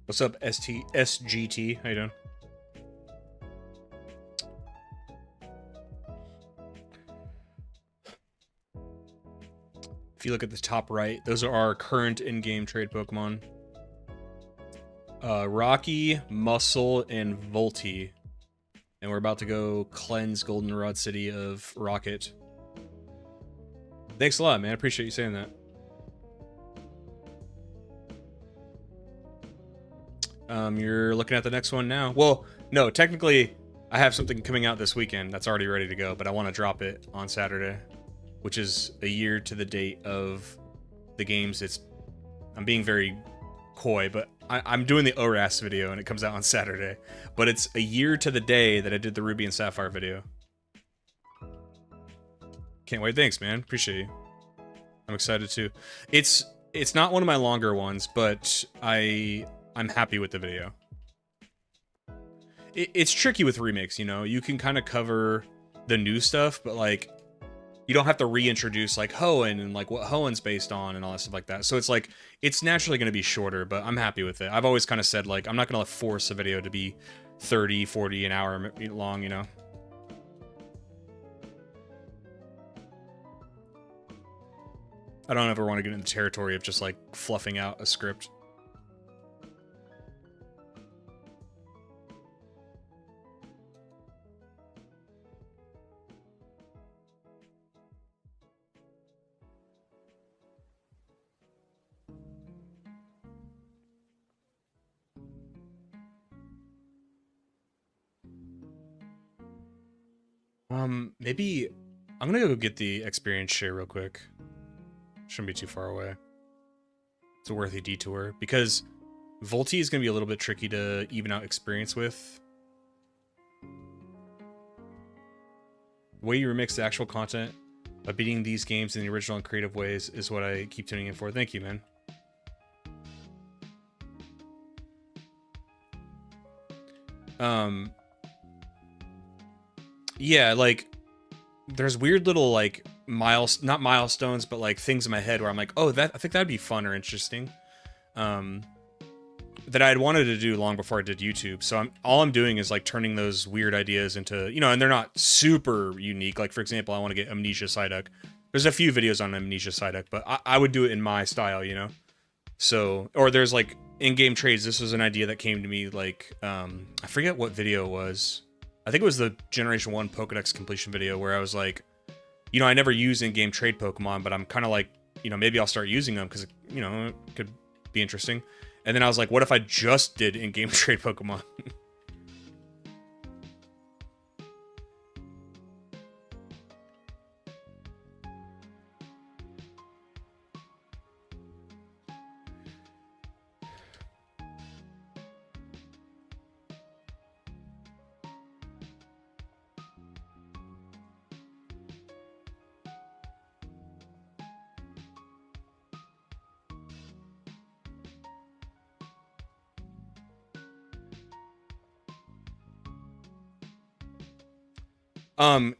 What's up, SGT? How you doing? If you look at the top right, those are our current in-game trade Pokemon. Rocky, Muscle, and Volty. And we're about to go cleanse Goldenrod City of Rocket. Thanks a lot, man. I appreciate you saying that. You're looking at the next one now. Well, no, technically, I have something coming out this weekend that's already ready to go, but I want to drop it on Saturday, which is a year to the date of the games. I'm being very coy, but I'm doing the ORAS video and it comes out on Saturday, but it's a year to the day that I did the Ruby and Sapphire video. Can't wait. Thanks, man. Appreciate you. I'm excited too. It's not one of my longer ones, but I'm happy with the video. It's tricky with remakes, you know? You can kind of cover the new stuff, but like, you don't have to reintroduce like Hoenn and like what Hoenn's based on and all that stuff like that. So it's like, it's naturally going to be shorter, but I'm happy with it. I've always kind of said like, I'm not going to force a video to be 30, 40 an hour long, you know? I don't ever want to get in the territory of just like fluffing out a script. Maybe I'm gonna go get the experience share real quick. Shouldn't be too far away. It's a worthy detour because Volty is gonna be a little bit tricky to even out experience with. The way you remix the actual content by beating these games in the original and creative ways is what I keep tuning in for. Thank you, man. Yeah, like there's weird little like not milestones, but like things in my head where I'm like, oh, I think that'd be fun or interesting. That I'd wanted to do long before I did YouTube. So all I'm doing is like turning those weird ideas into, you know, and they're not super unique. Like for example, I want to get Amnesia Psyduck. There's a few videos on Amnesia Psyduck, but I would do it in my style, you know? So, or there's like in-game trades. This was an idea that came to me like, I forget what video it was. I think it was the Generation 1 Pokedex completion video where I was like, you know, I never use in-game trade Pokemon, but I'm kind of like, you know, maybe I'll start using them because, you know, it could be interesting. And then I was like, what if I just did in-game trade Pokemon?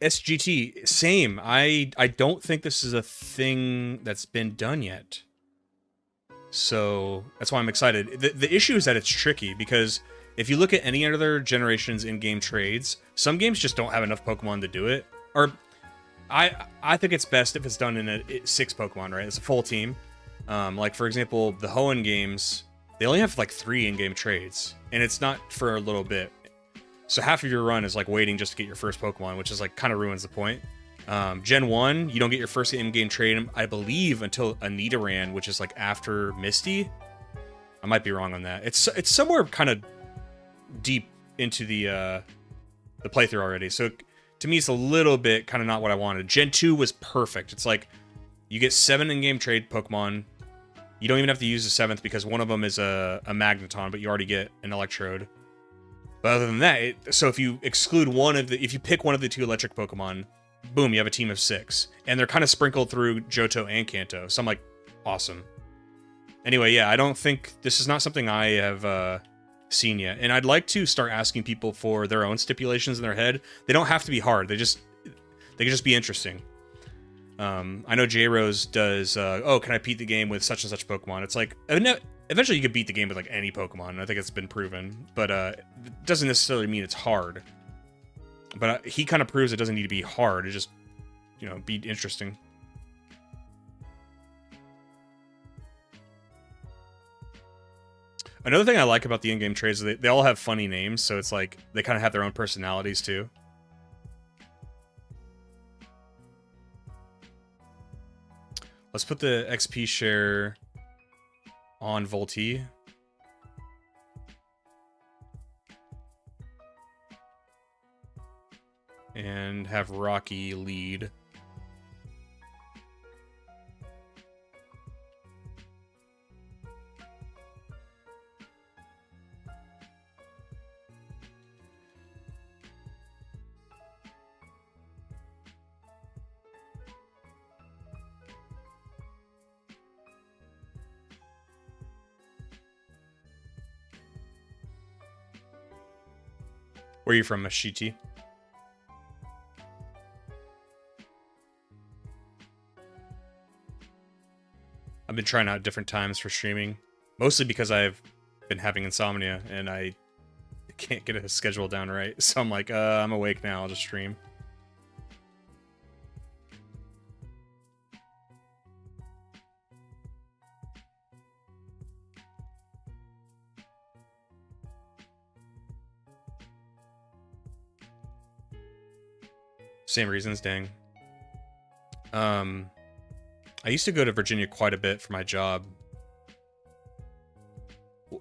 SGT, same. I don't think this is a thing that's been done yet. So that's why I'm excited. The issue is that it's tricky because if you look at any other generation's in-game trades, some games just don't have enough Pokemon to do it. Or I think it's best if it's done in 6 Pokemon, right? It's a full team. Like for example, the Hoenn games, they only have like 3 in-game trades, and it's not for a little bit. So half of your run is like waiting just to get your first Pokemon, which is like kind of ruins the point. Gen 1, you don't get your first in-game trade, I believe, until Nidoran, which is like after Misty. I might be wrong on that. It's somewhere kind of deep into the playthrough already. So to me, it's a little bit kind of not what I wanted. Gen 2 was perfect. It's like you get 7 in-game trade Pokemon. You don't even have to use the 7th because one of them is a Magneton, but you already get an Electrode. But other than that, so if you exclude if you pick one of the 2 electric Pokemon, boom, you have a team of 6. And they're kind of sprinkled through Johto and Kanto. So I'm like, awesome. Anyway, yeah, I don't think, this is not something I have seen yet. And I'd like to start asking people for their own stipulations in their head. They don't have to be hard. They can just be interesting. I know J-Rose does, oh, can I beat the game with such and such Pokemon? It's like, Eventually, you could beat the game with like any Pokemon. I think it's been proven, but it doesn't necessarily mean it's hard. But he kind of proves it doesn't need to be hard. It just, you know, be interesting. Another thing I like about the in-game trades is they all have funny names, so it's like they kind of have their own personalities too. Let's put the XP share on Volti. And have Rocky lead. Where are you from, Mashiti? I've been trying out different times for streaming, mostly because I've been having insomnia and I can't get a schedule down right. So I'm like, I'm awake now, I'll just stream. Same reasons, dang. I used to go to Virginia quite a bit for my job.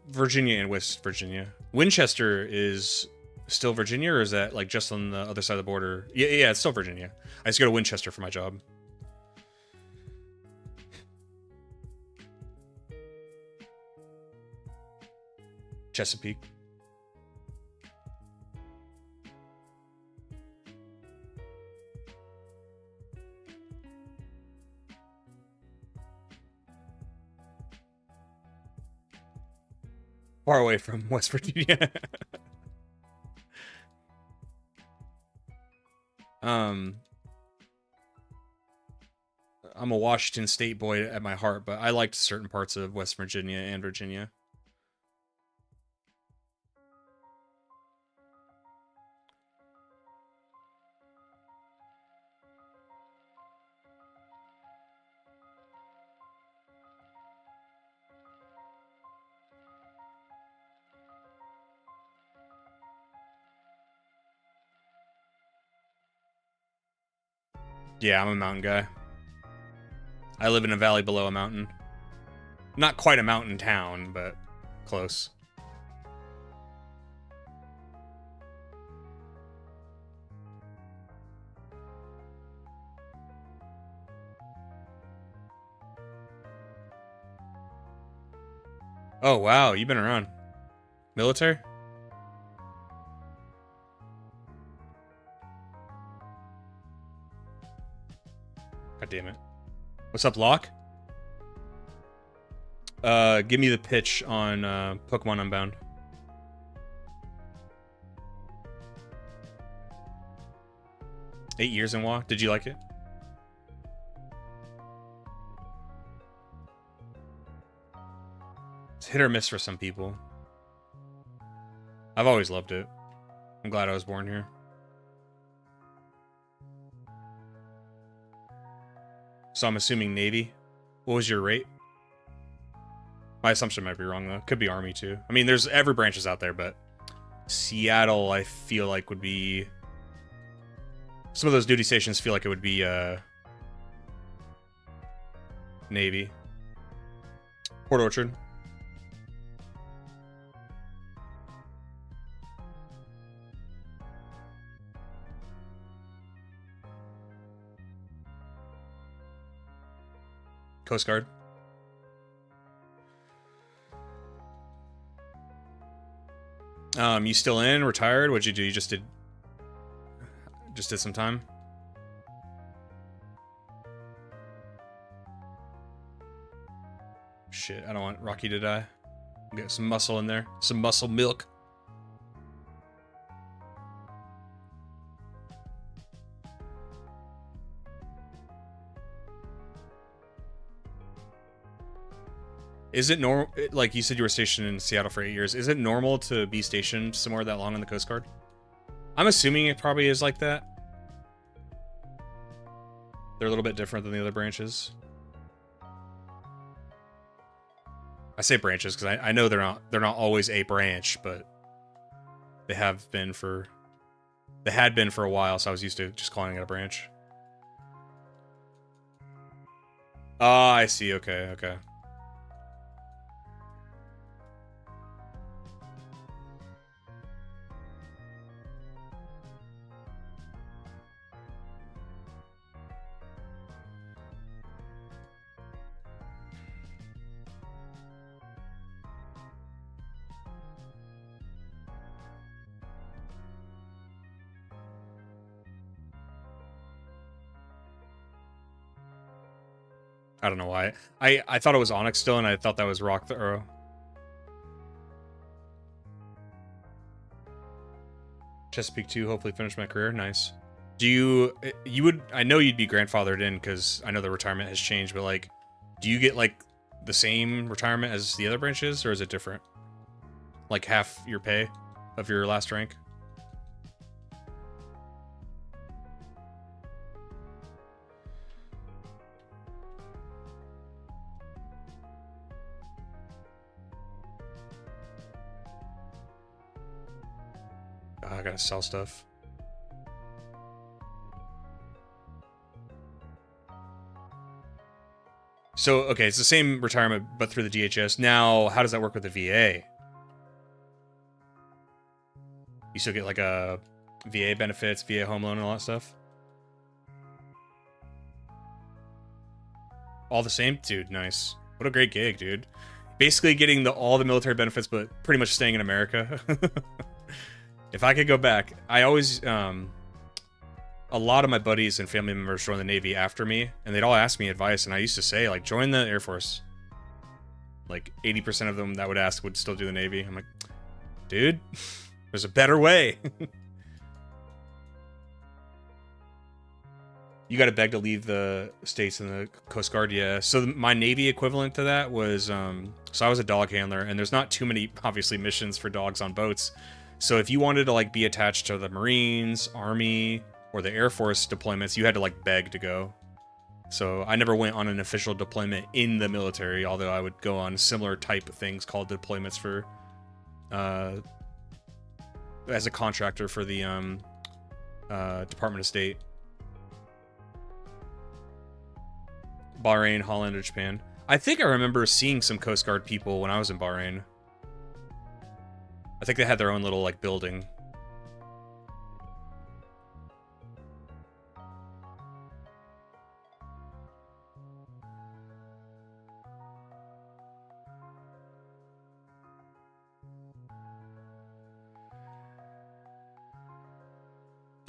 Virginia and West Virginia. Winchester is still Virginia, or is that like just on the other side of the border? Yeah, it's still Virginia. I used to go to Winchester for my job. Chesapeake. Far away from West Virginia. I'm a Washington State boy at my heart, but I liked certain parts of West Virginia and Virginia. Yeah, I'm a mountain guy. I live in a valley below a mountain. Not quite a mountain town, but close. Oh, wow, you've been around. Military? God damn it. What's up, Locke? Give me the pitch on Pokemon Unbound. $8 in WoW. Did you like it? It's hit or miss for some people. I've always loved it. I'm glad I was born here. So I'm assuming Navy. What was your rate? My assumption might be wrong, though. Could be Army, too. I mean, there's every branches out there, but Seattle, I feel like, would be... Some of those duty stations feel like it would be, Navy. Port Orchard. Coast Guard. You still in? Retired? What'd you do? You just did some time? Shit, I don't want Rocky to die. Get some muscle in there. Some muscle milk. Is it normal? Like you said, you were stationed in Seattle for 8 years. Is it normal to be stationed somewhere that long on the Coast Guard? I'm assuming it probably is like that. They're a little bit different than the other branches. I say branches because I know they're not always a branch, but they had been for a while, so I was used to just calling it a branch. Ah, I see. Okay, okay. I don't know why. I thought it was Onyx still, and I thought that was Rock Throw. Chesapeake 2, hopefully finish my career. Nice. You would, I know you'd be grandfathered in because I know the retirement has changed, but like, do you get like the same retirement as the other branches, or is it different? Like half your pay of your last rank? Oh, I gotta sell stuff. So, okay, it's the same retirement, but through the DHS. Now, how does that work with the VA? You still get like a VA benefits, VA home loan, and all that stuff? All the same? Dude, nice. What a great gig, dude. Basically getting all the military benefits, but pretty much staying in America. If I could go back, I always, a lot of my buddies and family members joined the Navy after me, and they'd all ask me advice, and I used to say, like, join the Air Force. Like, 80% of them that would ask would still do the Navy. I'm like, dude, there's a better way. You got to beg to leave the States and the Coast Guard, yeah. So my Navy equivalent to that was, so I was a dog handler, and there's not too many, obviously, missions for dogs on boats. So if you wanted to, like, be attached to the Marines, Army, or the Air Force deployments, you had to, like, beg to go. So I never went on an official deployment in the military, although I would go on similar type of things called deployments for, as a contractor for the, Department of State. Bahrain, Holland, or Japan. I think I remember seeing some Coast Guard people when I was in Bahrain. I think they had their own little, like, building.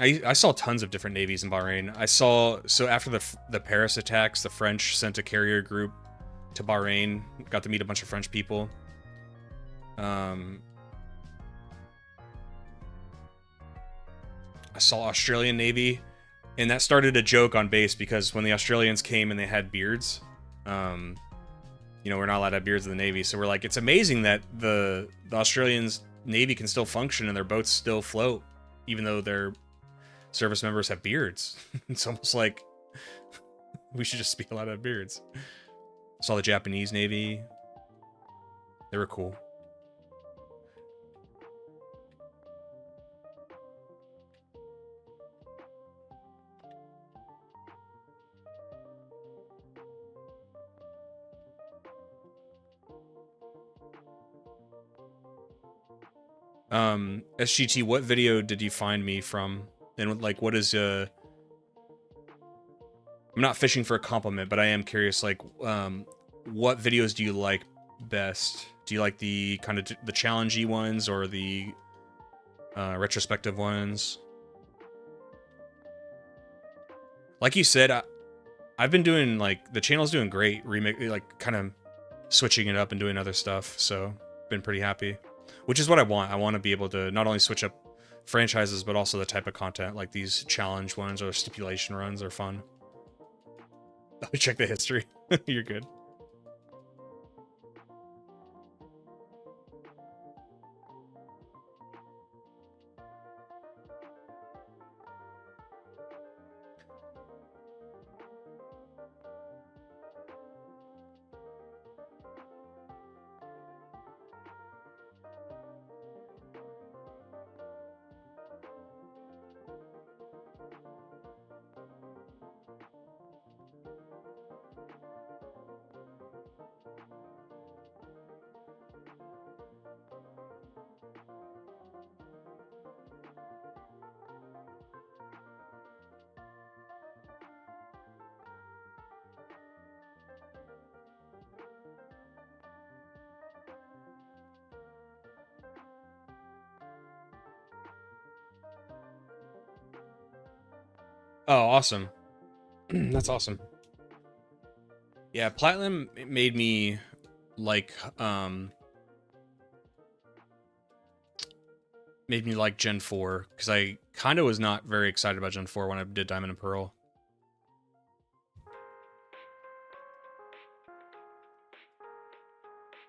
I saw tons of different navies in Bahrain. I saw, so after the Paris attacks, the French sent a carrier group to Bahrain. Got to meet a bunch of French people. I saw Australian Navy, and that started a joke on base because when the Australians came and they had beards, you know, we're not allowed to have beards in the Navy. So we're like, it's amazing that the Australians Navy can still function and their boats still float, even though their service members have beards. It's almost like we should just be allowed to have beards. Saw the Japanese Navy. They were cool. SGT, what video did you find me from? And like, what is I'm not fishing for a compliment, but I am curious, like, what videos do you like best? Do you like the kind of the challengey ones or the retrospective ones? Like you said, I've been doing, like, the channel's doing great, like, kind of switching it up and doing other stuff, so been pretty happy. Which is what I want. I want to be able to not only switch up franchises, but also the type of content, like these challenge ones or stipulation runs are fun. Check the history. You're good. Oh, awesome. That's awesome. Yeah, Platinum made me like Gen 4 because I kind of was not very excited about Gen 4 when I did Diamond and Pearl.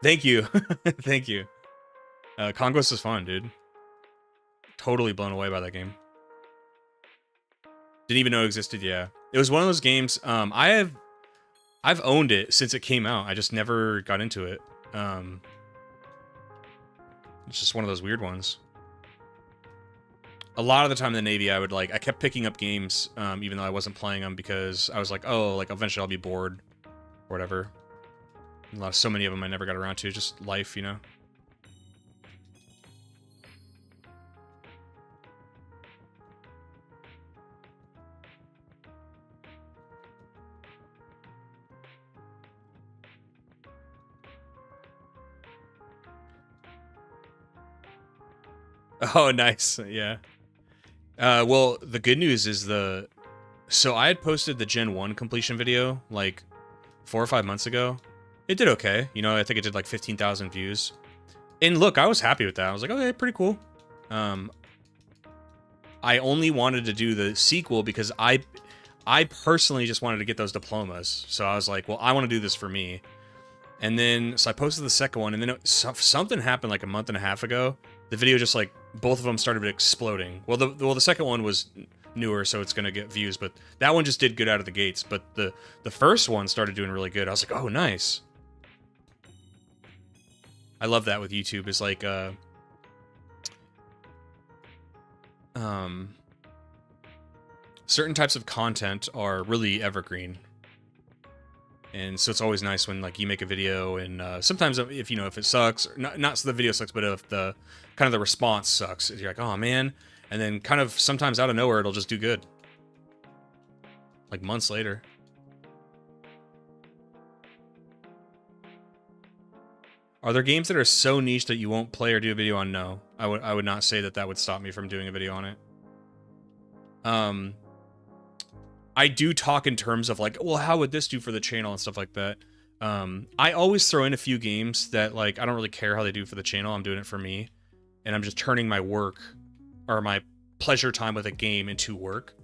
Thank you. Thank you. Conquest is fun, dude. Totally blown away by that game. Didn't even know it existed. Yeah, it was one of those games. I've owned it since it came out. I just never got into it. It's just one of those weird ones. A lot of the time in the Navy, I kept picking up games, even though I wasn't playing them because I was like, oh, like eventually I'll be bored, or whatever. So many of them I never got around to. Just life, you know. Oh, nice. Yeah. Well, the good news is so I had posted the Gen 1 completion video like 4 or 5 months ago. It did okay. You know, I think it did like 15,000 views. And look, I was happy with that. I was like, okay, pretty cool. I only wanted to do the sequel because I personally just wanted to get those diplomas. So I was like, well, I want to do this for me. And then, so I posted the second one, and then something happened like a month and a half ago. The video just like, both of them started exploding. Well, the second one was newer, so it's gonna get views, but that one just did good out of the gates. But the first one started doing really good. I was like, oh, nice. I love that with YouTube. Is like, certain types of content are really evergreen. And so it's always nice when like you make a video and sometimes if it sucks, not so the video sucks, but if the kind of the response sucks, you're like, oh man. And then kind of sometimes out of nowhere, it'll just do good. Like months later. Are there games that are so niche that you won't play or do a video on? No. I would not say that would stop me from doing a video on it. I do talk in terms of like, well, how would this do for the channel and stuff like that. I always throw in a few games that like, I don't really care how they do for the channel. I'm doing it for me. And I'm just turning my work or my pleasure time with a game into work.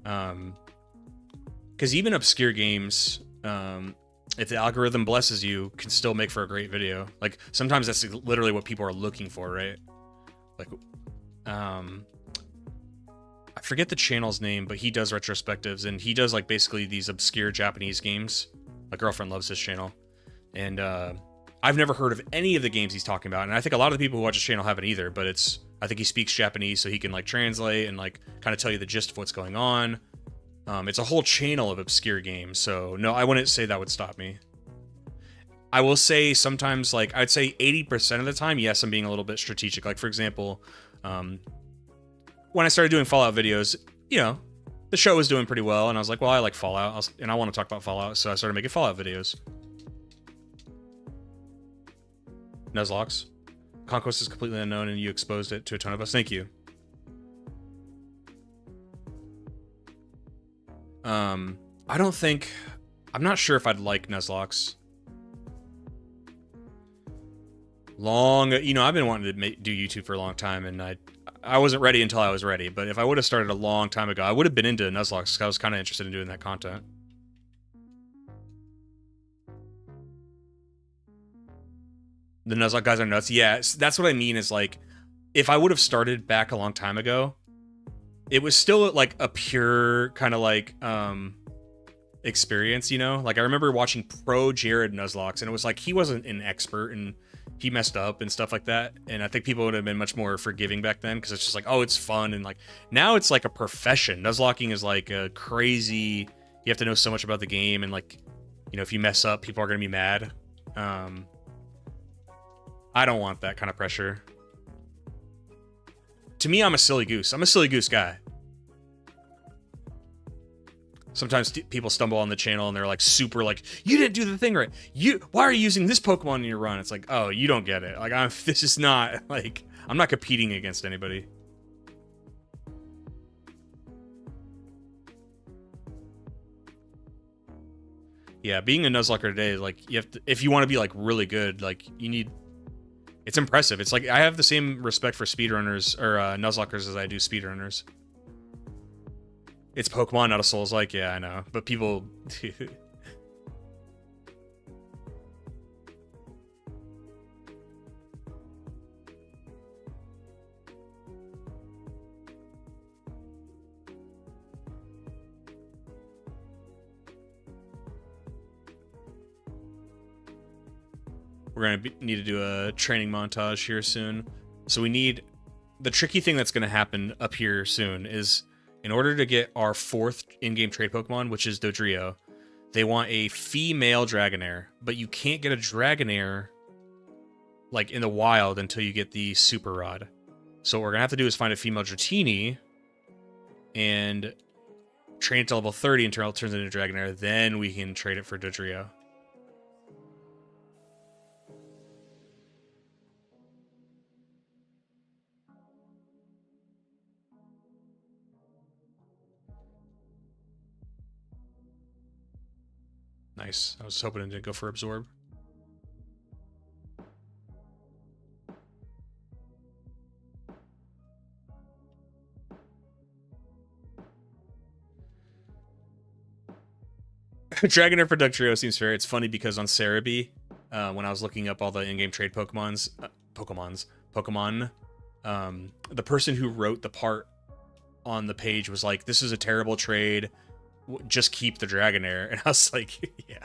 Because even obscure games, if the algorithm blesses you, can still make for a great video. Like sometimes that's literally what people are looking for, right? Like, I forget the channel's name, but he does retrospectives, and he does like basically these obscure Japanese games. My girlfriend loves his channel, and I've never heard of any of the games he's talking about, and I think a lot of the people who watch his channel haven't either. But I think he speaks Japanese, so he can like translate and like kind of tell you the gist of what's going on. It's a whole channel of obscure games, so no, I wouldn't say that would stop me. I will say sometimes, like, I'd say 80% of the time, yes, I'm being a little bit strategic. Like, for example, when I started doing Fallout videos, you know, the show was doing pretty well, and I was like, well, I like Fallout, and I want to talk about Fallout, so I started making Fallout videos. Nuzlocke. Conquest is completely unknown, and you exposed it to a ton of us. Thank you. I don't think... I'm not sure if I'd like Nuzlocke. You know, I've been wanting to do YouTube for a long time, and I wasn't ready until I was ready. But if I would have started a long time ago, I would have been into Nuzlocke because I was kind of interested in doing that content. The Nuzlocke guys are nuts. Yeah, that's what I mean is like, if I would have started back a long time ago, it was still like a pure kind of like experience, you know? Like I remember watching pro Jared Nuzlocke, and it was like he wasn't an expert and he messed up and stuff like that. And I think people would have been much more forgiving back then because it's just like, oh, it's fun. And like now it's like a profession. Nuzlocking is like a crazy, you have to know so much about the game. And like, you know, if you mess up, people are going to be mad. I don't want that kind of pressure. To me, I'm a silly goose. I'm a silly goose guy. Sometimes people stumble on the channel and they're like super like, you didn't do the thing right. Why are you using this Pokemon in your run? It's like, oh, you don't get it. Like this is not like, I'm not competing against anybody. Yeah, being a Nuzlocke today, like you have to, if you want to be like really good, like you need. It's impressive. It's like I have the same respect for speedrunners or Nuzlockers as I do speedrunners. It's Pokemon, not a Souls. Like, yeah, I know, but people. We're gonna need to do a training montage here soon. So we need the tricky thing that's gonna happen up here soon is in order to get our 4th in-game trade Pokemon, which is Dodrio, they want a female Dragonair, but you can't get a Dragonair like in the wild until you get the Super Rod. So what we're gonna have to do is find a female Dratini and train it to level 30 until it turns into Dragonair. Then we can trade it for Dodrio. Nice. I was hoping it didn't go for Absorb. Dragonair for Dugtrio seems fair. It's funny because on Cerebi, when I was looking up all the in-game trade Pokemon, the person who wrote the part on the page was like, "This is a terrible trade. Just keep the Dragonair." And I was like, "Yeah."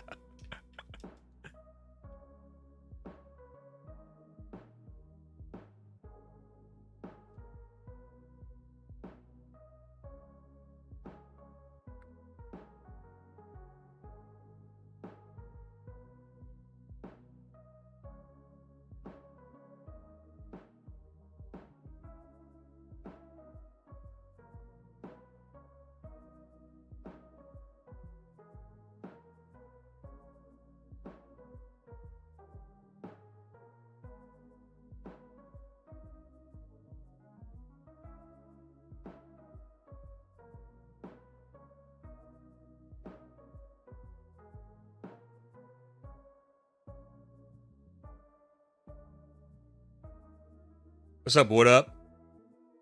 What's up? What up?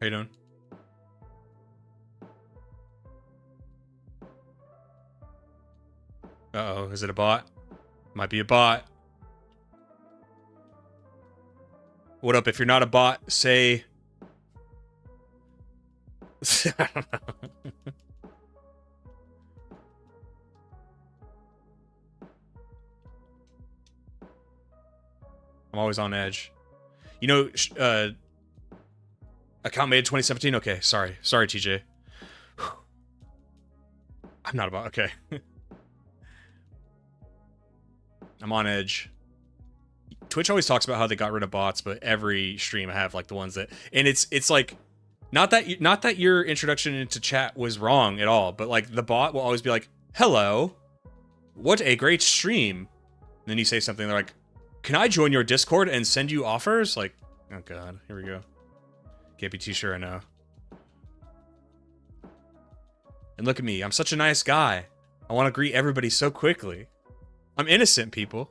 How you doing? Uh-oh, is it a bot? Might be a bot. What up? If you're not a bot, say... I don't know. I'm always on edge. You know, account made 2017? Okay, sorry. Sorry, TJ. I'm not a bot. Okay. I'm on edge. Twitch always talks about how they got rid of bots, but every stream I have like the ones that, and it's like not that your introduction into chat was wrong at all, but like the bot will always be like, "Hello, what a great stream," and then you say something, they're like, "Can I join your Discord and send you offers?" Like, oh god, here we go. Can't be too sure I know. And look at me, I'm such a nice guy. I want to greet everybody so quickly. I'm innocent, people.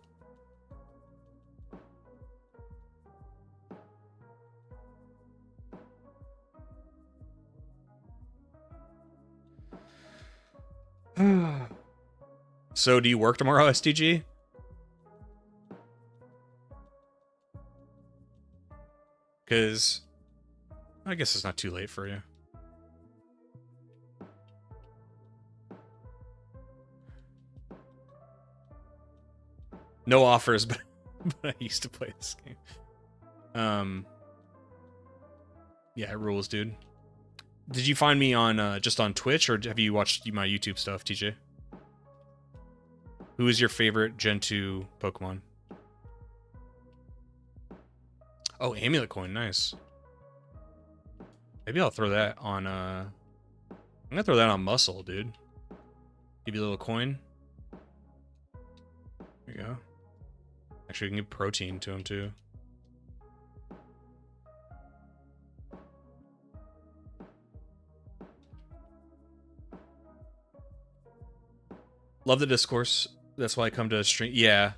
So, do you work tomorrow, STG? Because I guess it's not too late for you. No offers, but I used to play this game. Yeah, it rules, dude. Did you find me on just on Twitch, or have you watched my YouTube stuff, TJ? Who is your favorite Gen 2 Pokemon? Oh, Amulet Coin, nice. Maybe I'll throw that on, I'm gonna throw that on Muscle, dude. Give you a little coin. There you go. Actually, we can give protein to him, too. Love the discourse. That's why I come to stream. Yeah.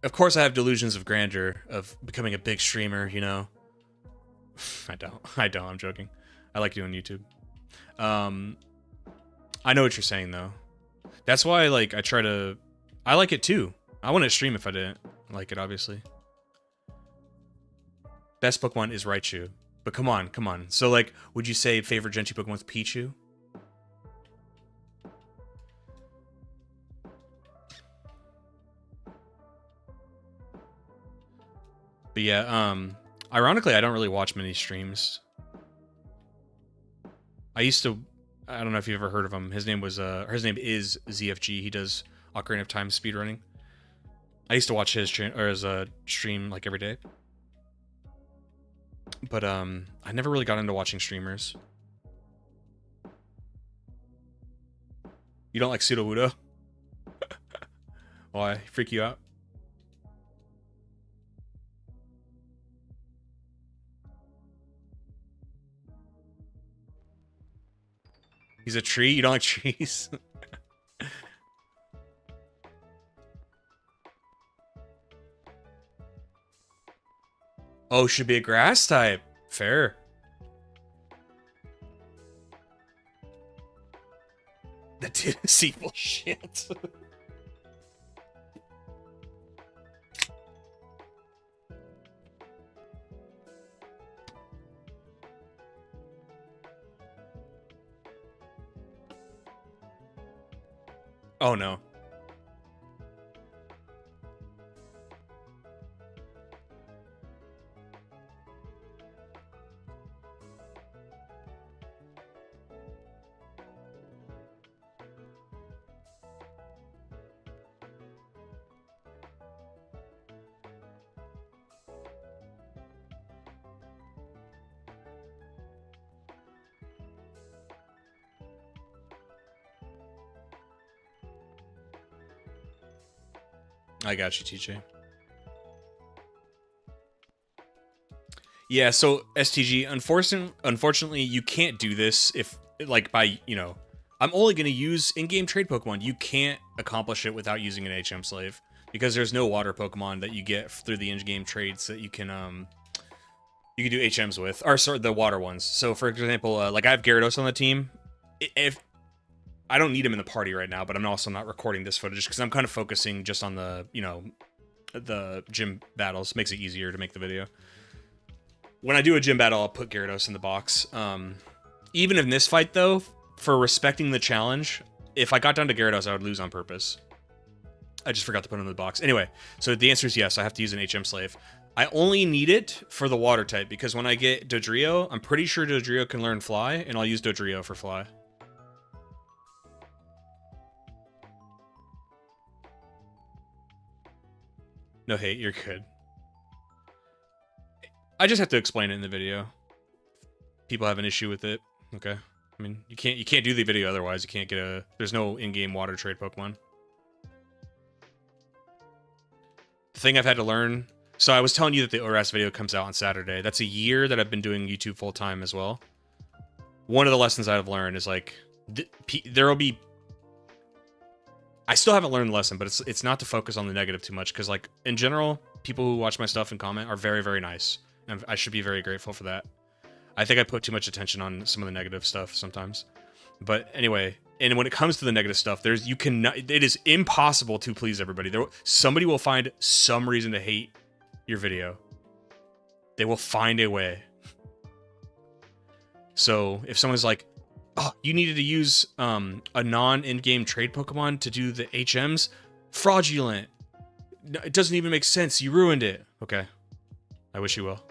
Of course I have delusions of grandeur of becoming a big streamer, you know. I don't. I'm joking. I like doing YouTube. I know what you're saying though. That's why like I like it too. I wouldn't stream if I didn't like it, obviously. Best Pokemon is Raichu. But come on. So like, would you say favorite Gen 2 Pokemon is Pichu? But yeah, ironically, I don't really watch many streams. I don't know if you've ever heard of him. His name is ZFG. He does Ocarina of Time speedrunning. I used to watch his stream like every day. But I never really got into watching streamers. You don't like Sudowoodo? Why? Freak you out? He's a tree? You don't like trees? Oh, should be a grass type. Fair. That didn't see bullshit. Oh no. I got you, TJ. Yeah, so STG, unfortunately, you can't do this if, like, by, you know, I'm only going to use in-game trade Pokemon. You can't accomplish it without using an HM Slave, because there's no water Pokemon that you get through the in-game trades that you can do HMs with, or sorry, the water ones. So, for example, like, I have Gyarados on the team. If I don't need him in the party right now, but I'm also not recording this footage because I'm kind of focusing just on the, you know, the gym battles. Makes it easier to make the video. When I do a gym battle, I'll put Gyarados in the box. Even in this fight, though, for respecting the challenge, if I got down to Gyarados, I would lose on purpose. I just forgot to put him in the box. Anyway, so the answer is yes, I have to use an HM Slave. I only need it for the water type, because when I get Dodrio, I'm pretty sure Dodrio can learn Fly, and I'll use Dodrio for Fly. No hate, you're good. I just have to explain it in the video. People have an issue with it. Okay. I mean, you can't do the video otherwise. You can't get there's no in-game water trade Pokemon. The thing I've had to learn. So I was telling you that the ORAS video comes out on Saturday. That's a year that I've been doing YouTube full time as well. One of the lessons I've learned is like there'll be. I still haven't learned the lesson, but it's not to focus on the negative too much, because like in general, people who watch my stuff and comment are very, very nice, and I should be very grateful for that. I think I put too much attention on some of the negative stuff sometimes. But anyway, and when it comes to the negative stuff, it is impossible to please everybody. Somebody will find some reason to hate your video. They will find a way. So if someone's like, oh, you needed to use a non-in-game trade Pokemon to do the HMs, fraudulent. It doesn't even make sense. You ruined it. Okay. I wish you well.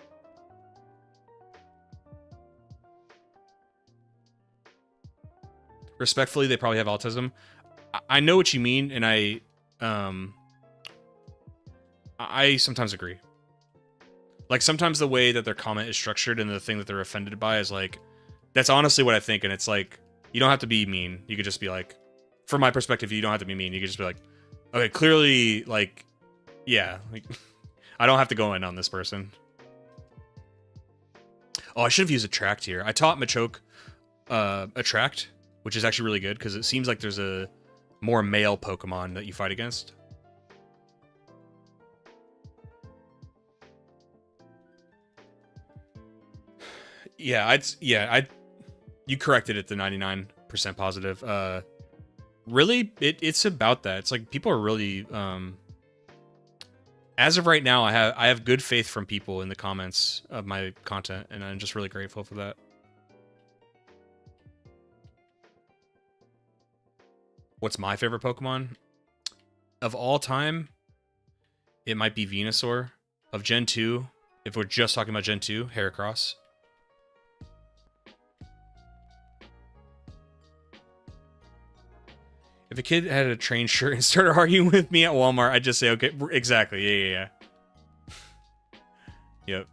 Respectfully, they probably have autism. I know what you mean, and I sometimes agree. Like, sometimes the way that their comment is structured and the thing that they're offended by is like, that's honestly what I think, and it's like, you don't have to be mean. You could just be like, from my perspective, you don't have to be mean. You could just be like, okay, clearly, like, yeah, like, I don't have to go in on this person. Oh, I should have used Attract here. I taught Machoke Attract, which is actually really good, because it seems like there's a more male Pokemon that you fight against. Yeah, you corrected it to 99% positive. Really, it's about that. It's like people are really as of right now, I have good faith from people in the comments of my content, and I'm just really grateful for that. What's my favorite Pokemon? Of all time, it might be Venusaur. Of Gen 2, if we're just talking about Gen 2, Heracross. If a kid had a train shirt and started arguing with me at Walmart, I'd just say, okay, exactly, yeah. Yep.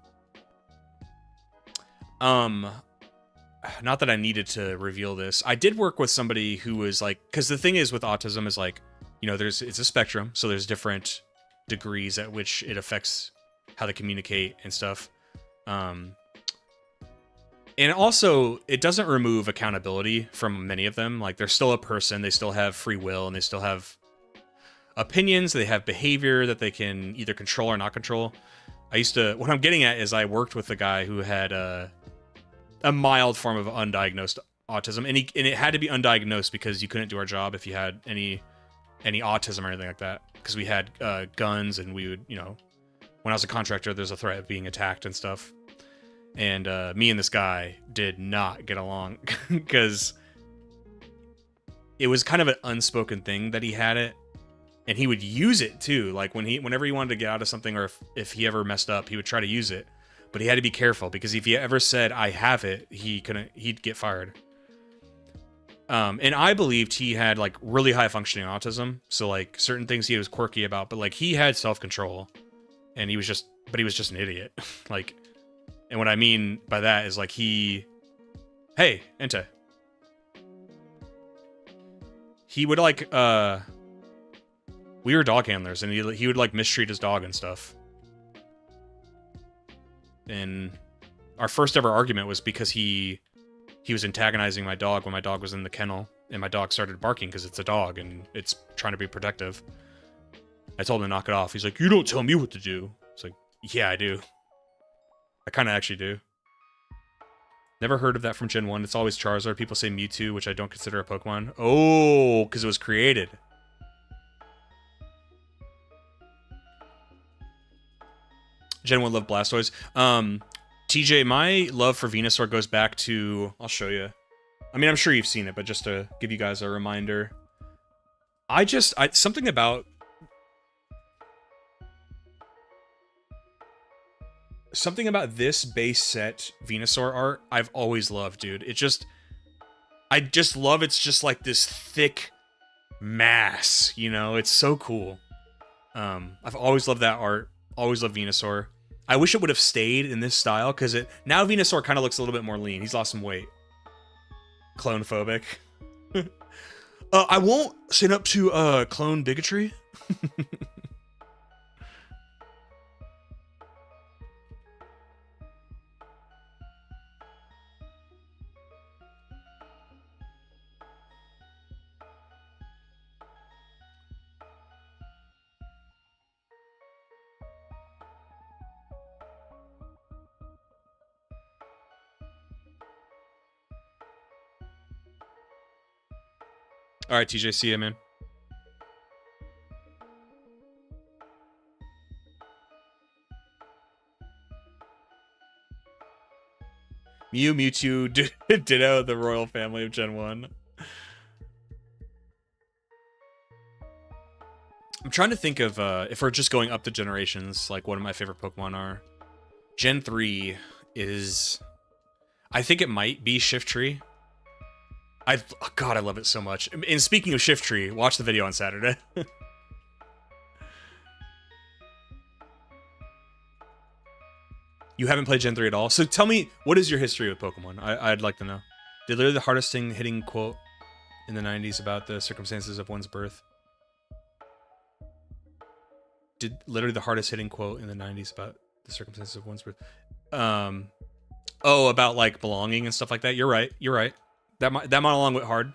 Not that I needed to reveal this. I did work with somebody who was like, because the thing is with autism is like, you know, it's a spectrum, so there's different degrees at which it affects how they communicate and stuff. And also, it doesn't remove accountability from many of them. Like, they're still a person, they still have free will, and they still have opinions, they have behavior that they can either control or not control. What I'm getting at is I worked with a guy who had a mild form of undiagnosed autism, and it had to be undiagnosed because you couldn't do our job if you had any autism or anything like that. Because we had guns, and we would, you know, when I was a contractor, there's a threat of being attacked and stuff. And me and this guy did not get along because it was kind of an unspoken thing that he had it, and he would use it too. Like whenever he wanted to get out of something, or if he ever messed up, he would try to use it. But he had to be careful because if he ever said I have it, he'd get fired. And I believed he had like really high functioning autism, so like certain things he was quirky about, but like he had self control, and he was just an idiot, like. And what I mean by that is like hey, Entei. He would like, we were dog handlers, and he would like mistreat his dog and stuff. And our first ever argument was because he was antagonizing my dog when my dog was in the kennel, and my dog started barking because it's a dog and it's trying to be protective. I told him to knock it off. He's like, you don't tell me what to do. It's like, yeah, I do. I kind of actually do. Never heard of that from Gen 1. It's always Charizard. People say Mewtwo, which I don't consider a Pokemon. Oh, because it was created. Gen 1 loved Blastoise. TJ, my love for Venusaur goes back to... I'll show you. I mean, I'm sure you've seen it, but just to give you guys a reminder. Something about... Something about this base set Venusaur art I've always loved, dude. I just love it's just like this thick mass, you know? It's so cool. I've always loved that art. Always loved Venusaur. I wish it would have stayed in this style, because now Venusaur kind of looks a little bit more lean. He's lost some weight. Clone phobic. I won't sign up to clone bigotry. All right, TJ, see ya, man. Mewtwo, Ditto, the royal family of Gen 1. I'm trying to think of, if we're just going up the generations, like what my favorite Pokemon are. Gen 3 is... I think it might be Shiftry. God, I love it so much. And speaking of Shiftry, watch the video on Saturday. You haven't played Gen 3 at all? So tell me, what is your history with Pokemon? I'd like to know. Did literally the hardest thing hitting quote in the 90s about the circumstances of one's birth? Did literally the hardest hitting quote in the 90s about the circumstances of one's birth? Oh, about like belonging and stuff like that? You're right. That monologue went hard.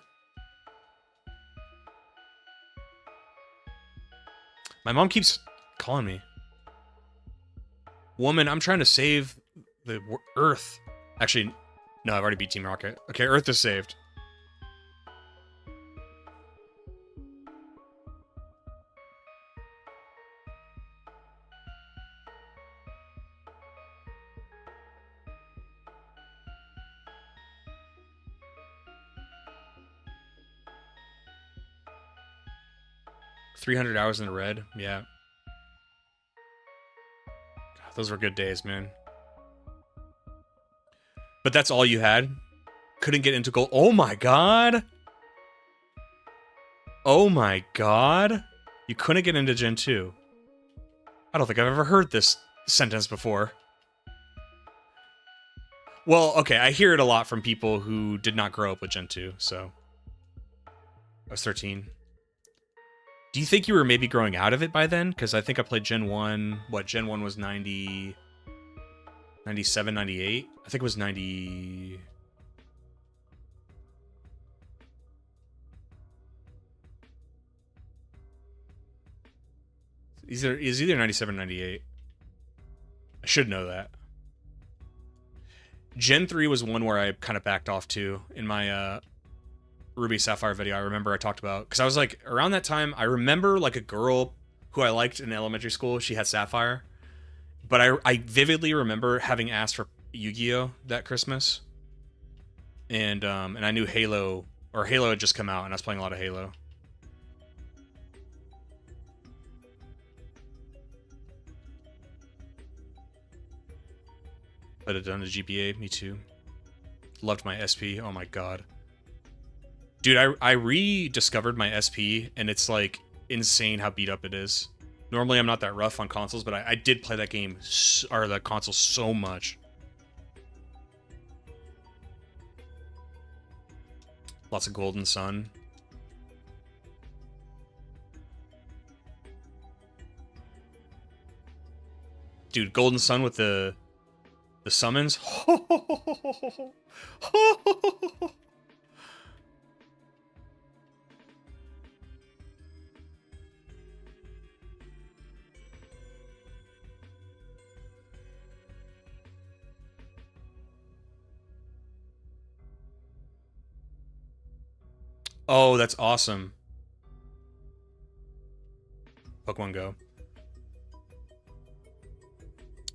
My mom keeps calling me. Woman, I'm trying to save the Earth. Actually, no, I've already beat Team Rocket. Okay, Earth is saved. $300 in the red. Yeah. God, those were good days, man. But that's all you had? Couldn't get into gold. Oh my god! Oh my god! You couldn't get into Gen 2. I don't think I've ever heard this sentence before. Well, okay, I hear it a lot from people who did not grow up with Gen 2, so... I was 13. Do you think you were maybe growing out of it by then? Because I think I played Gen 1... What, Gen 1 was 90... 97, 98? I think it was 90... Is either 97 or 98. I should know that. Gen 3 was one where I kind of backed off to in my Ruby Sapphire video. I remember I talked about, because I was like, around that time, I remember like a girl who I liked in elementary school, she had Sapphire. But I vividly remember having asked for Yu-Gi-Oh! That Christmas. And I knew Halo had just come out, and I was playing a lot of Halo. But it done the GPA, me too. Loved my SP, oh my god. Dude, I rediscovered my SP, and it's like insane how beat up it is. Normally I'm not that rough on consoles, but I did play that game, or that console so much. Lots of Golden Sun. Dude, Golden Sun with the summons. Oh, that's awesome. Pokemon Go.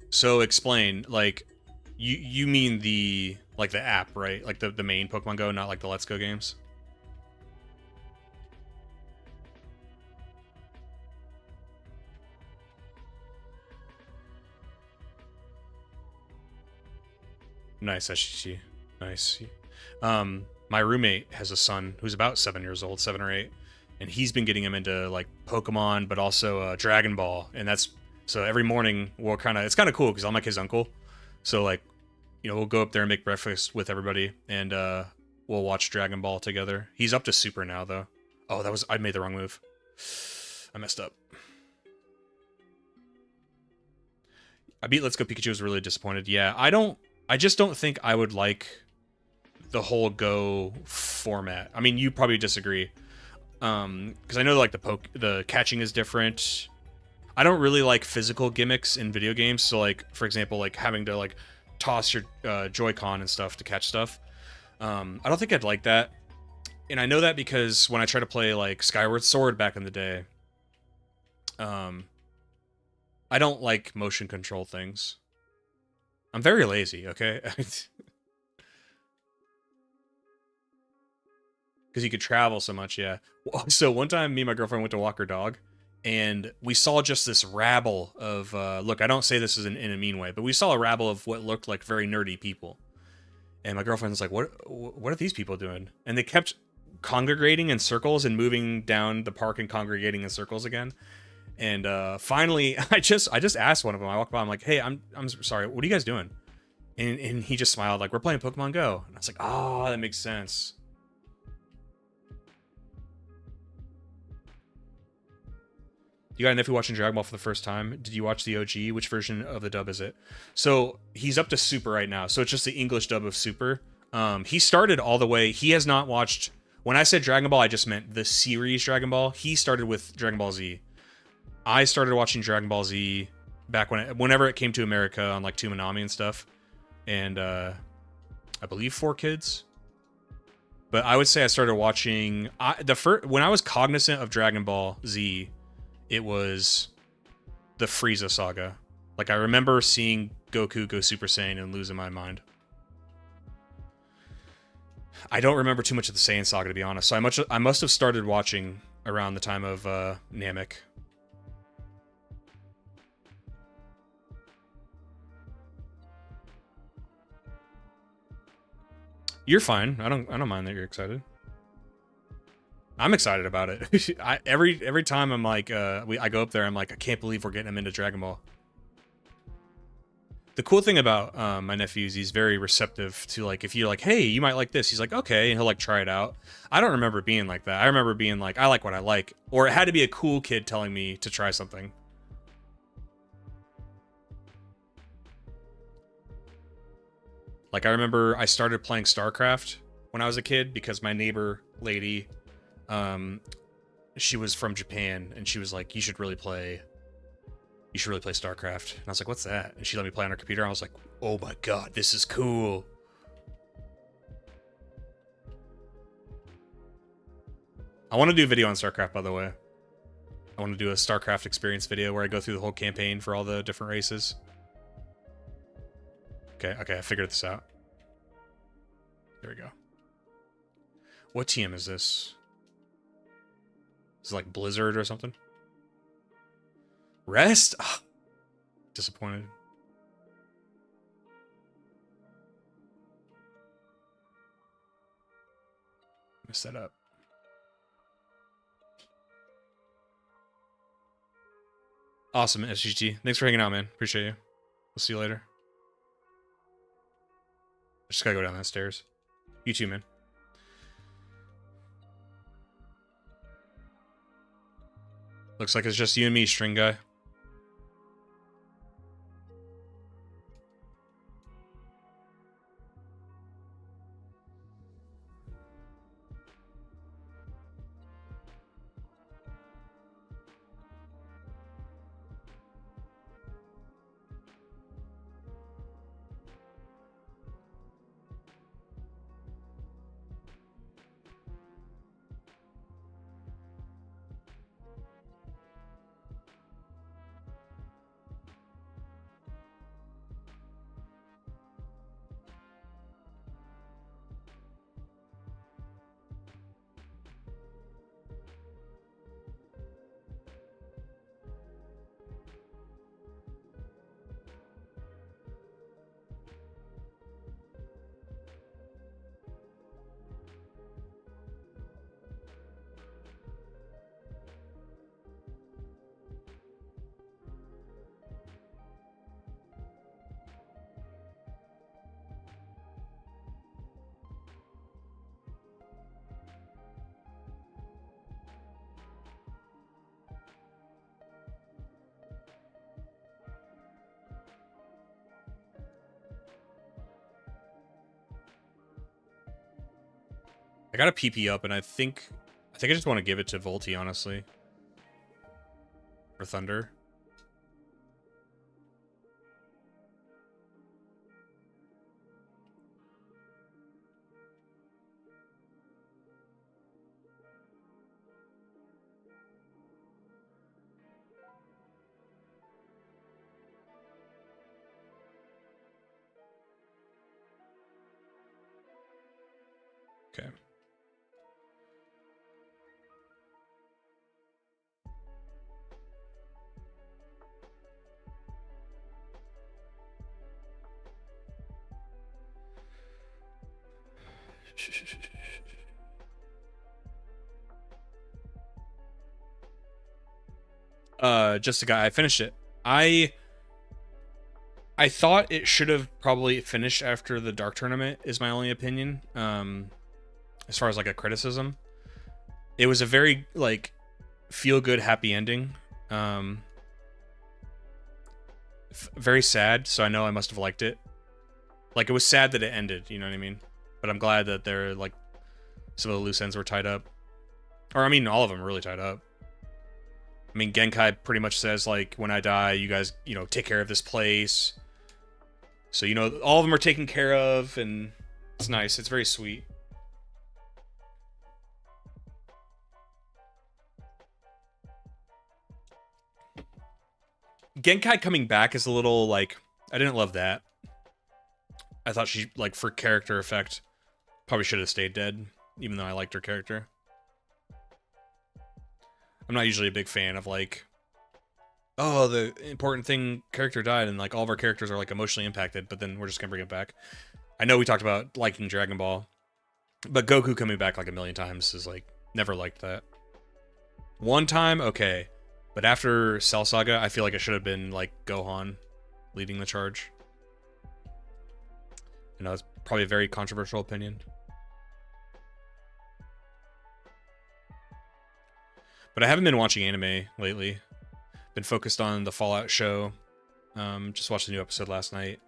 So explain, like, you mean the app, right? Like the main Pokemon Go, not like the Let's Go games? Nice, SGT. Nice. My roommate has a son who's about 7 years old, 7 or 8, and he's been getting him into like Pokemon, but also Dragon Ball, and that's so every morning we'll it's kind of cool because I'm like his uncle, so like, you know, we'll go up there and make breakfast with everybody, and we'll watch Dragon Ball together. He's up to Super now though. Oh, I made the wrong move. I messed up. I beat Let's Go Pikachu, was really disappointed. Yeah, I just don't think I would like the whole Go format. I mean, you probably disagree. Because I know like the catching is different. I don't really like physical gimmicks in video games. So like, for example, like having to like toss your Joy-Con and stuff to catch stuff. I don't think I'd like that. And I know that because when I try to play like Skyward Sword back in the day, I don't like motion control things. I'm very lazy, okay? Because you could travel so much, yeah. So one time, me and my girlfriend went to walk her dog, and we saw just this rabble of, look, I don't say this in a mean way, but we saw a rabble of what looked like very nerdy people. And my girlfriend was like, what are these people doing? And they kept congregating in circles and moving down the park and congregating in circles again. And finally, I just asked one of them. I walked by, I'm like, hey, I'm sorry, what are you guys doing? And he just smiled, like, we're playing Pokemon Go. And I was like, oh, that makes sense. You got a nephew watching Dragon Ball for the first time. Did you watch the OG? Which version of the dub is it? So he's up to Super right now. So it's just the English dub of Super. He started all the way. He has not watched... When I said Dragon Ball, I just meant the series Dragon Ball. He started with Dragon Ball Z. I started watching Dragon Ball Z back whenever it came to America on like Toonami and stuff, and I believe 4Kids. But I would say I started watching when I was cognizant of Dragon Ball Z, it was the Frieza saga. Like I remember seeing Goku go Super Saiyan and losing my mind. I don't remember too much of the Saiyan saga, to be honest. So I must have started watching around the time of Namek. You're fine. I don't mind that you're excited. I'm excited about it. Every time I'm like, I go up there, I'm like, I can't believe we're getting him into Dragon Ball. The cool thing about my nephew is he's very receptive to, like, if you're like, hey, you might like this, he's like, okay, and he'll like try it out. I don't remember being like that. I remember being like, I like what I like, or it had to be a cool kid telling me to try something. Like, I remember I started playing StarCraft when I was a kid because my neighbor lady, she was from Japan, and she was like, you should really play StarCraft. And I was like, what's that? And she let me play on her computer. I was like, oh my god, this is cool. I want to do a video on StarCraft, by the way. I want to do a StarCraft experience video where I go through the whole campaign for all the different races. Okay, I figured this out. There we go. What TM is this? Is it like Blizzard or something? Rest? Ugh. Disappointed. Messed that up. Awesome, SGT. Thanks for hanging out, man. Appreciate you. We'll see you later. I just gotta go down that stairs. You too, man. Looks like it's just you and me, string guy. I got a PP up, and I think I just want to give it to Volty, honestly. Or Thunder. Okay. Just a guy. I finished it. I thought it should have probably finished after the Dark Tournament, is my only opinion. As far as like a criticism, it was a very like feel good, happy ending. Very sad, so I know I must have liked it. Like, it was sad that it ended, you know what I mean? But I'm glad that they're like some of the loose ends were tied up. Or I mean, all of them are really tied up. I mean, Genkai pretty much says, like, when I die, you guys, take care of this place. So, all of them are taken care of, and it's nice. It's very sweet. Genkai coming back is a little, like, I didn't love that. I thought she, like, for character effect, probably should have stayed dead, even though I liked her character. I'm not usually a big fan of, like, oh, the important thing character died, and, like, all of our characters are, like, emotionally impacted, but then we're just gonna bring it back. I know we talked about liking Dragon Ball, but Goku coming back, like, a million times is, like, never liked that. One time, okay. But after Cell Saga, I feel like it should have been, like, Gohan leading the charge. I know it's probably a very controversial opinion. But I haven't been watching anime lately. Been focused on the Fallout show. Just watched a new episode last night.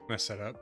Mess that up.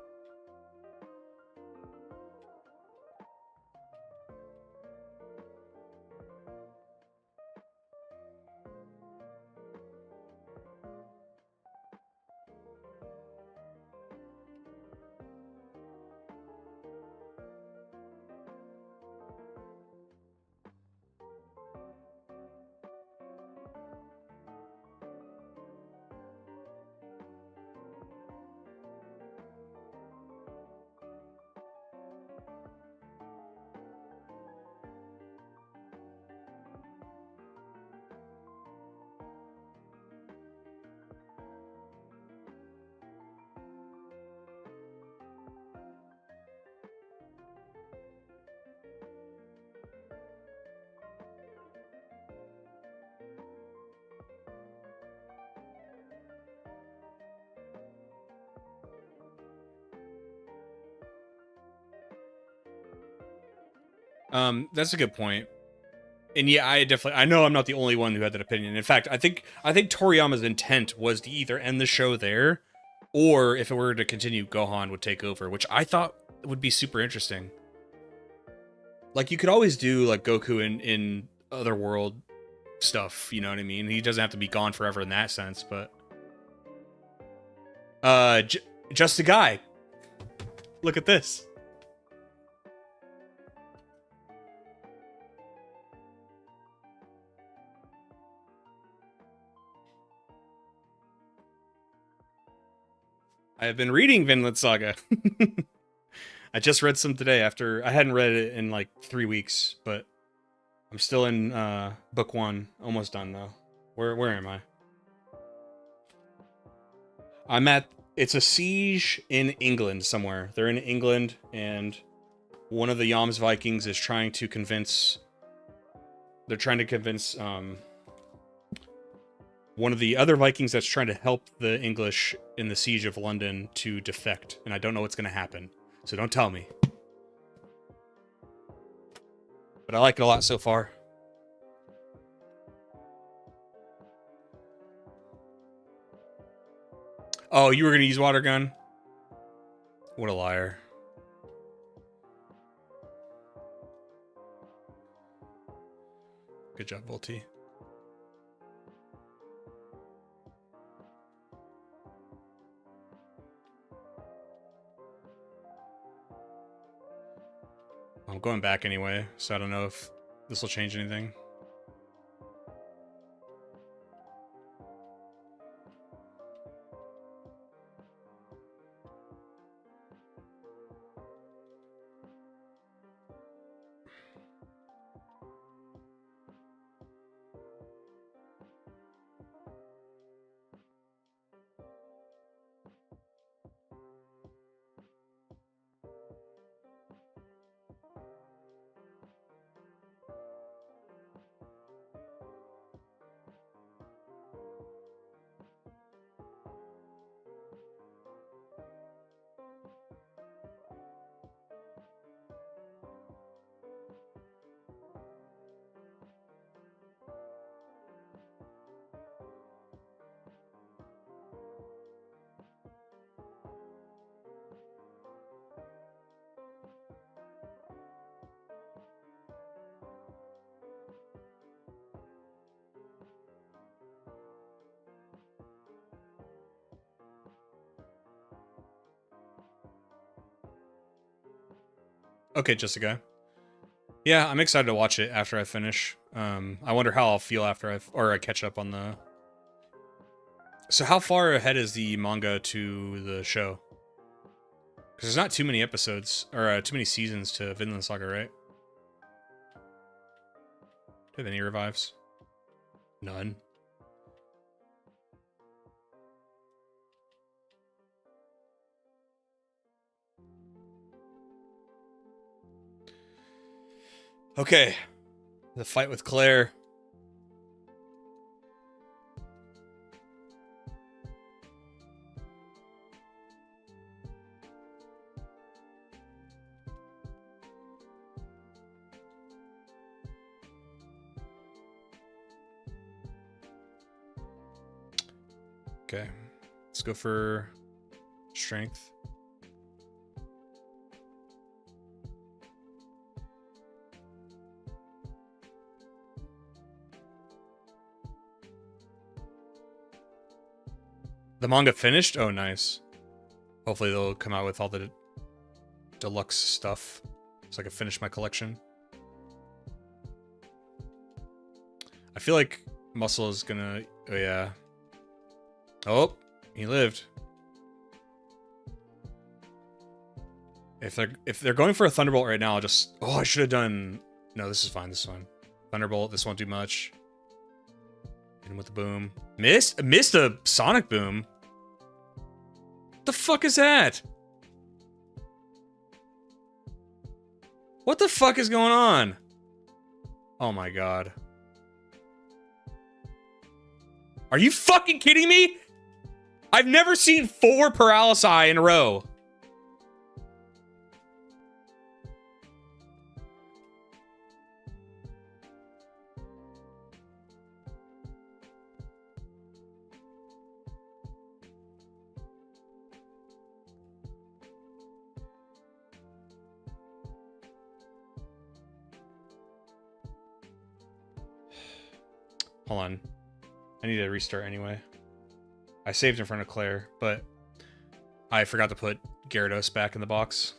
That's a good point. And yeah, I know I'm not the only one who had that opinion. In fact, I think Toriyama's intent was to either end the show there, or if it were to continue, Gohan would take over, which I thought would be super interesting. Like, you could always do, like, Goku in Otherworld stuff, you know what I mean? He doesn't have to be gone forever in that sense, but... just a guy. Look at this. I have been reading Vinland Saga. I just read some today after... I hadn't read it in, like, 3 weeks, but I'm still in book 1. Almost done, though. Where am I? I'm at... It's a siege in England somewhere. They're in England, and one of the Yams Vikings is trying to convince... They're trying to convince one of the other Vikings that's trying to help the English in the siege of London to defect. And I don't know what's going to happen. So don't tell me. But I like it a lot so far. Oh, you were going to use water gun? What a liar. Good job, Volty. I'm going back anyway, so I don't know if this will change anything. Okay, Jessica. Yeah, I'm excited to watch it after I finish. I wonder how I'll feel after I catch up on the. So how far ahead is the manga to the show? Because there's not too many episodes or too many seasons to Vinland Saga, right? Do you have any revives? None. Okay. The fight with Claire. Okay. Let's go for strength. The manga finished? Oh, nice. Hopefully they'll come out with all the deluxe stuff so I can finish my collection. I feel like Muscle is gonna... Oh, yeah. Oh, he lived. If they're going for a Thunderbolt right now, I'll just... Oh, I should have done... No, this is fine. This is fine. Thunderbolt. This won't do much. Hit him with the boom. Missed a Sonic Boom. What the fuck is that? What the fuck is going on? Oh my god. Are you fucking kidding me? I've never seen 4 Paralysis in a row. Hold on. I need to restart anyway. I saved in front of Claire, but I forgot to put Gyarados back in the box.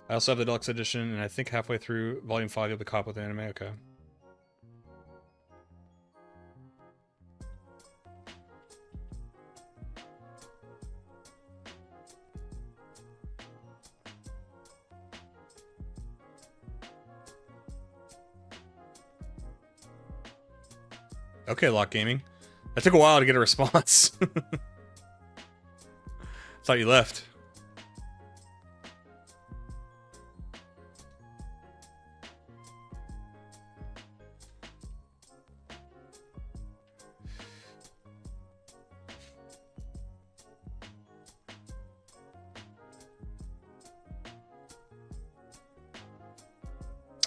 I also have the deluxe edition, and I think halfway through Volume 5 you'll be caught up with the anime. Okay. Okay, Lock Gaming. That took a while to get a response. Thought you left.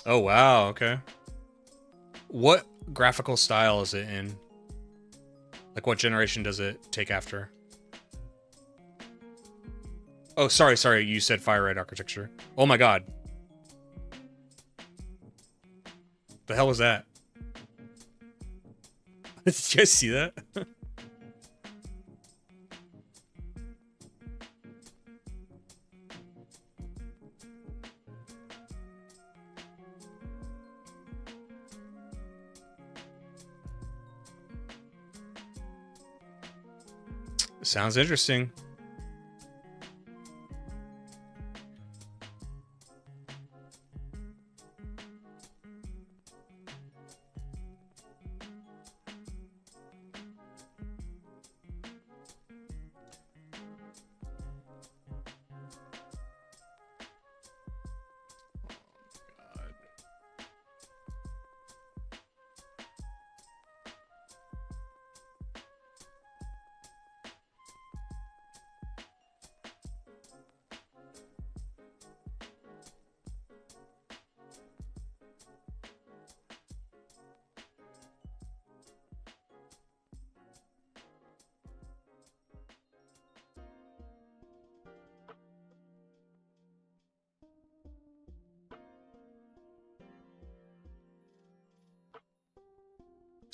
Oh, wow, okay. What graphical style is it in? Like, what generation does it take after? Oh, sorry, you said Fire Red architecture. Oh my god. The hell was that? Did you guys see that? Sounds interesting.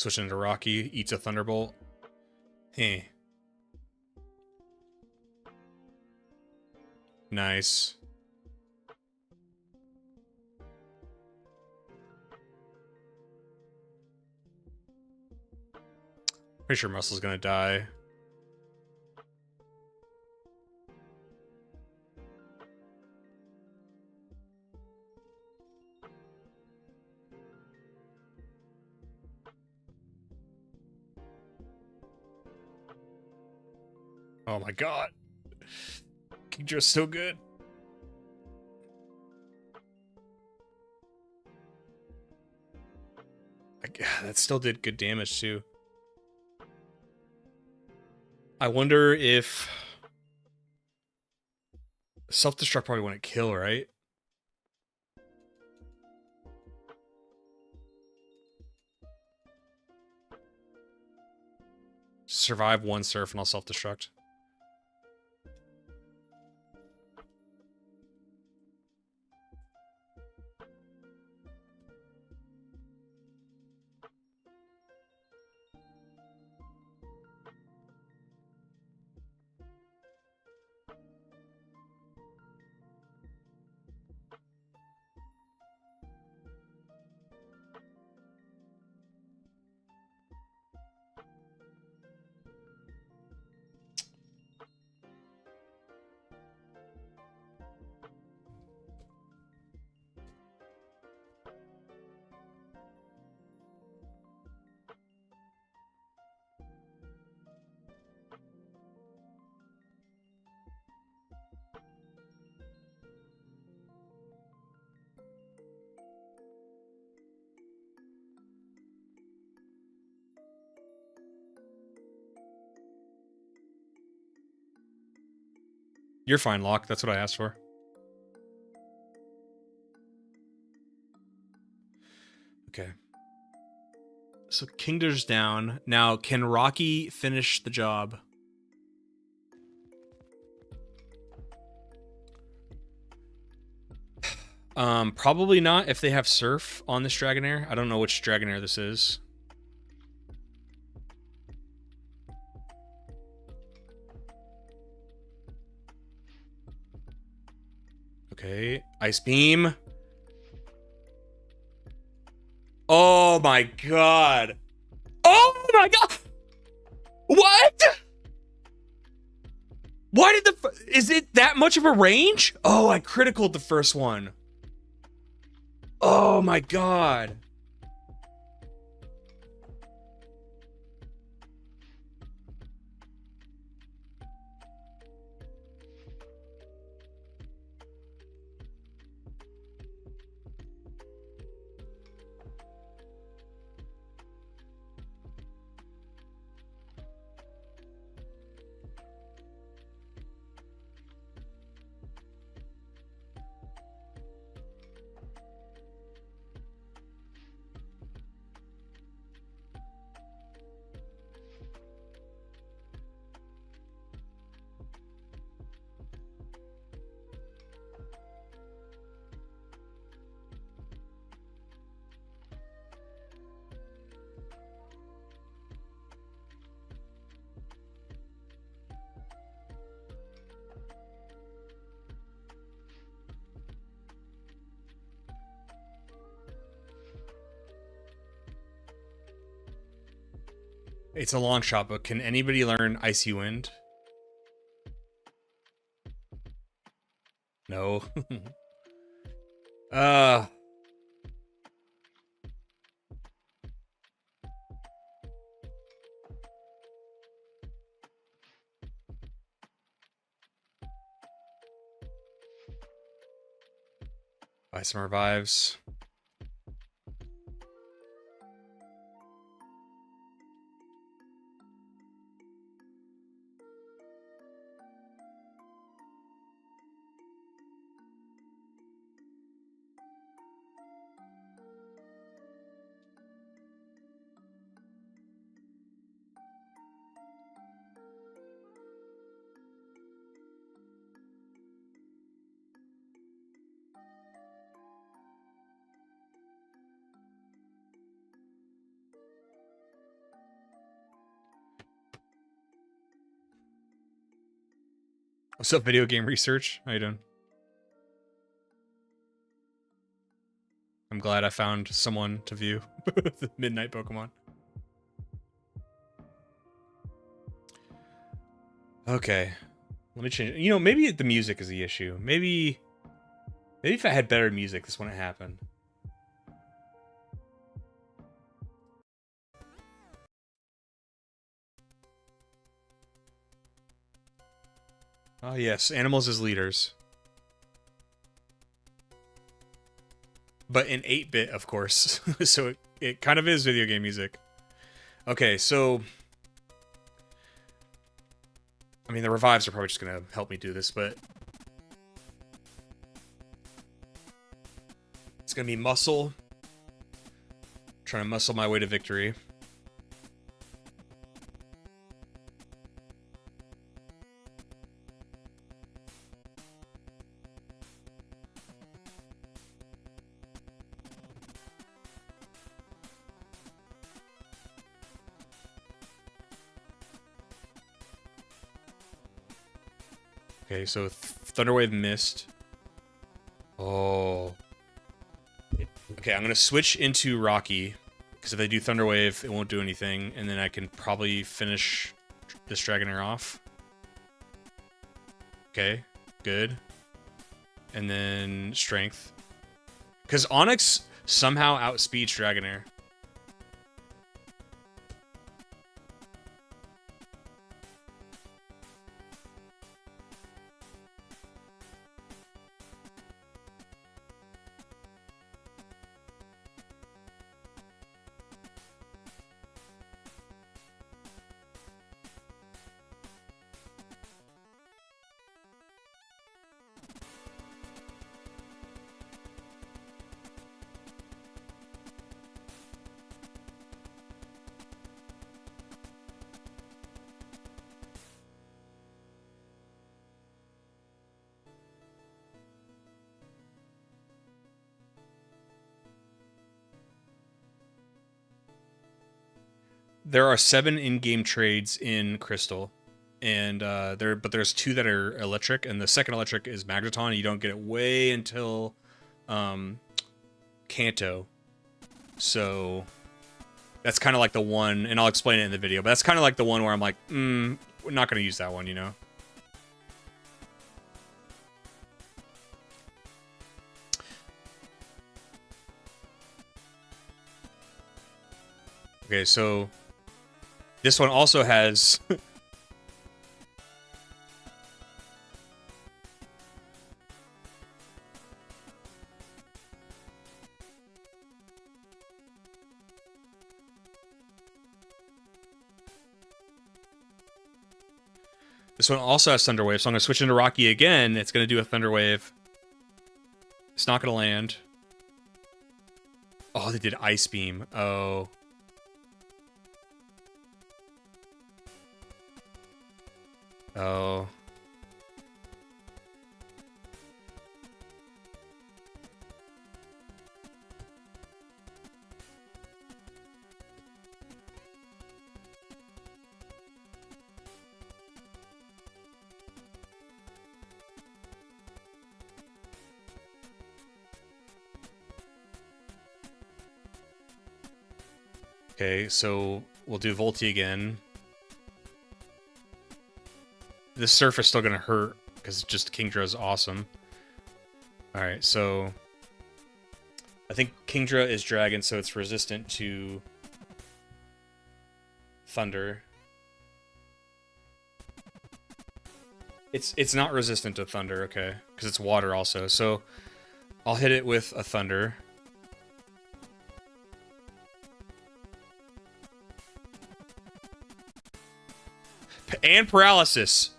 Switching to Rocky, eats a Thunderbolt. Hey. Nice. Pretty sure Muscle's gonna die. Oh my god. Kingdra's so good. That still did good damage too. I wonder if self-destruct probably wouldn't kill, right? Survive one surf and I'll self-destruct. You're fine, Locke. That's what I asked for. Okay. So Kingdra's down. Now, can Rocky finish the job? Probably not if they have Surf on this Dragonair. I don't know which Dragonair this is. Okay, Ice Beam. Oh my god. Oh my god. What? Why did is it that much of a range? Oh, I criticaled the first one. Oh my god. It's a long shot, but can anybody learn Icy Wind? No. uh Buy some revives. What's up, video game research? How you doing? I'm glad I found someone to view the Midnight Pokemon. Okay, let me change. You know, maybe the music is the issue. Maybe if I had better music, this wouldn't happen. Oh yes, animals as leaders. But in 8-bit, of course. So it kind of is video game music. Okay, so... I mean, the revives are probably just going to help me do this, but... It's going to be muscle. Trying to muscle my way to victory. Okay, so Thunderwave missed. Oh. Okay, I'm going to switch into Rocky, because if they do Thunderwave, it won't do anything, and then I can probably finish this Dragonair off. Okay, good. And then Strength. Because Onix somehow outspeeds Dragonair. There are 7 in-game trades in Crystal, and there's 2 that are electric, and the second electric is Magneton. You don't get it way until Kanto, so that's kind of like the one, and I'll explain it in the video. But that's kind of like the one where I'm like, we're not gonna use that one, you know. Okay, so this one also has this one also has Thunder Wave, so I'm gonna switch into Rocky again. It's gonna do a Thunder Wave. It's not gonna land. Oh, they did Ice Beam. Oh. Oh. Okay, so we'll do Volti again. This surf is still gonna hurt because just Kingdra is awesome. Alright, so I think Kingdra is dragon, so it's resistant to thunder. It's not resistant to thunder, okay, because it's water also. So I'll hit it with a thunder. And paralysis.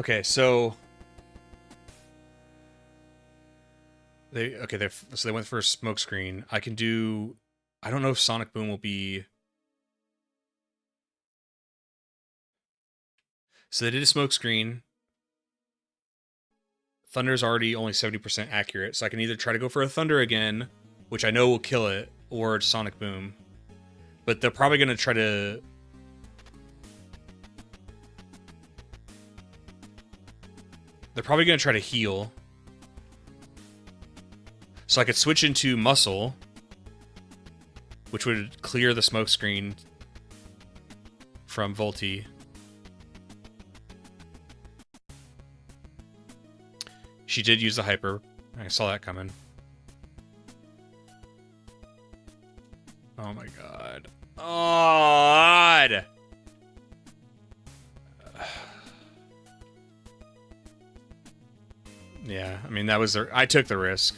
Okay, so they went for a smoke screen. I can do. I don't know if Sonic Boom will be. So they did a smoke screen. Thunder's already only 70% accurate, so I can either try to go for a Thunder again, which I know will kill it, or Sonic Boom. But they're probably going to try to... They're probably going to try to heal. So I could switch into Muscle, which would clear the smoke screen from Volty. She did use the Hyper. I saw that coming. Oh my god. God! Yeah, I mean, that was the... I took the risk.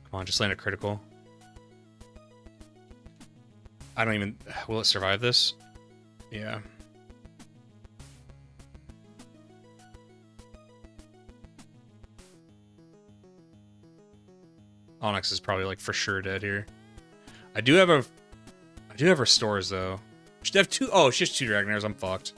Come on, just land a critical. I don't even... Will it survive this? Yeah. Onyx is probably like for sure dead here. I do have restores though. Should have two. Oh, it's just two Dragonairs. I'm fucked.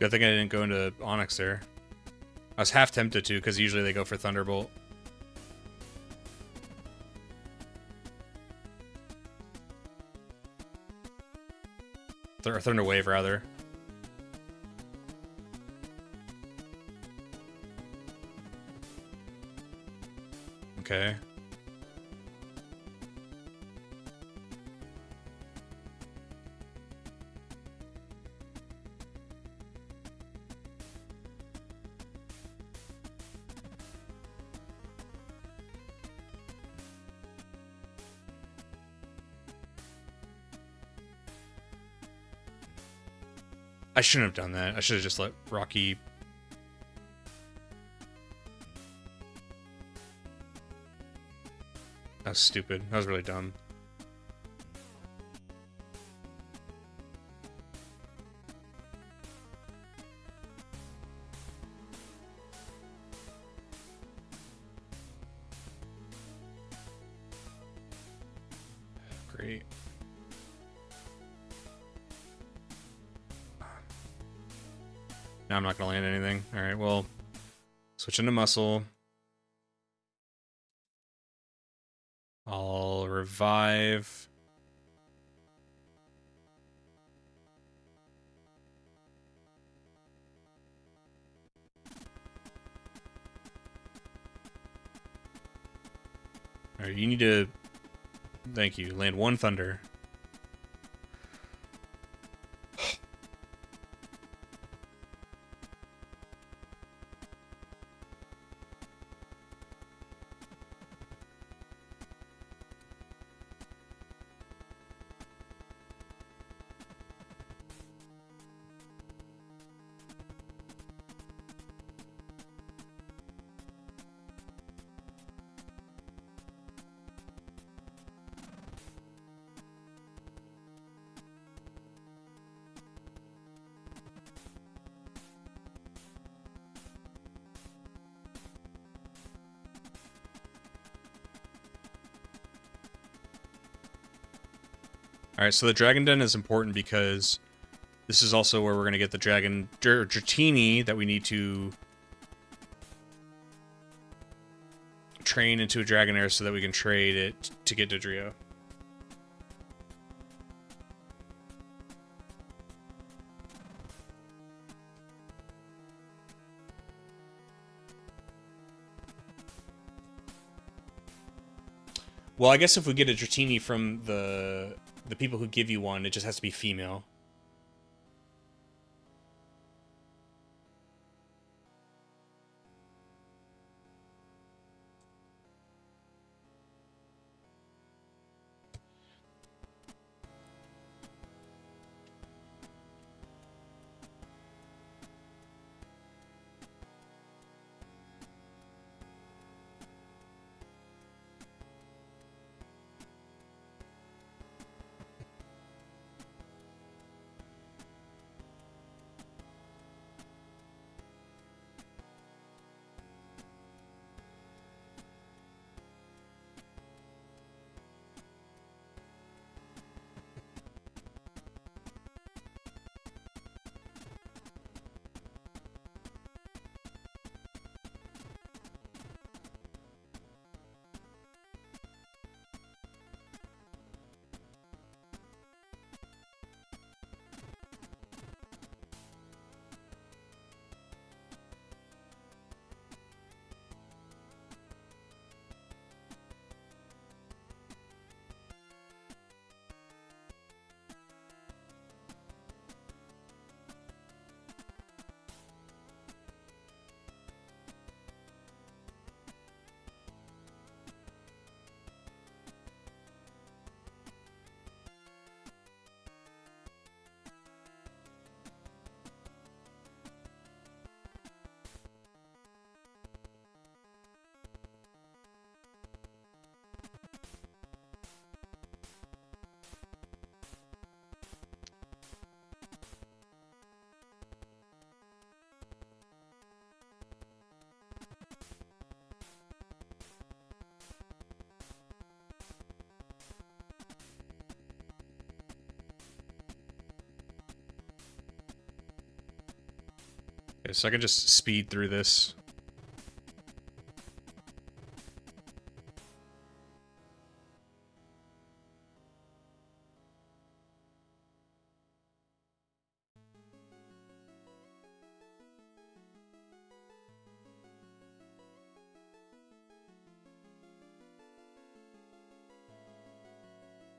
Good thing I didn't go into Onyx there. I was half tempted to, because usually they go for Thunderbolt. Or Thunder Wave, rather. Okay. I shouldn't have done that. I should have just let Rocky... That was stupid. That was really dumb. Great. Now I'm not going to land anything. Alright, well, switch into Muscle. I'll revive. Alright, you need to... Thank you. Land one Thunder. Alright, so the Dragon Den is important because this is also where we're going to get the Dragon Dratini that we need to train into a Dragonair so that we can trade it to get Dodrio. Well, I guess if we get a Dratini from the people who give you one, it just has to be female. Okay, so I can just speed through this.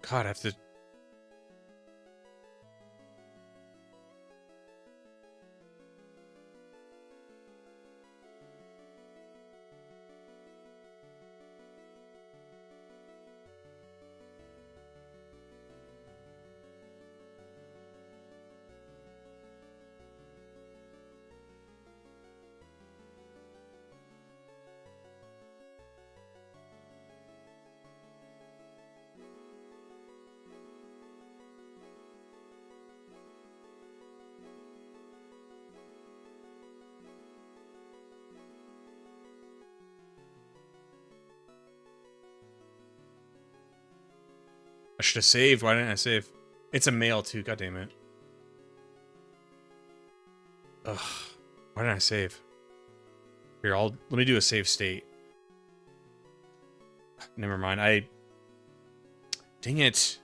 God, I have to... I should have saved. Why didn't I save? It's a male too. God damn it. Ugh. Why didn't I save? Here, let me do a save state. Never mind. Dang it.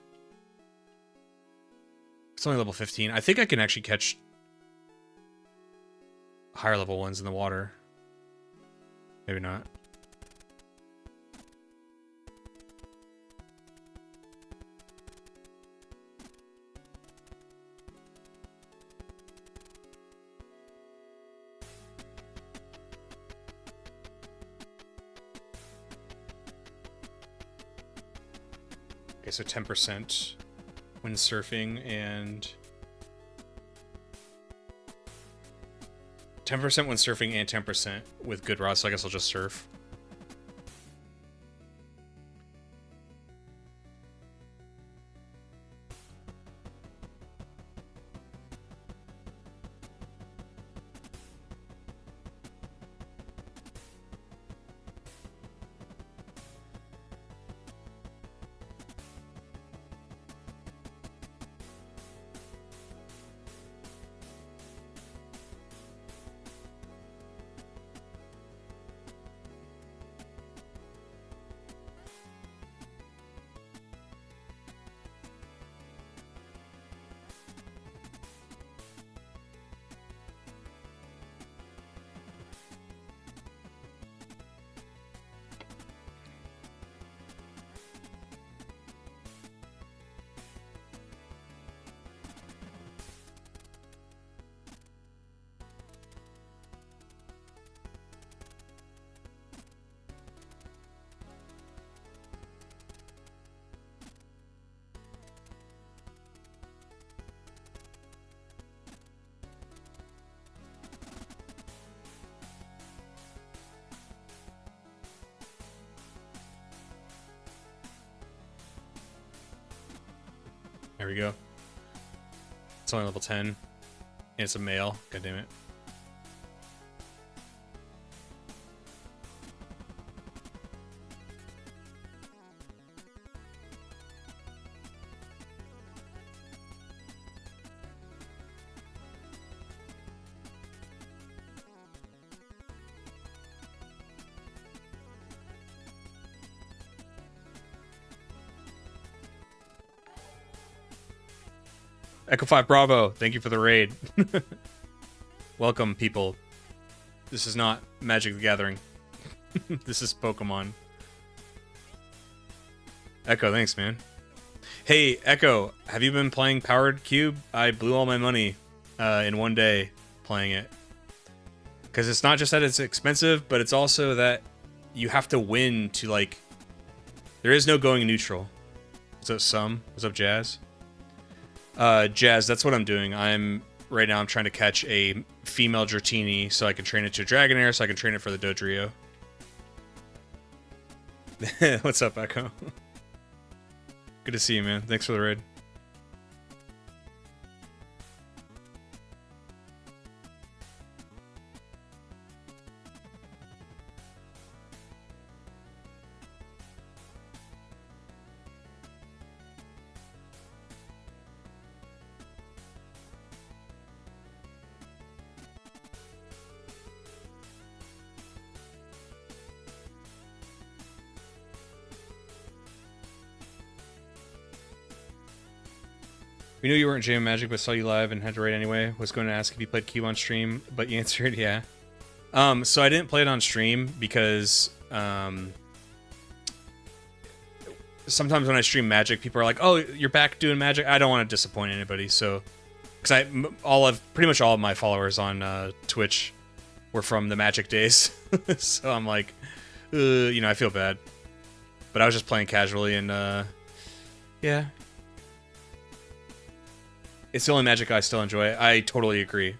It's only level 15. I think I can actually catch higher level ones in the water. Maybe not. Okay, so 10% windsurfing and 10% windsurfing and 10% with good rods, so I guess I'll just surf. There we go. It's only level 10. And it's a male. God damn it. Echo 5 Bravo, thank you for the raid. Welcome, people. This is not Magic the Gathering. This is Pokemon. Echo, thanks, man. Hey, Echo, have you been playing Powered Cube? I blew all my money in one day playing it. Because it's not just that it's expensive, but it's also that you have to win to, like... There is no going neutral. What's up, Sum? What's up, Jazz? Jazz, that's what I'm doing. Right now I'm trying to catch a female Dratini so I can train it to Dragonair so I can train it for the Dodrio. What's up, Echo? Good to see you, man. Thanks for the raid. We knew you weren't jamming Magic, but saw you live and had to raid anyway. Was going to ask if you played Cube on stream, but you answered yeah. So I didn't play it on stream because sometimes when I stream Magic, people are like, "Oh, you're back doing Magic." I don't want to disappoint anybody, so because pretty much all of my followers on Twitch were from the Magic days, so I'm like, you know, I feel bad, but I was just playing casually and yeah. It's the only Magic I still enjoy. I totally agree.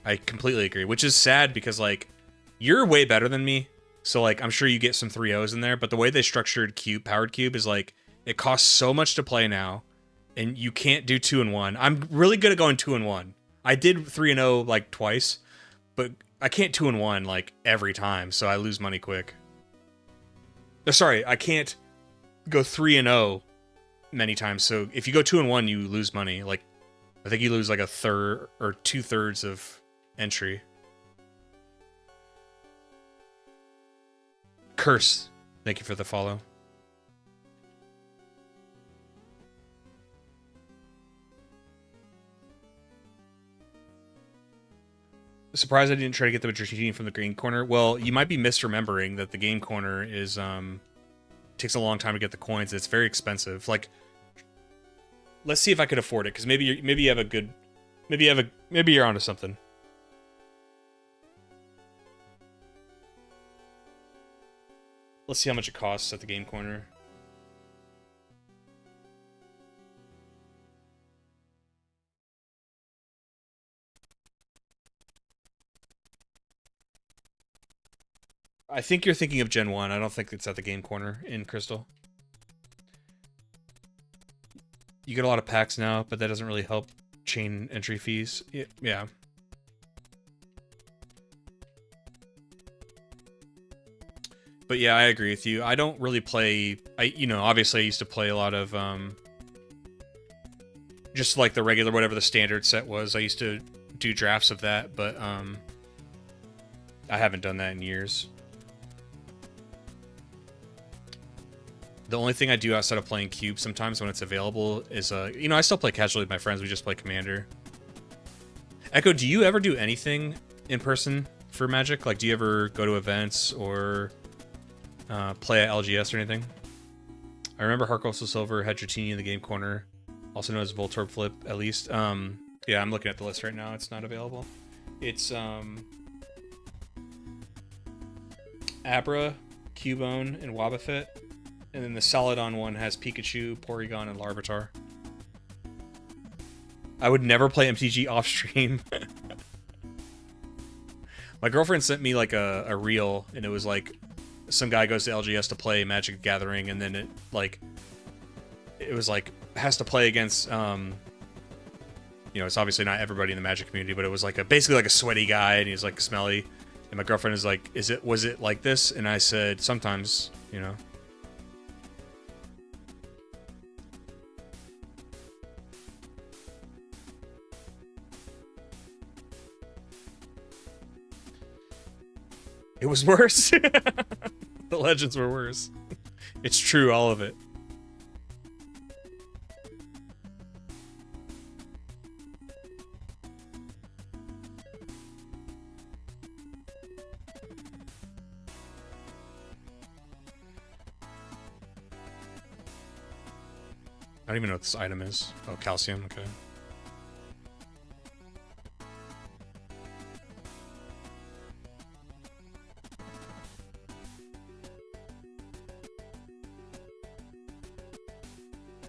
I completely agree. Which is sad because, like, you're way better than me. So, like, I'm sure you get some 3-0s in there. But the way they structured Powered Cube is, like, it costs so much to play now. And you can't do 2-1. I'm really good at going 2-1. I did 3-0, like, twice. But I can't 2-1, like, every time. So I lose money quick. Sorry, I can't go 3-0 many times. So if you go 2-1, you lose money. Like, I think you lose like a third or 2/3 of entry. Curse, thank you for the follow. Surprised I didn't try to get the Dratini from the green corner. Well, you might be misremembering that the game corner is takes a long time to get the coins. It's very expensive. Like, let's see if I could afford it, because maybe you have a good, maybe you're onto something. Let's see how much it costs at the game corner. I think you're thinking of Gen 1. I don't think it's at the game corner in Crystal. You get a lot of packs now, but that doesn't really help chain entry fees. Yeah. But yeah, I agree with you. I don't really play... obviously I used to play a lot of... just like the regular, whatever the standard set was. I used to do drafts of that, but I haven't done that in years. The only thing I do outside of playing Cube sometimes when it's available is, I still play casually with my friends. We just play Commander. Echo, do you ever do anything in person for Magic? Like, do you ever go to events or play at LGS or anything? I remember Heartgold Silver had Dratini in the game corner, also known as Voltorb Flip, at least. Yeah, I'm looking at the list right now. It's not available. It's Abra, Cubone, and Wobbuffet. And then the Celadon one has Pikachu, Porygon, and Larvitar. I would never play MTG off stream. My girlfriend sent me like a reel, and it was like some guy goes to LGS to play Magic the Gathering, and then it was like has to play against, you know, it's obviously not everybody in the Magic community, but it was like basically like a sweaty guy, and he's like smelly. And my girlfriend is like, was it like this? And I said, sometimes, you know. It was worse. The legends were worse. It's true, all of it. I don't even know what this item is. Oh, calcium, okay.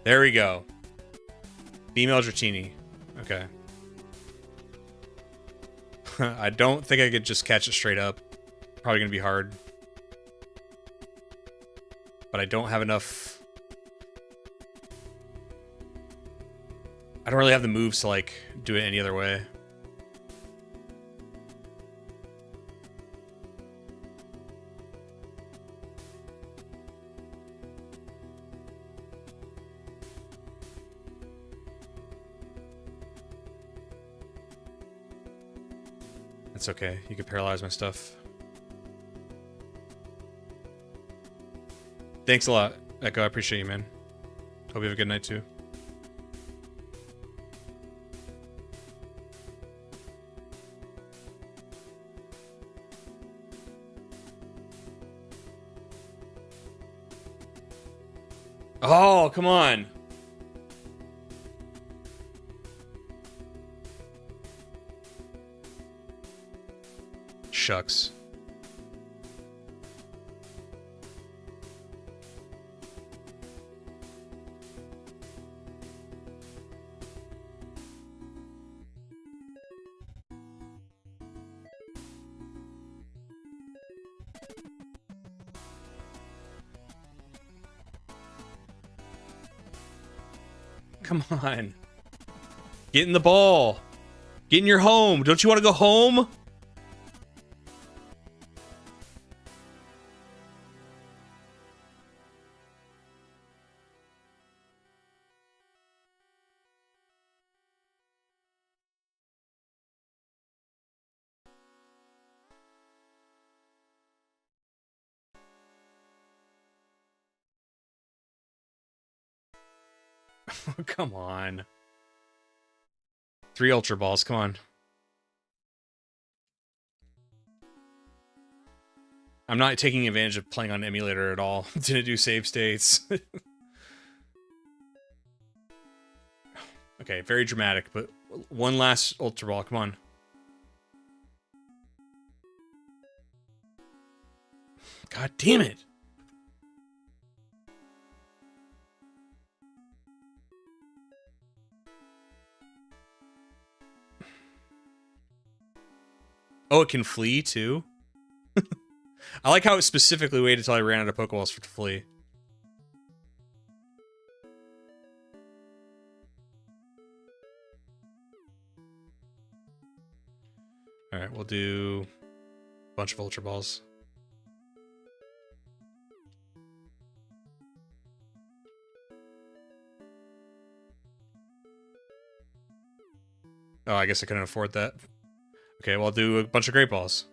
There we go. Female Dratini. Okay. I don't think I could just catch it straight up. Probably gonna be hard. But I don't have enough... I don't really have the moves to, like, do it any other way. It's okay. You can paralyze my stuff. Thanks a lot, Echo. I appreciate you, man. Hope you have a good night, too. Oh, come on. Shucks. Come on. Get in the ball. Get in your home. Don't you want to go home? Come on. 3 Ultra Balls, come on. I'm not taking advantage of playing on emulator at all. Didn't do save states. Okay, very dramatic, but one last Ultra Ball, come on. God damn it. Oh, it can flee too? I like how it specifically waited until I ran out of Pokeballs for it to flee. Alright, we'll do a bunch of Ultra Balls. Oh, I guess I couldn't afford that. Okay, well, I'll do a bunch of Great Balls.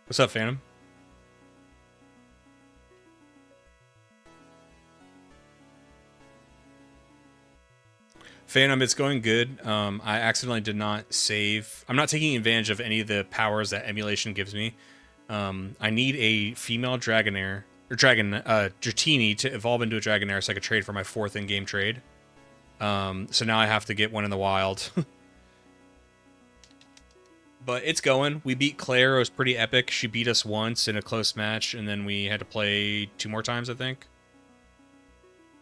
What's up, Phantom? Phantom, it's going good. I accidentally did not save. I'm not taking advantage of any of the powers that emulation gives me. I need a female Dragonair, or Dratini to evolve into a Dragonair so I could trade for my 4th in-game trade. So now I have to get one in the wild. But it's going. We beat Claire. It was pretty epic. She beat us once in a close match, and then we had to play 2 more times, I think.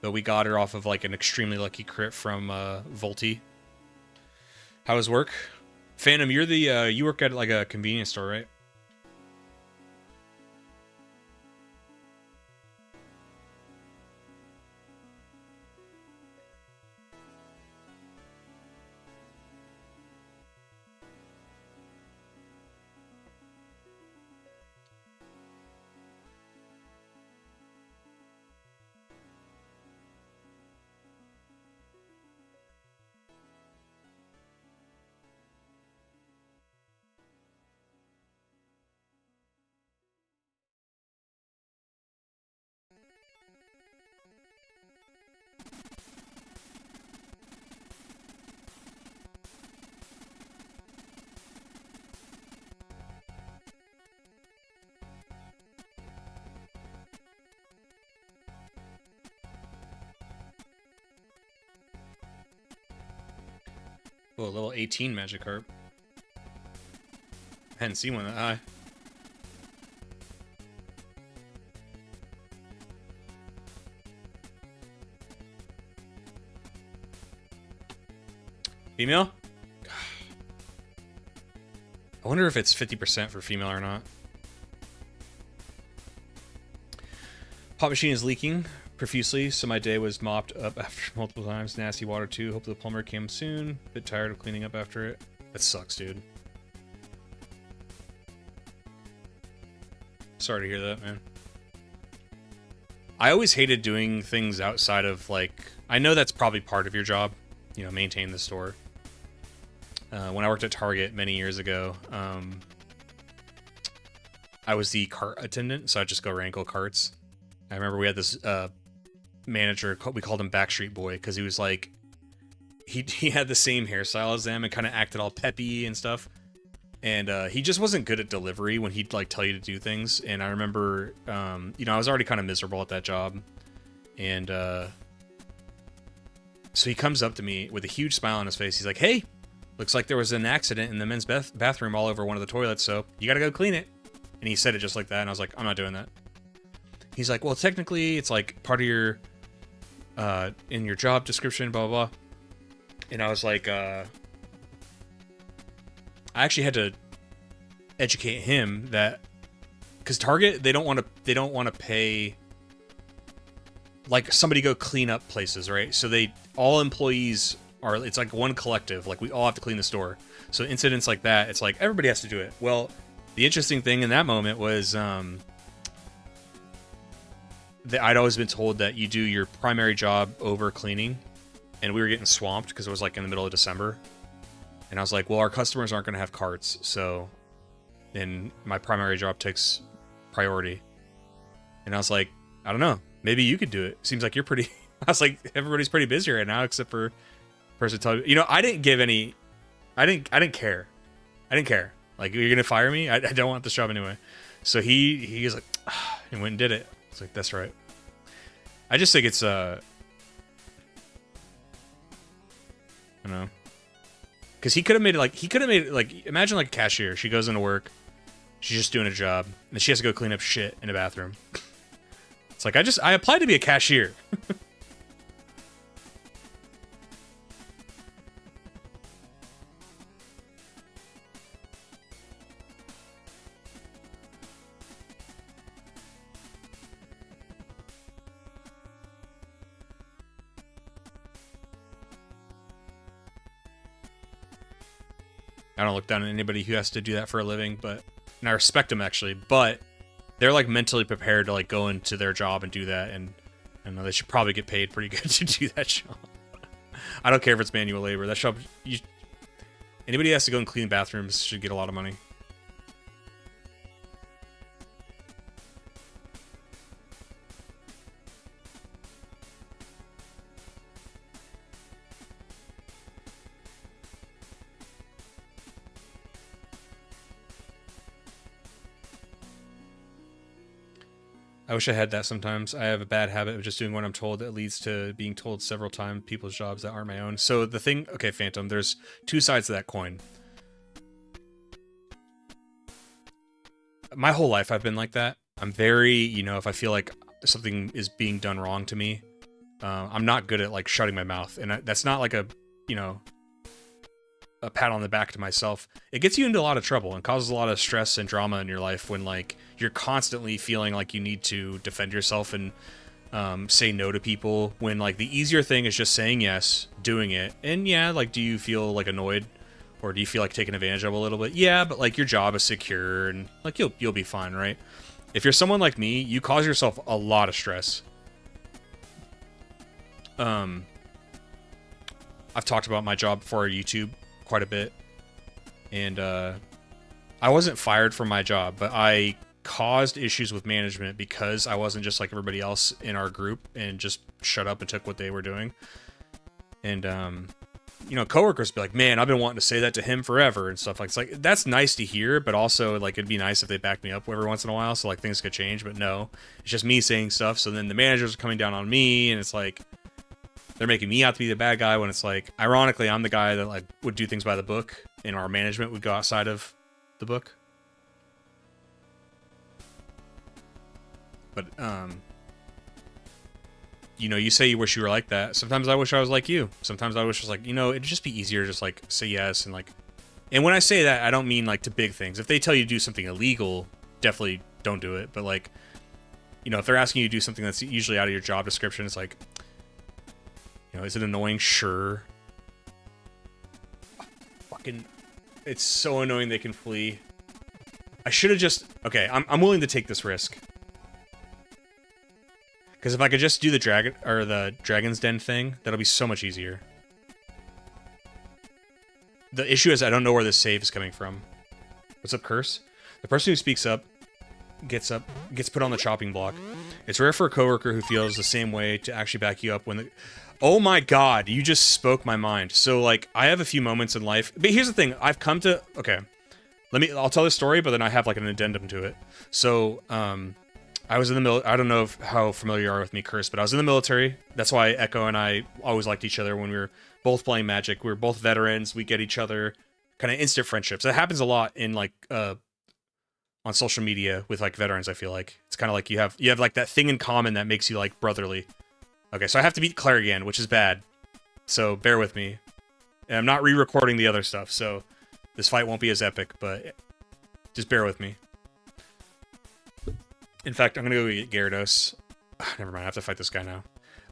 But we got her off of like an extremely lucky crit from Volti. How was work? Phantom, you're the you work at like a convenience store, right? Oh, level 18 Magikarp. Hadn't seen one that high. Female? I wonder if it's 50% for female or not. Pop machine is leaking profusely, so my day was mopped up after multiple times. Nasty water too. Hope the plumber came soon. Bit tired of cleaning up after it. That sucks, dude. Sorry to hear that, man. I always hated doing things outside of, like... I know that's probably part of your job, you know, maintain the store. When I worked at Target many years ago, I was the cart attendant, so I'd just go wrangle carts. I remember we had this manager, we called him Backstreet Boy, because he was like... He had the same hairstyle as them and kind of acted all peppy and stuff. And he just wasn't good at delivery when he'd like tell you to do things. And I remember, you know, I was already kind of miserable at that job. And so he comes up to me with a huge smile on his face. He's like, "Hey, looks like there was an accident in the men's bathroom all over one of the toilets, so you gotta go clean it." And he said it just like that, and I was like, "I'm not doing that." He's like, "Well, technically, it's like part of your, in your job description, blah, blah, blah." And I was like, I actually had to educate him that, because Target, they don't want to pay like somebody go clean up places, right? So all employees are, it's like one collective, like we all have to clean the store. So incidents like that, it's like everybody has to do it. Well, the interesting thing in that moment was that I'd always been told that you do your primary job over cleaning, and we were getting swamped because it was like in the middle of December. And I was like, well, our customers aren't going to have carts, so then my primary job takes priority. And I was like, I don't know, maybe you could do it. Seems like you're pretty... I was like, everybody's pretty busy right now, except for the person telling me. You know, I didn't give any... I didn't care. I didn't care. Like, you're going to fire me? I don't want this job anyway. So he was like, ah, and went and did it. I was like, that's right. I just think it's, I don't know. Because he could have made it like, imagine like a cashier. She goes into work, she's just doing a job, and then she has to go clean up shit in a bathroom. It's like, I applied to be a cashier. I don't look down on anybody who has to do that for a living, and I respect them actually, but they're like mentally prepared to like go into their job and do that, and they should probably get paid pretty good to do that job. I don't care if it's manual labor. That job, anybody who has to go and clean bathrooms should get a lot of money. I wish I had that sometimes. I have a bad habit of just doing what I'm told that leads to being told several times people's jobs that aren't my own. So the thing, okay, Phantom, there's two sides to that coin. My whole life I've been like that. I'm very, you know, if I feel like something is being done wrong to me, I'm not good at like shutting my mouth. And that's not like a, you know, a pat on the back to myself. It gets you into a lot of trouble and causes a lot of stress and drama in your life when like you're constantly feeling like you need to defend yourself and say no to people, when like the easier thing is just saying yes, doing it. And yeah, like, do you feel like annoyed or do you feel like taken advantage of a little bit? Yeah, but like your job is secure and like you'll be fine, right? If you're someone like me, you cause yourself a lot of stress. I've talked about my job before on YouTube quite a bit, and I wasn't fired from my job, but I caused issues with management because I wasn't just like everybody else in our group and just shut up and took what they were doing. And you know, coworkers be like, man, I've been wanting to say that to him forever and stuff. Like, it's like, that's nice to hear, but also like it'd be nice if they backed me up every once in a while so like things could change. But no, it's just me saying stuff, so then the managers are coming down on me, and it's like they're making me out to be the bad guy when it's like, ironically, I'm the guy that like would do things by the book, and our management would go outside of the book. But you know, you say you wish you were like that. Sometimes I wish I was like you. Sometimes I wish I was like, you know, it'd just be easier to just like say yes and like. And when I say that, I don't mean like to big things. If they tell you to do something illegal, definitely don't do it. But like, you know, if they're asking you to do something that's usually out of your job description, it's like, you know, is it annoying? Sure. Fucking, it's so annoying they can flee. I should have just, okay, I'm willing to take this risk. Because if I could just do the dragon or the Dragon's Den thing, that'll be so much easier. The issue is I don't know where this save is coming from. What's up, Curse? The person who speaks up gets put on the chopping block. It's rare for a coworker who feels the same way to actually back you up when the... Oh my god, you just spoke my mind. So like, I have a few moments in life, but here's the thing. I've come to... Okay, I'll tell this story, but then I have like an addendum to it. So, I was in the military. I don't know how familiar you are with me, Curse, but I was in the military. That's why Echo and I always liked each other when we were both playing Magic. We were both veterans. We get each other, kind of instant friendships. That happens a lot in like on social media with like veterans. I feel like it's kind of like you have like that thing in common that makes you like brotherly. Okay, so I have to beat Claire again, which is bad. So bear with me. And I'm not re-recording the other stuff, so this fight won't be as epic, but just bear with me. In fact, I'm gonna go get Gyarados. Never mind, I have to fight this guy now.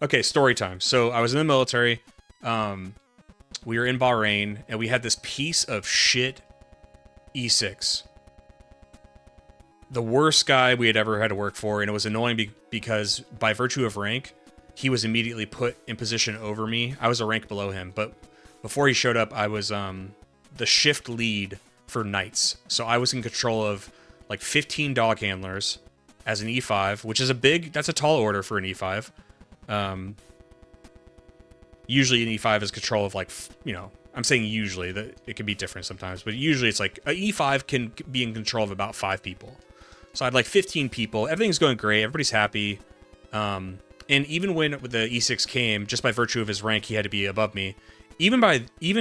Okay, story time. So I was in the military. We were in Bahrain, and we had this piece of shit E6. The worst guy we had ever had to work for, and it was annoying because by virtue of rank, he was immediately put in position over me. I was a rank below him, but before he showed up, I was the shift lead for Knights. So I was in control of like 15 dog handlers as an E5, which is that's a tall order for an E5. Usually an E5 is control of like, you know, I'm saying usually, that it can be different sometimes, but usually it's like an E5 can be in control of about 5 people. So I had like 15 people, everything's going great, everybody's happy. And even when the E6 came, just by virtue of his rank, he had to be above me. Even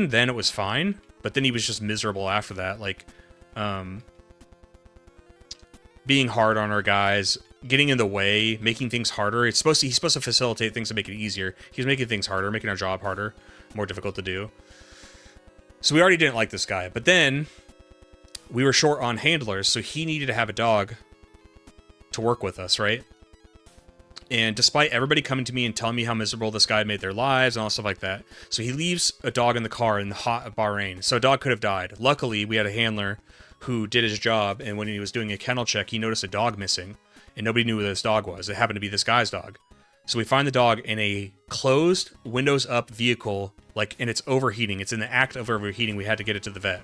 then it was fine, but then he was just miserable after that. Like, being hard on our guys, getting in the way, making things harder. He's supposed to facilitate things to make it easier. He's making things harder, making our job harder, more difficult to do. So we already didn't like this guy. But then we were short on handlers, so he needed to have a dog to work with us, right? And despite everybody coming to me and telling me how miserable this guy made their lives and all stuff like that, so he leaves a dog in the car in the hot of Bahrain. So a dog could have died. Luckily, we had a handler who did his job, and when he was doing a kennel check, he noticed a dog missing, and nobody knew who this dog was. It happened to be this guy's dog. So we find the dog in a closed, windows-up vehicle, like, and it's overheating. It's in the act of overheating. We had to get it to the vet.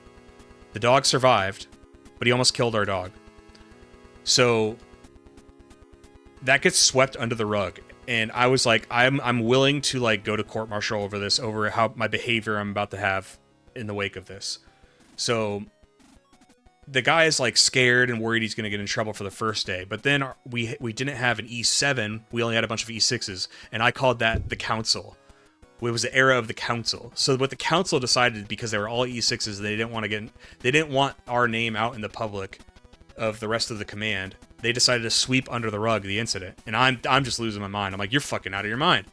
The dog survived, but he almost killed our dog. So that gets swept under the rug, and I was like, I'm willing to like go to court-martial over this, over how my behavior I'm about to have in the wake of this. So the guy is like scared and worried he's going to get in trouble for the first day. But then we didn't have an E7. We only had a bunch of E6s. And I called that the council. It was the era of the council. So what the council decided, because they were all E6s, they didn't want our name out in the public of the rest of the command. They decided to sweep under the rug the incident. And I'm just losing my mind. I'm like, you're fucking out of your mind.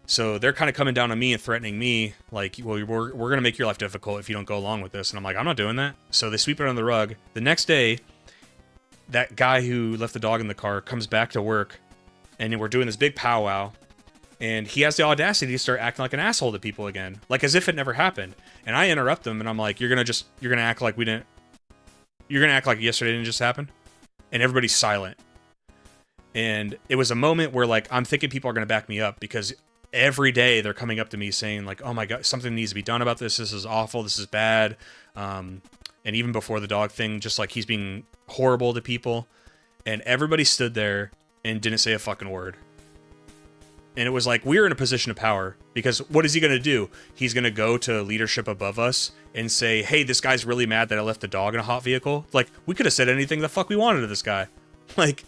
So they're kind of coming down on me and threatening me, like, well, we're going to make your life difficult if you don't go along with this. And I'm like, I'm not doing that. So they sweep it under the rug. The next day, that guy who left the dog in the car comes back to work, and we're doing this big powwow, and he has the audacity to start acting like an asshole to people again, like as if it never happened. And I interrupt him, and I'm like, you're going to act like you're going to act like yesterday didn't just happen? And everybody's silent. And it was a moment where, like, I'm thinking people are going to back me up, because every day they're coming up to me saying, like, oh my God, something needs to be done about this. This is awful. This is bad. And even before the dog thing, just like he's being horrible to people. And everybody stood there and didn't say a fucking word. And it was like, we were in a position of power, because what is he going to do? He's going to go to leadership above us and say, hey, this guy's really mad that I left the dog in a hot vehicle. Like, we could have said anything the fuck we wanted to this guy. Like,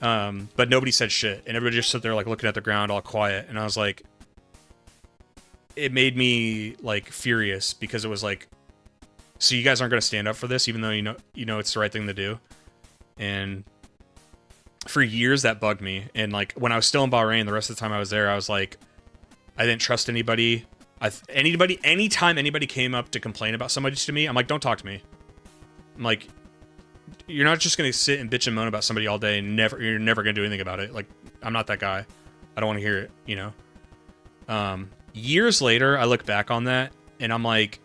but nobody said shit, and everybody just stood there, like, looking at the ground, all quiet. And I was like, it made me, like, furious, because it was like, so you guys aren't going to stand up for this, even though you know it's the right thing to do. And for years that bugged me. And like, when I was still in Bahrain, the rest of the time I was there, I was like, I didn't trust anybody. Anytime anybody came up to complain about somebody to me, I'm like, don't talk to me. I'm like, you're not just going to sit and bitch and moan about somebody all day and you're never going to do anything about it. Like, I'm not that guy. I don't want to hear it, you know? Years later, I look back on that and I'm like,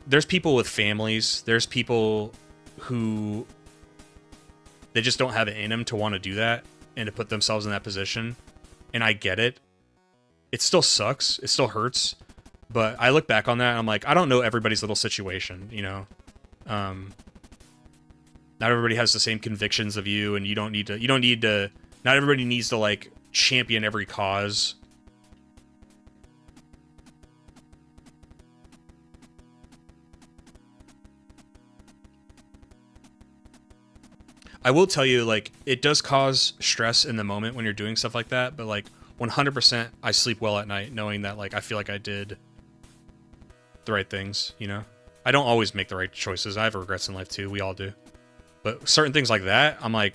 there's people with families. There's people who they just don't have it in them to want to do that and to put themselves in that position. And I get it. It still sucks. It still hurts. But I look back on that and I'm like, I don't know everybody's little situation, you know? Not everybody has the same convictions of you, and you don't need to, not everybody needs to, like, champion every cause. I will tell you, like, it does cause stress in the moment when you're doing stuff like that, but, like, 100% I sleep well at night knowing that, like, I feel like I did the right things, you know? I don't always make the right choices. I have regrets in life, too. We all do. But certain things like that, I'm like,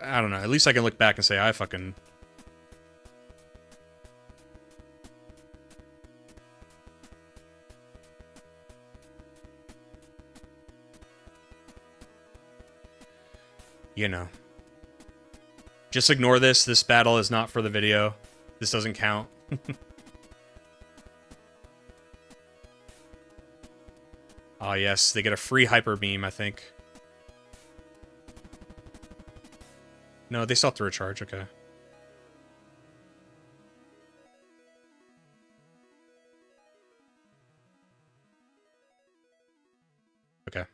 I don't know. At least I can look back and say, I fucking... You know. Just ignore this. This battle is not for the video. This doesn't count. Oh, yes. They get a free hyper beam, I think. No, they still have to recharge. Okay. Okay.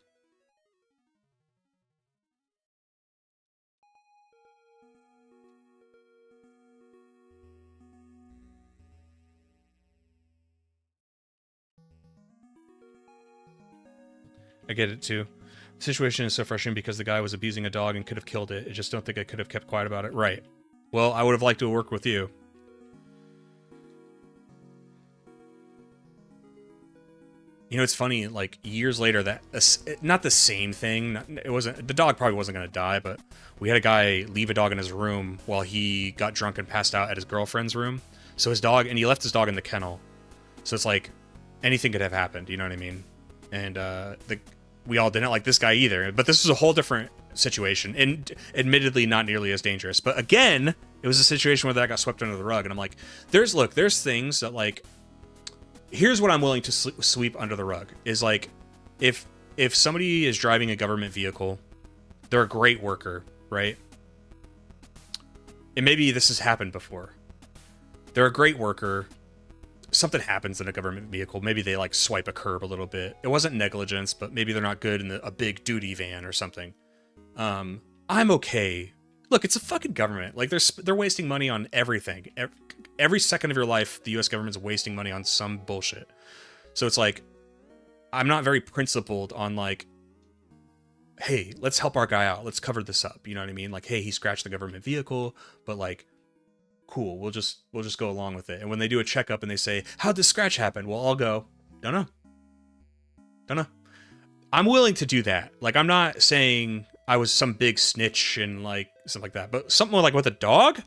I get it too. The situation is so frustrating because the guy was abusing a dog and could have killed it. I just don't think I could have kept quiet about it. Right. Well, I would have liked to work with you. You know, it's funny, like, years later, that not the same thing. It wasn't, the dog probably wasn't going to die, but we had a guy leave a dog in his room while he got drunk and passed out at his girlfriend's room. So his dog, and he left his dog in the kennel. So it's like, anything could have happened, you know what I mean? And we all didn't like this guy either. But this was a whole different situation, and admittedly not nearly as dangerous. But again, it was a situation where that got swept under the rug, and I'm like, there's things that, like, here's what I'm willing to sweep under the rug is, like, if somebody is driving a government vehicle, they're a great worker, right? And maybe this has happened before. They're a great worker. Something happens in a government vehicle. Maybe they, like, swipe a curb a little bit. It wasn't negligence, but maybe they're not good in a big duty van or something. I'm okay. Look, it's a fucking government. Like, they're wasting money on everything. Every second of your life, the U.S. government's wasting money on some bullshit. So it's like, I'm not very principled on like, hey, let's help our guy out. Let's cover this up. You know what I mean? Like, hey, he scratched the government vehicle, but like, cool, we'll just go along with it. And when they do a checkup and they say, how'd this scratch happen? Well, I'll go, don't know. I'm willing to do that. Like, I'm not saying I was some big snitch and like stuff like that, but something like with a dog.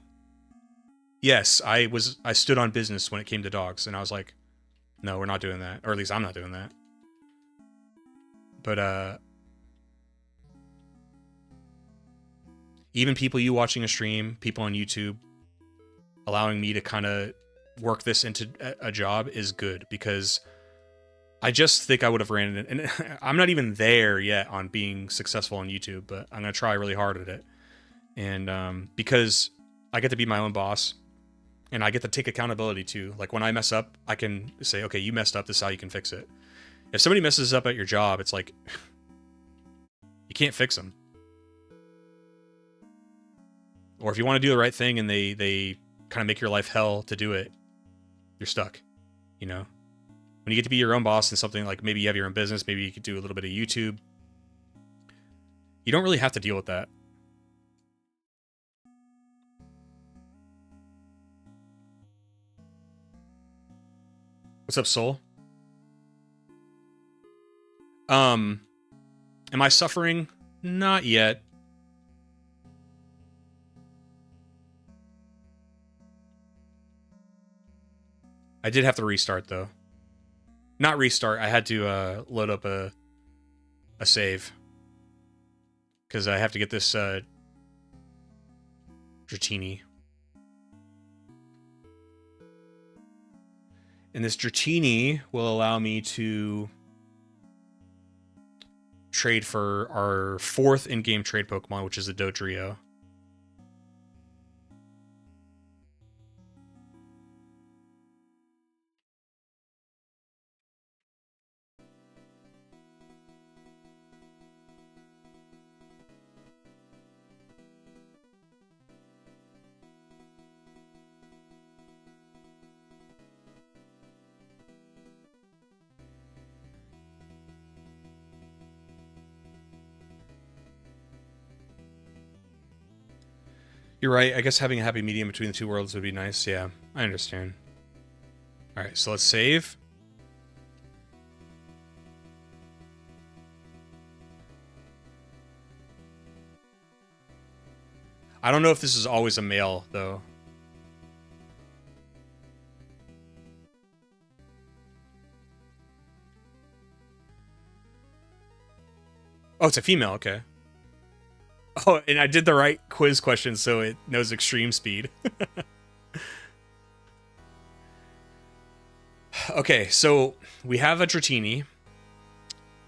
Yes, I stood on business when it came to dogs, and I was like, no, we're not doing that, or at least I'm not doing that. But even people you watching a stream, people on YouTube, allowing me to kind of work this into a job is good, because I just think I would have ran it, and I'm not even there yet on being successful on YouTube, but I'm going to try really hard at it. And because I get to be my own boss, and I get to take accountability too. Like, when I mess up, I can say, okay, you messed up, this is how you can fix it. If somebody messes up at your job, it's like, you can't fix them. Or if you want to do the right thing and they kind of make your life hell to do it, you're stuck, you know? When you get to be your own boss in something like, maybe you have your own business, maybe you could do a little bit of YouTube, you don't really have to deal with that. What's up, Soul? Am I suffering? Not yet. I did have to restart, though. Not restart, I had to load up a save. Because I have to get this Dratini. And this Dratini will allow me to trade for our 4th in-game trade Pokemon, which is the Dodrio. You're right. I guess having a happy medium between the two worlds would be nice. Yeah, I understand. Alright, so let's save. I don't know if this is always a male, though. Oh, it's a female, okay. Oh, and I did the right quiz question, so it knows extreme speed. Okay, so we have a Dratini,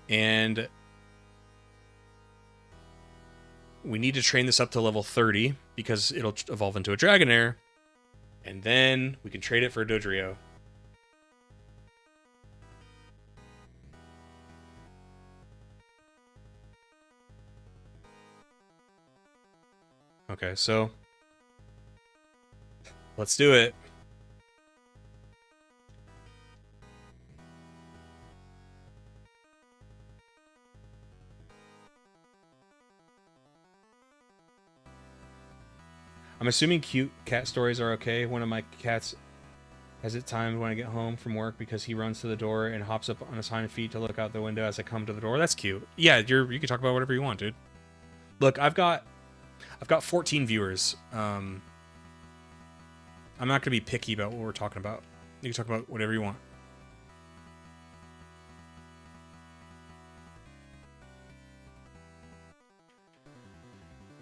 and we need to train this up to level 30, because it'll evolve into a Dragonair, and then we can trade it for a Dodrio. Okay, so let's do it. I'm assuming cute cat stories are okay. One of my cats has it timed when I get home from work because he runs to the door and hops up on his hind feet to look out the window as I come to the door. That's cute. Yeah, you can talk about whatever you want, dude. Look, I've got 14 viewers. I'm not gonna be picky about what we're talking about. You can talk about whatever you want.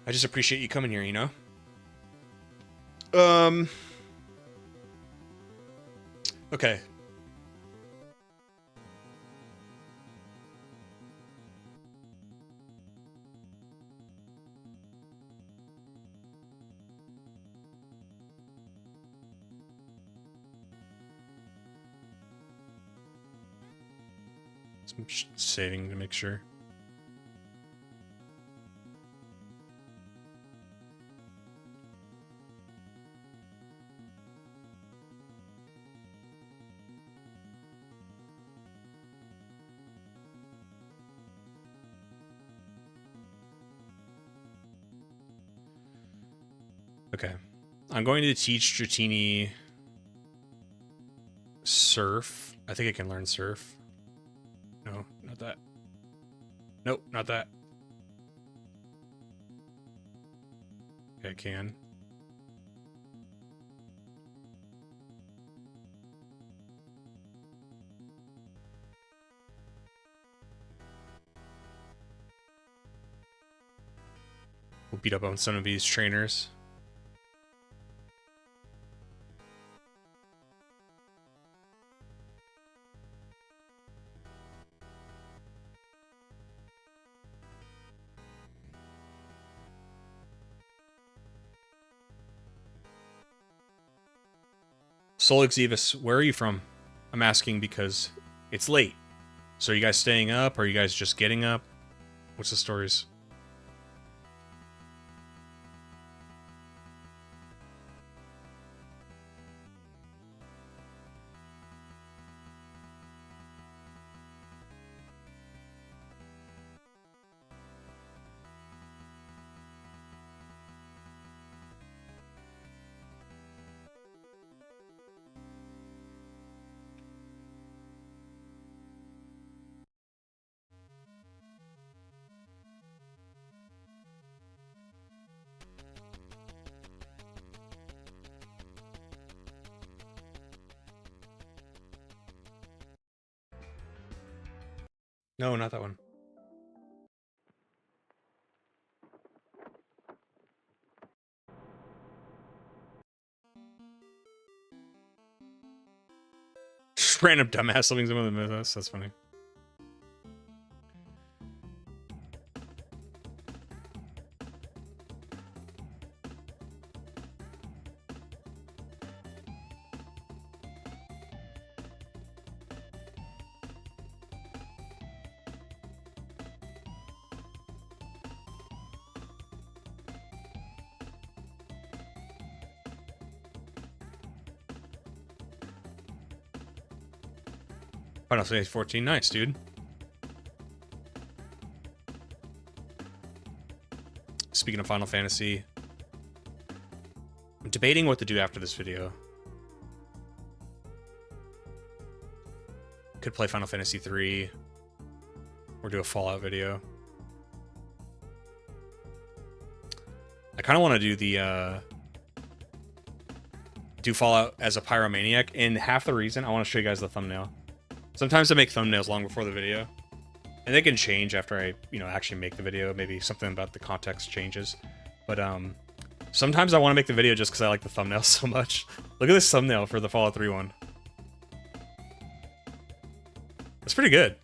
I just appreciate you coming here, you know? Okay. I'm saving to make sure. Okay. I'm going to teach Dratini Surf. I think I can learn Surf. No, not that. Nope, not that. Okay, I can. We'll beat up on some of these trainers. Sol Exivus, where are you from? I'm asking because it's late. So are you guys staying up? Or are you guys just getting up? What's the stories? No, not that one. Just random dumbass living some of the mythos. That's funny. Final Fantasy 14, nice, dude. Speaking of Final Fantasy, I'm debating what to do after this video. Could play Final Fantasy 3 or do a Fallout video. I kind of want to do the do Fallout as a pyromaniac, and half the reason I want to show you guys the thumbnail. Sometimes I make thumbnails long before the video, and they can change after I, actually make the video. Maybe something about the context changes, but sometimes I want to make the video just because I like the thumbnail so much. Look at this thumbnail for the Fallout 3 one. It's pretty good.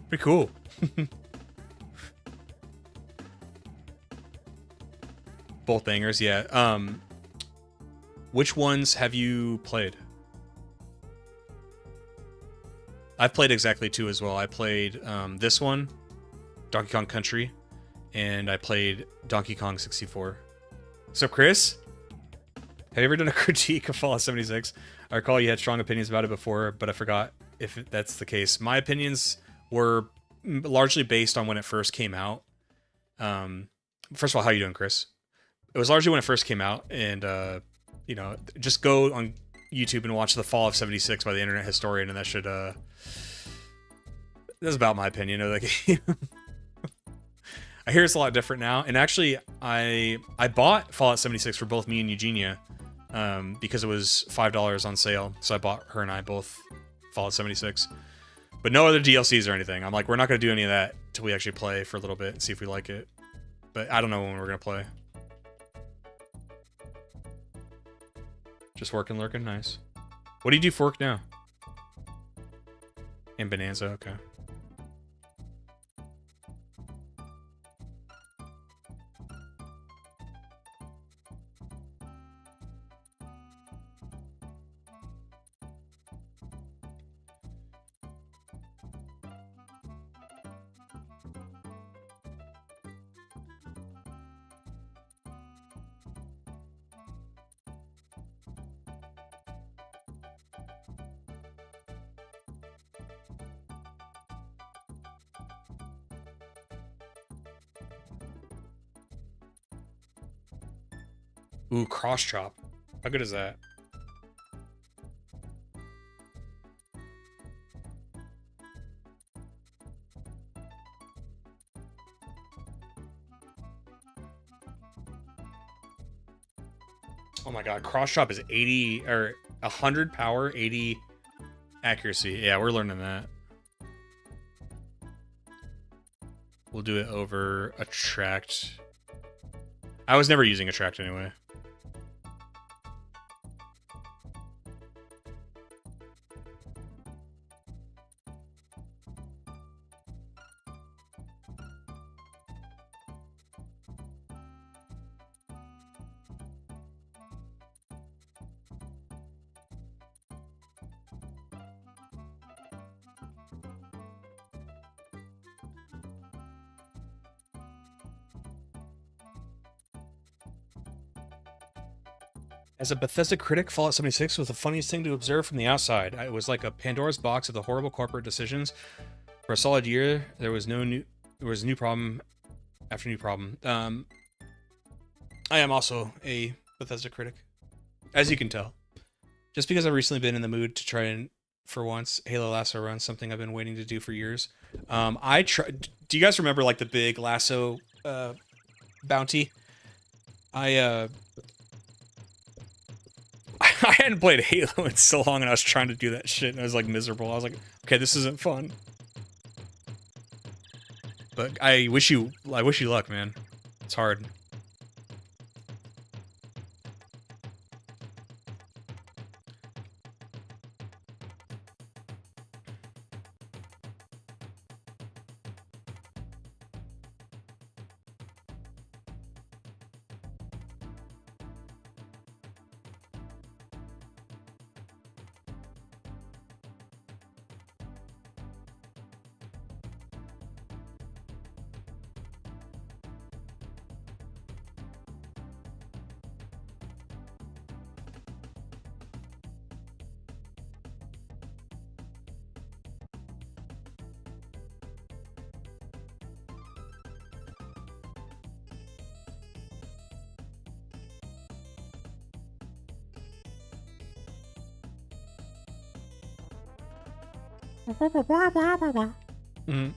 Pretty cool. Both bangers, yeah. Which ones have you played? I've played exactly 2 as well. I played this one, Donkey Kong Country, and I played Donkey Kong 64. So, Chris, have you ever done a critique of Fallout 76? I recall you had strong opinions about it before, but I forgot if that's the case. My opinions were largely based on when it first came out. First of all, how you doing, Chris? It was largely when it first came out, and just go on YouTube and watch the Fall of 76 by the Internet Historian, and that should that's about my opinion of the game. I hear it's a lot different now, and actually I bought Fallout 76 for both me and Eugenia because it was $5 on sale, so I bought her and I both Fallout 76, but no other DLCs or anything. I'm like, we're not going to do any of that until we actually play for a little bit and see if we like it, but I don't know when we're going to play. Just working, lurking, nice. What do you do for work now? In Bonanza, okay. Ooh, cross chop. How good is that? Oh my god, cross chop is 80 or 100 power, 80 accuracy. Yeah, we're learning that. We'll do it over attract. I was never using attract anyway. As a Bethesda critic, Fallout 76 was the funniest thing to observe from the outside. It was like a Pandora's box of the horrible corporate decisions. For a solid year, there was new problem after new problem. I am also a Bethesda critic, as you can tell. Just because I've recently been in the mood to try and, for once, Halo Lasso run, something I've been waiting to do for years. Do you guys remember like the big Lasso bounty? I hadn't played Halo in so long, and I was trying to do that shit, and I was like miserable. I was like, okay, this isn't fun. But I wish you luck, man. It's hard. Mm.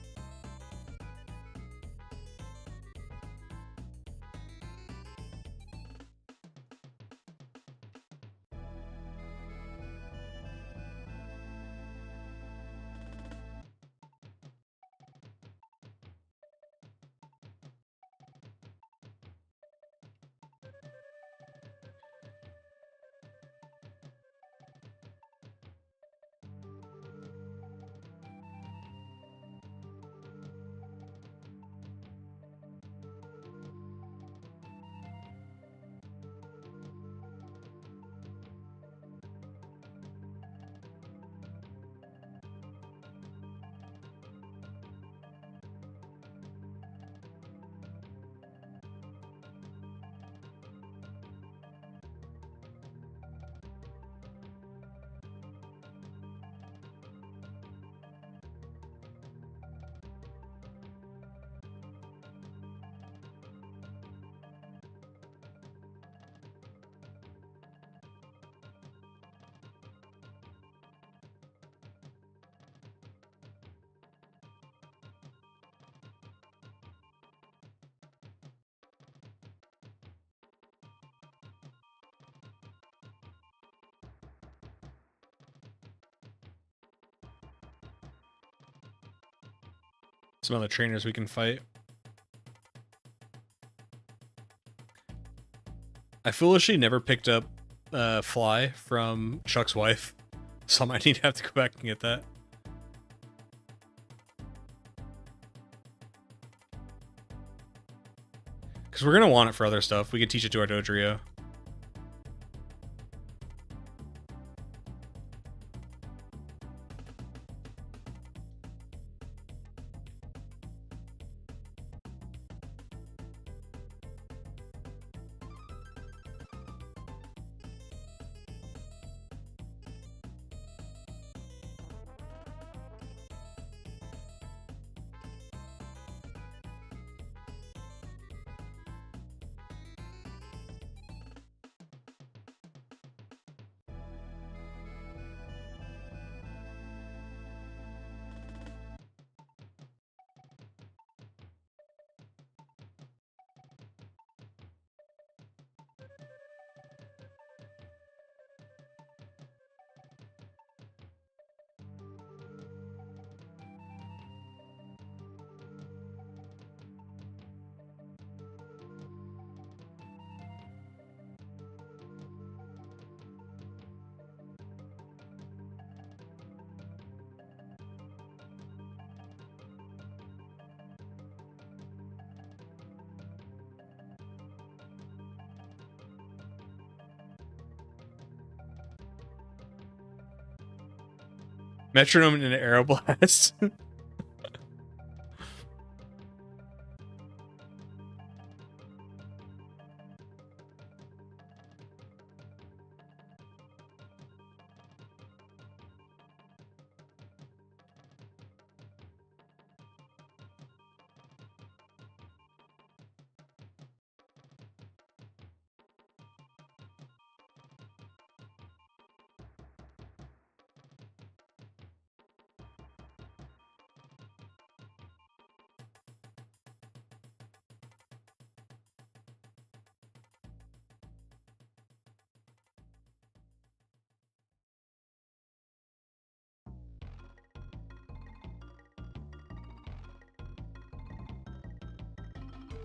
Some other trainers we can fight. I foolishly never picked up Fly from Chuck's wife, so I might need to have to go back and get that. Because we're going to want it for other stuff. We can teach it to our Dodrio. Metronome and an Aeroblast.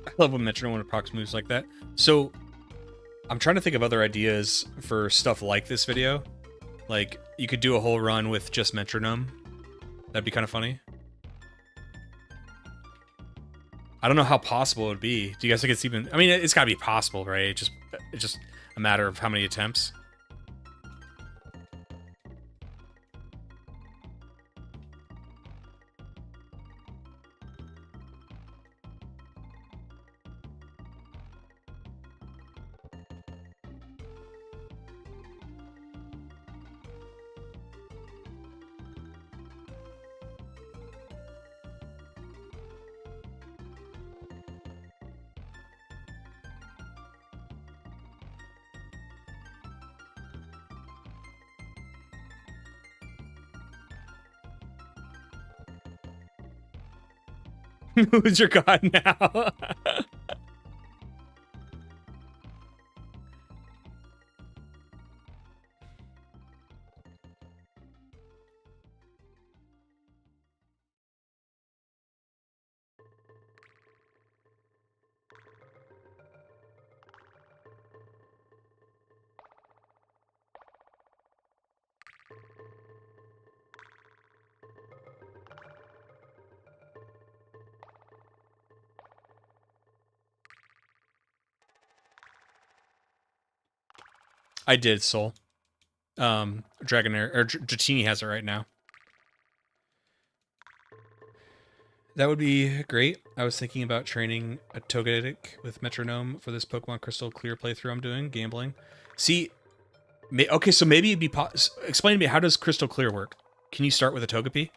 I love when Metronome and Prox moves like that. So I'm trying to think of other ideas for stuff like this video. Like, you could do a whole run with just Metronome. That'd be kind of funny. I don't know how possible it would be. Do you guys think it's even... I mean, it's gotta be possible, right? It's just a matter of how many attempts. Who's your god now? I did, Soul. Dragonair, or Dratini has it right now. That would be great. I was thinking about training a Togetic with Metronome for this Pokemon Crystal Clear playthrough I'm doing, gambling. See, okay, so maybe it'd be... Explain to me, how does Crystal Clear work? Can you start with a Togepi?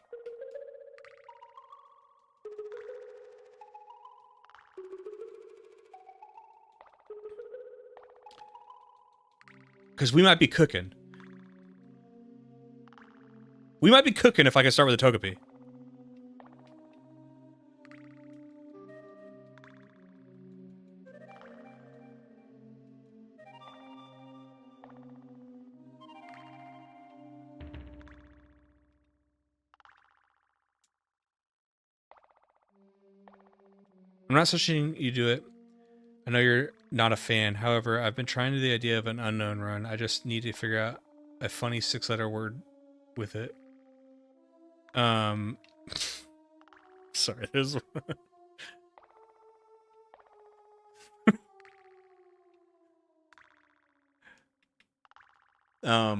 Because we might be cooking. We might be cooking if I can start with a Togepi. I'm not suggesting you do it. I know you're not a fan. However, I've been trying to the idea of an unknown run. I just need to figure out a funny 6-letter word with it. Sorry, there's... How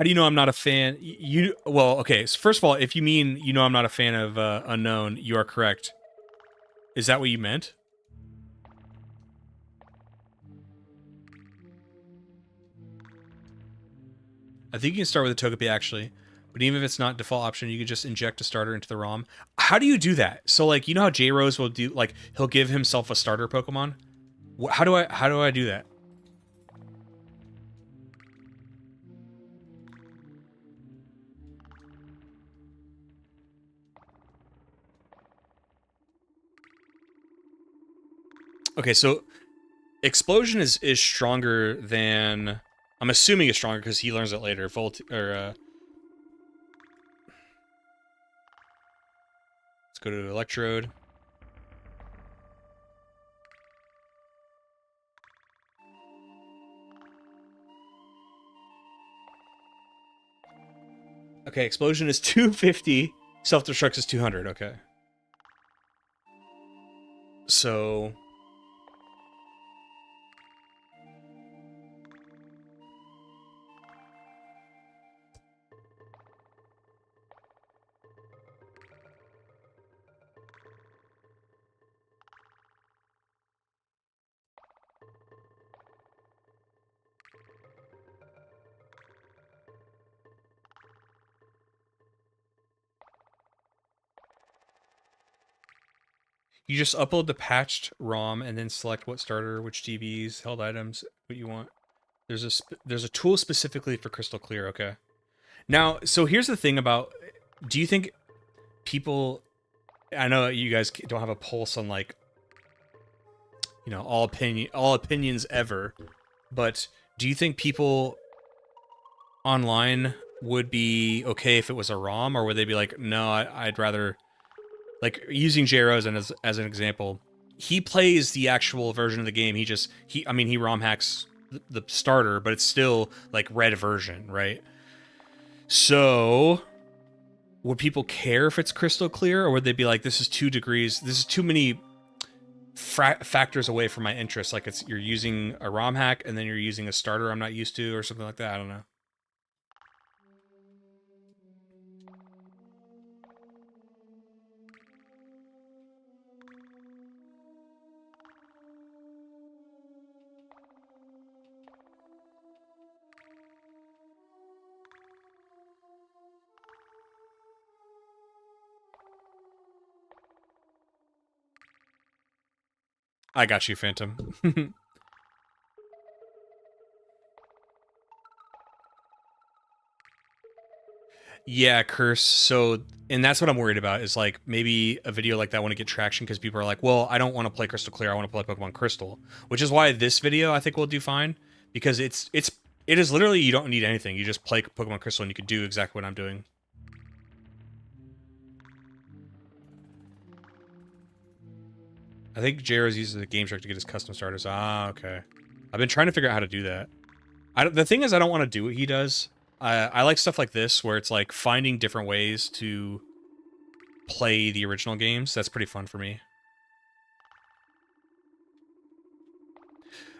do you know I'm not a fan? Well, okay. So first of all, if you mean you know I'm not a fan of Unknown, you are correct. Is that what you meant? I think you can start with a Togepi, actually. But even if it's not default option, you can just inject a starter into the ROM. How do you do that? So, like, you know how J-Rose will do, like, he'll give himself a starter Pokemon? How do I do that? Okay, so Explosion is stronger than... I'm assuming it's stronger because he learns it later. Let's go to Electrode. Okay, Explosion is 250. Self-Destruct is 200. Okay. So... You just upload the patched ROM and then select what starter, which DBs, held items, what you want. There's a tool specifically for Crystal Clear. Okay. Now, so here's the thing about. Do you think people? I know you guys don't have a pulse on like, you know, all opinions ever, but do you think people online would be okay if it was a ROM, or would they be like, no, I'd rather, like, using JRO as an example, he plays the actual version of the game. I mean, he ROM hacks the starter, but it's still like red version, right? So would people care if it's crystal clear, or would they be like, this is 2 degrees, this is too many factors away from my interests, like you're using a ROM hack and then you're using a starter I'm not used to, or something like that? I don't know. I got you, Phantom. Yeah, Curse. So, and that's what I'm worried about, is like maybe a video like that want to get traction because people are like, well, I don't want to play Crystal Clear, I want to play Pokemon Crystal, which is why this video I think will do fine, because it is literally, you don't need anything. You just play Pokemon Crystal and you can do exactly what I'm doing. I think Jaros uses the Game Shark to get his custom starters. Ah, okay. I've been trying to figure out how to do that. The thing is, I don't want to do what he does. I like stuff like this, where it's like finding different ways to play the original games. That's pretty fun for me.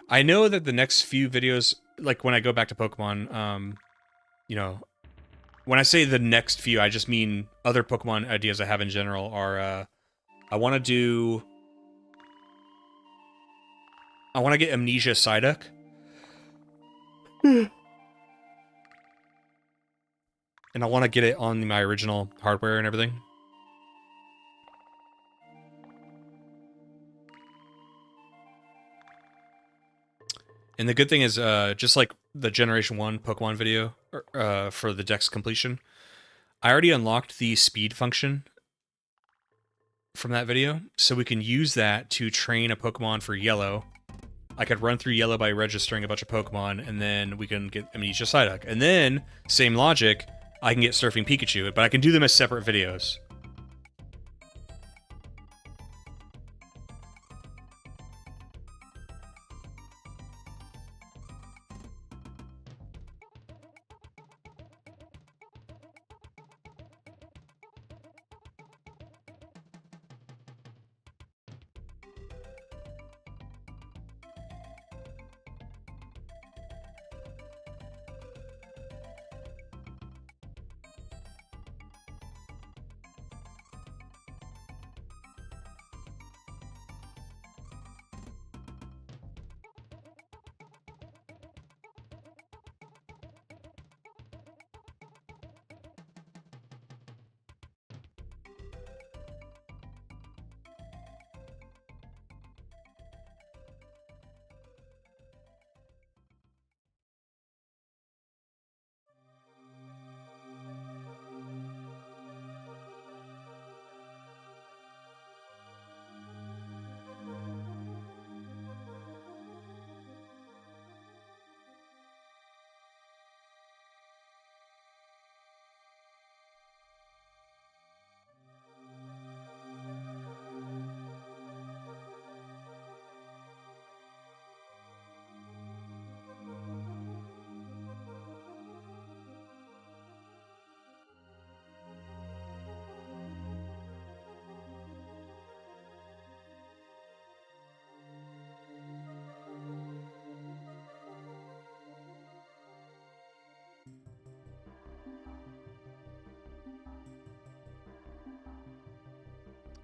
I know that the next few videos, like when I go back to Pokemon, you know, when I say the next few, I just mean other Pokemon ideas I have in general are, I want to get Amnesia Psyduck. And I want to get it on my original hardware and everything. And the good thing is, just like the Generation 1 Pokemon video for the Dex completion, I already unlocked the speed function from that video, so we can use that to train a Pokemon for Yellow. I could run through Yellow by registering a bunch of Pokemon, and then we can get Amnesia Psyduck. And then, same logic, I can get Surfing Pikachu, but I can do them as separate videos.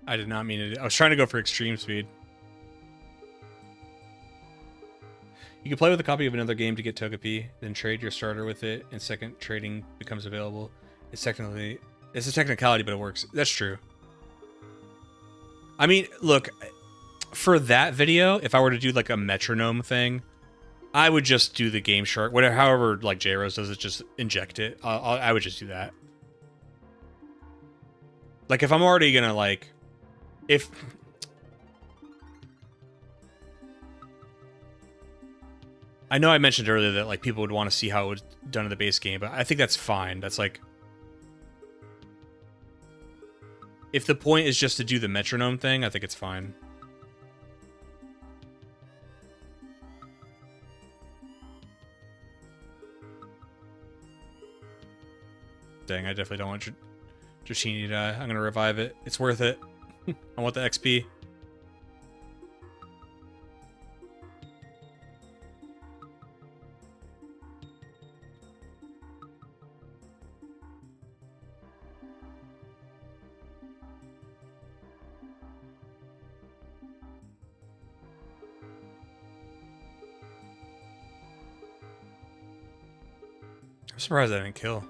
I did not mean it. I was trying to go for extreme speed. You can play with a copy of another game to get Togepi, then trade your starter with it, and second trading becomes available. It's a technicality, but it works. That's true. I mean, look, for that video, if I were to do like a metronome thing, I would just do the Game Shark, whatever, however, like J-Rose does it, just inject it. I would just do that. Like, if I'm already gonna, like, if... I know I mentioned earlier that, like, people would want to see how it was done in the base game, but I think that's fine. That's, like... If the point is just to do the metronome thing, I think it's fine. Dang, I definitely don't want Dratini to die. I'm gonna revive it. It's worth it. I want the XP. I'm surprised I didn't kill.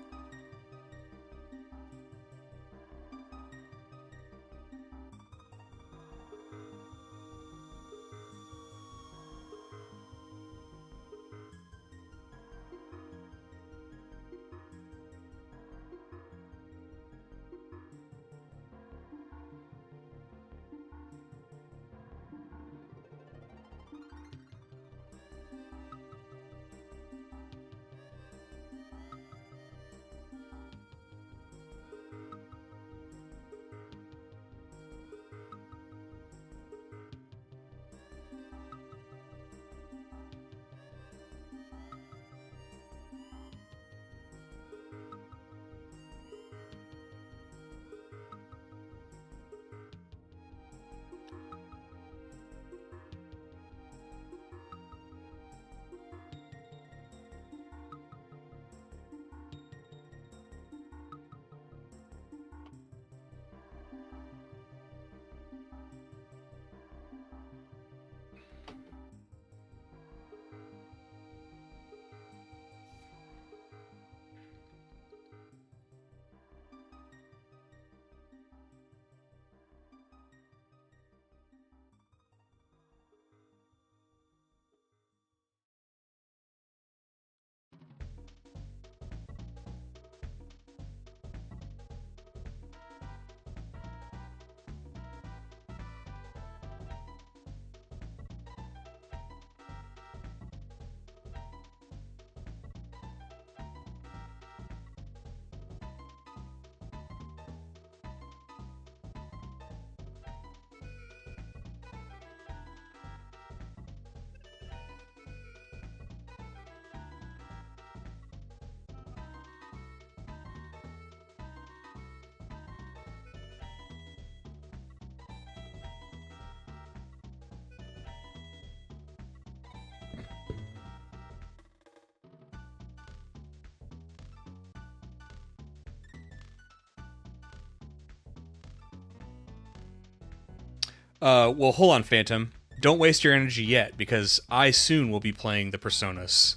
Well, hold on, Phantom. Don't waste your energy yet, because I soon will be playing the Personas.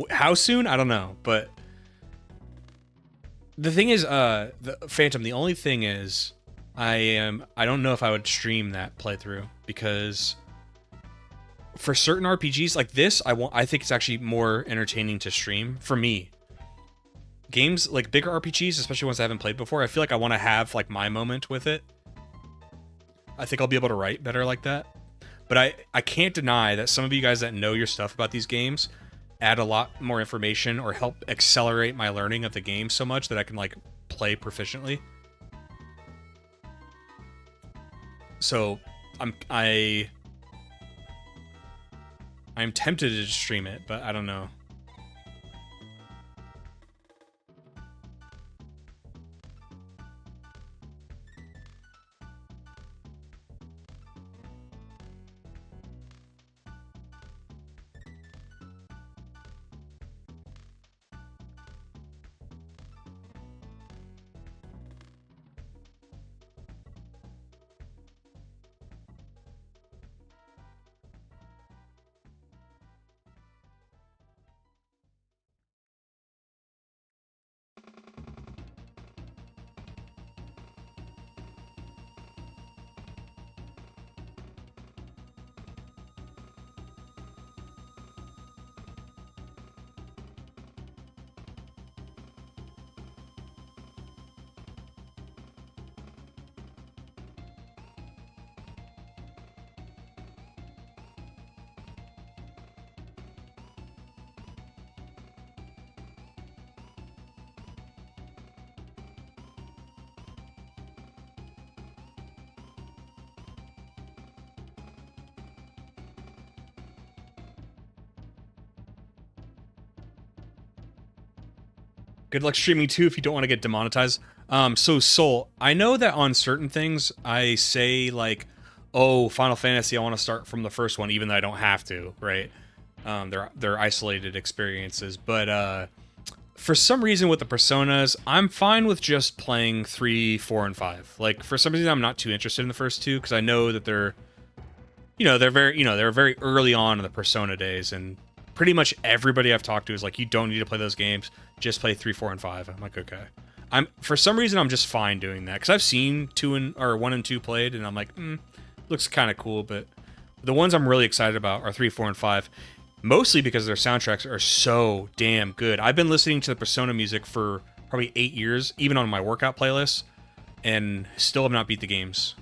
How soon? I don't know, but... The thing is, the Phantom, the only thing is, I don't know if I would stream that playthrough, because for certain RPGs like this, I think it's actually more entertaining to stream, for me. Games, like bigger RPGs, especially ones I haven't played before, I feel like I want to have, like, my moment with it. I think I'll be able to write better like that. But I can't deny that some of you guys that know your stuff about these games add a lot more information or help accelerate my learning of the game so much that I can, like, play proficiently. So I'm tempted to stream it, but I don't know. Good luck streaming too if you don't want to get demonetized. So Soul, I know that on certain things I say like, oh, Final Fantasy, I want to start from the first one, even though I don't have to, right? They're isolated experiences, but for some reason with the Personas, I'm fine with just playing 3, 4, and 5. Like for some reason, I'm not too interested in the first two because I know that they're very early on in the Persona days, and pretty much everybody I've talked to is like, you don't need to play those games, just play 3, 4, and 5. I'm like, okay. For some reason I'm just fine doing that because I've seen 1 and 2 played, and I'm like, looks kind of cool, but the ones I'm really excited about are 3, 4, and 5. Mostly because their soundtracks are so damn good. I've been listening to the Persona music for probably 8 years, even on my workout playlist, and still have not beat the games.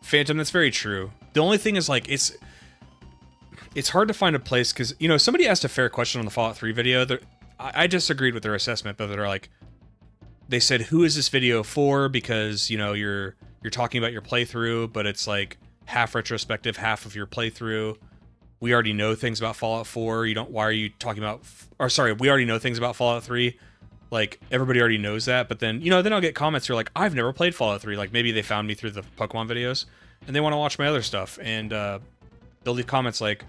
Phantom, that's very true. The only thing is, like, it's hard to find a place, because, you know, somebody asked a fair question on the Fallout 3 video. I disagreed with their assessment, but they're like, they said, who is this video for? Because, you know, you're talking about your playthrough, but it's like half retrospective, half of your playthrough. We already know things about Fallout 4. Why are you talking about, or sorry, we already know things about Fallout 3. Like, everybody already knows that, but then, you know, then I'll get comments who are like, I've never played Fallout 3. Like, maybe they found me through the Pokemon videos, and they want to watch my other stuff, and they'll leave comments like,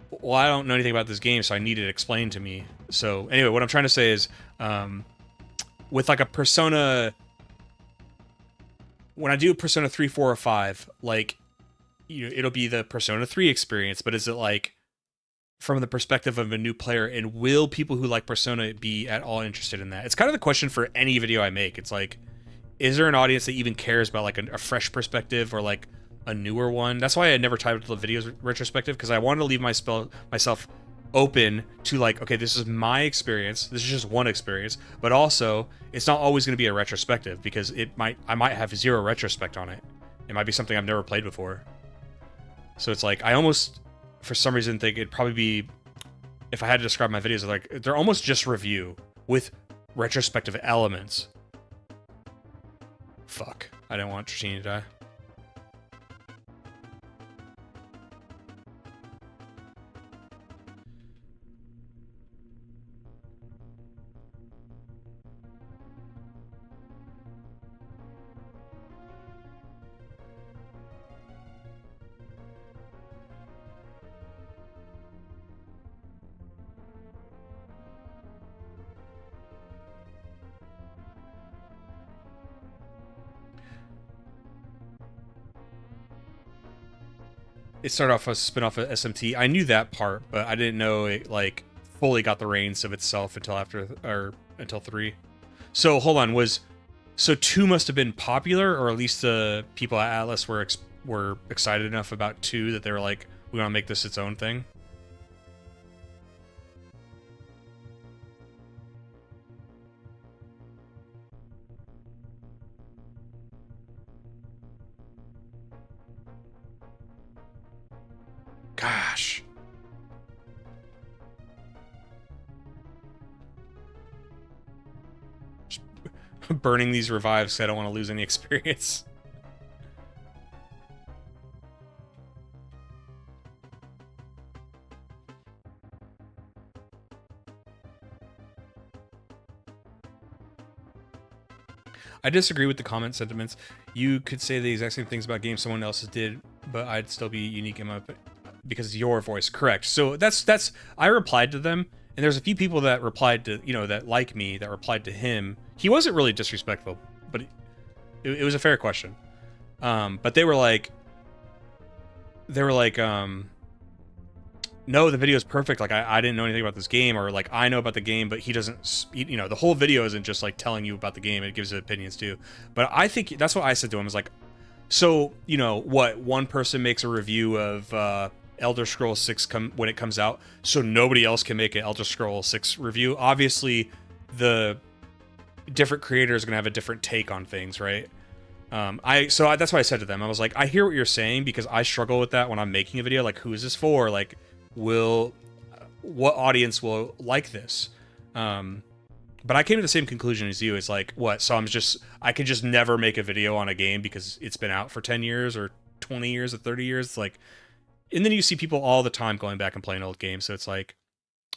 well, I don't know anything about this game, so I need it explained to me. So, anyway, what I'm trying to say is, with like a Persona, when I do Persona 3, 4, or 5, like, you know, it'll be the Persona 3 experience, but is it like from the perspective of a new player, and will people who like Persona be at all interested in that? It's kind of the question for any video I make. It's like, is there an audience that even cares about like a fresh perspective or like a newer one? That's why I never titled the videos retrospective, because I wanted to leave myself open to like, okay, this is my experience, this is just one experience, but also it's not always going to be a retrospective, because I might have zero retrospect on it. It might be something I've never played before. So it's like, I almost for some reason think it'd probably be, if I had to describe my videos, like they're almost just review with retrospective elements. Fuck, I didn't want Trishini to die. It started off as a spin-off of SMT. I knew that part, but I didn't know it like fully got the reins of itself until 3. So hold on, so 2 must have been popular, or at least the people at Atlas were excited enough about 2 that they were like, we want to make this its own thing. Gosh. Just burning these revives because I don't want to lose any experience. I disagree with the comment sentiments. You could say the exact same things about games someone else did, but I'd still be unique in my opinion. Because of your voice, correct. So that's I replied to them, and there's a few people that replied to, you know, that like me, that replied to him. He wasn't really disrespectful, but it was a fair question. But they were like, no, the video is perfect. Like, I didn't know anything about this game, or like, I know about the game, but he doesn't, you know, the whole video isn't just like telling you about the game. It gives it opinions too. But I think that's what I said to him, is like, so, you know, what, one person makes a review of, Elder Scrolls 6 when it comes out, so nobody else can make an Elder Scrolls 6 review. Obviously, the different creators are gonna have a different take on things, right? That's what I said to them. I was like, I hear what you're saying, because I struggle with that when I'm making a video. Like, who is this for? Like, what audience will like this? But I came to the same conclusion as you. It's like, what? So I could just never make a video on a game because it's been out for 10 years or 20 years or 30 years. It's like, And then you see people all the time going back and playing old games. So it's like,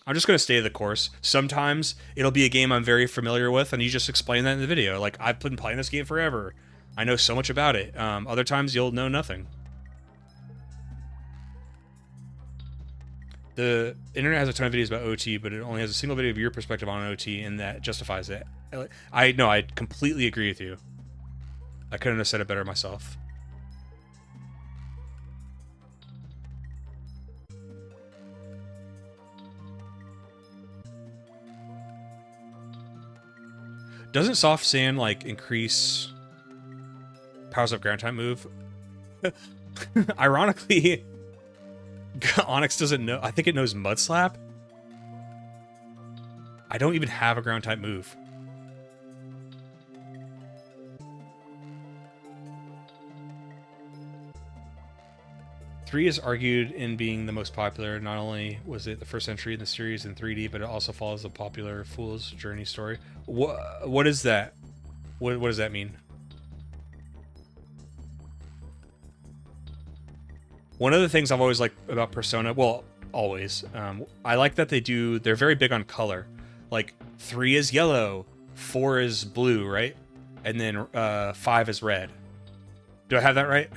I'm just going to stay the course. Sometimes it'll be a game I'm very familiar with, and you just explain that in the video. Like, I've been playing this game forever. I know so much about it. Other times you'll know nothing. The internet has a ton of videos about OT, but it only has a single video of your perspective on OT, and that justifies it. I completely agree with you. I couldn't have said it better myself. Doesn't soft sand like increase powers of ground type move? Ironically, Onyx doesn't know. I think it knows Mud Slap. I don't even have a ground type move. Three is argued in being the most popular. Not only was it the first entry in the series in 3D, but it also follows the popular Fool's Journey story. What is that? What does that mean? One of the things I've always liked about Persona, well, always, I like that they're very big on color. Like, 3 is yellow, 4 is blue, right? And then 5 is red. Do I have that right?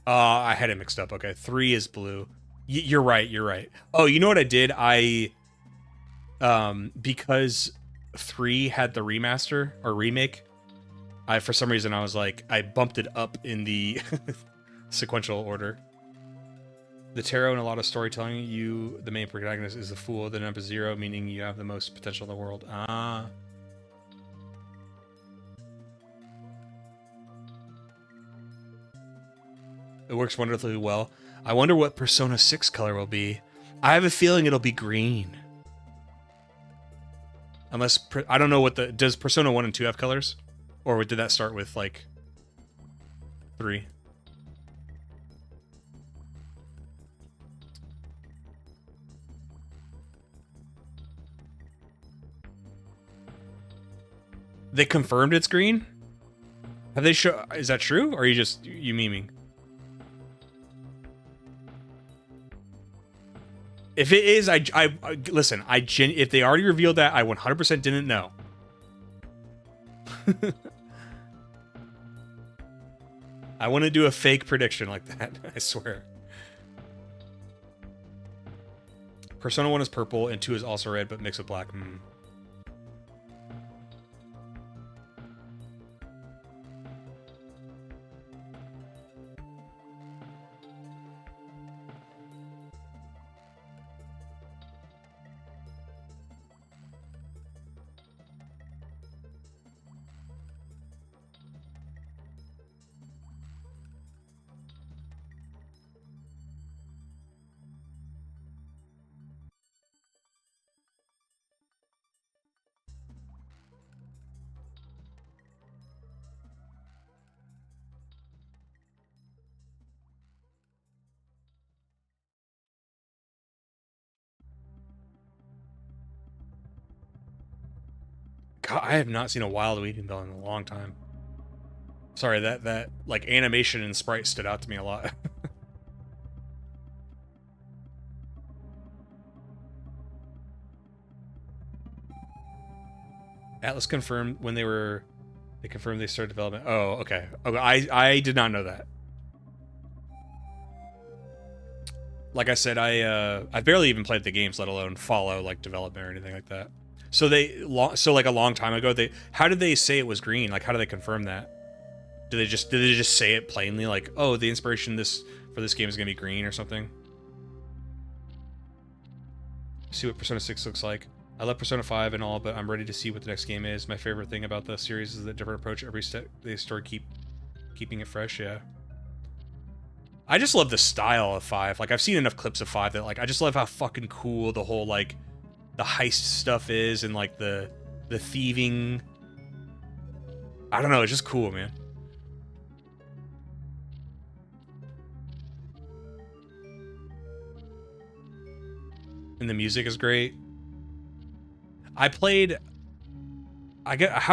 I had it mixed up. Okay, 3 is blue. You're right. You're right. Oh, you know what I did? Because 3 had the remaster or remake, for some reason I was like, I bumped it up in the sequential order. The tarot and a lot of storytelling, you, the main protagonist, is the fool. The number 0, meaning you have the most potential in the world. Ah. It works wonderfully well. I wonder what Persona 6 color will be. I have a feeling it'll be green. Unless, I don't know what does Persona 1 and 2 have colors? Or did that start with, like, 3? They confirmed it's green? Have they is that true? Or are you just, you memeing? If it is, listen, if they already revealed that, I 100% didn't know. I want to do a fake prediction like that, I swear. Persona 1 is purple, and 2 is also red, but mixed with black. God, I have not seen a Wild Weepinbell in a long time. Sorry, that like animation and sprite stood out to me a lot. Atlas confirmed when they They confirmed they started development. Oh, okay. Okay, I did not know that. Like I said, I barely even played the games, let alone follow like development or anything like that. So so like a long time ago, how did they say it was green? Like how do they confirm that? Did they just say it plainly, like, oh, the inspiration for this game is gonna be green or something? See what Persona 6 looks like. I love Persona 5 and all, but I'm ready to see what the next game is. My favorite thing about the series is the different approach every step they start keeping it fresh. Yeah. I just love the style of 5. Like I've seen enough clips of 5 that like I just love how fucking cool the whole like the heist stuff is and like the thieving. I don't know, it's just cool, man. And the music is great. How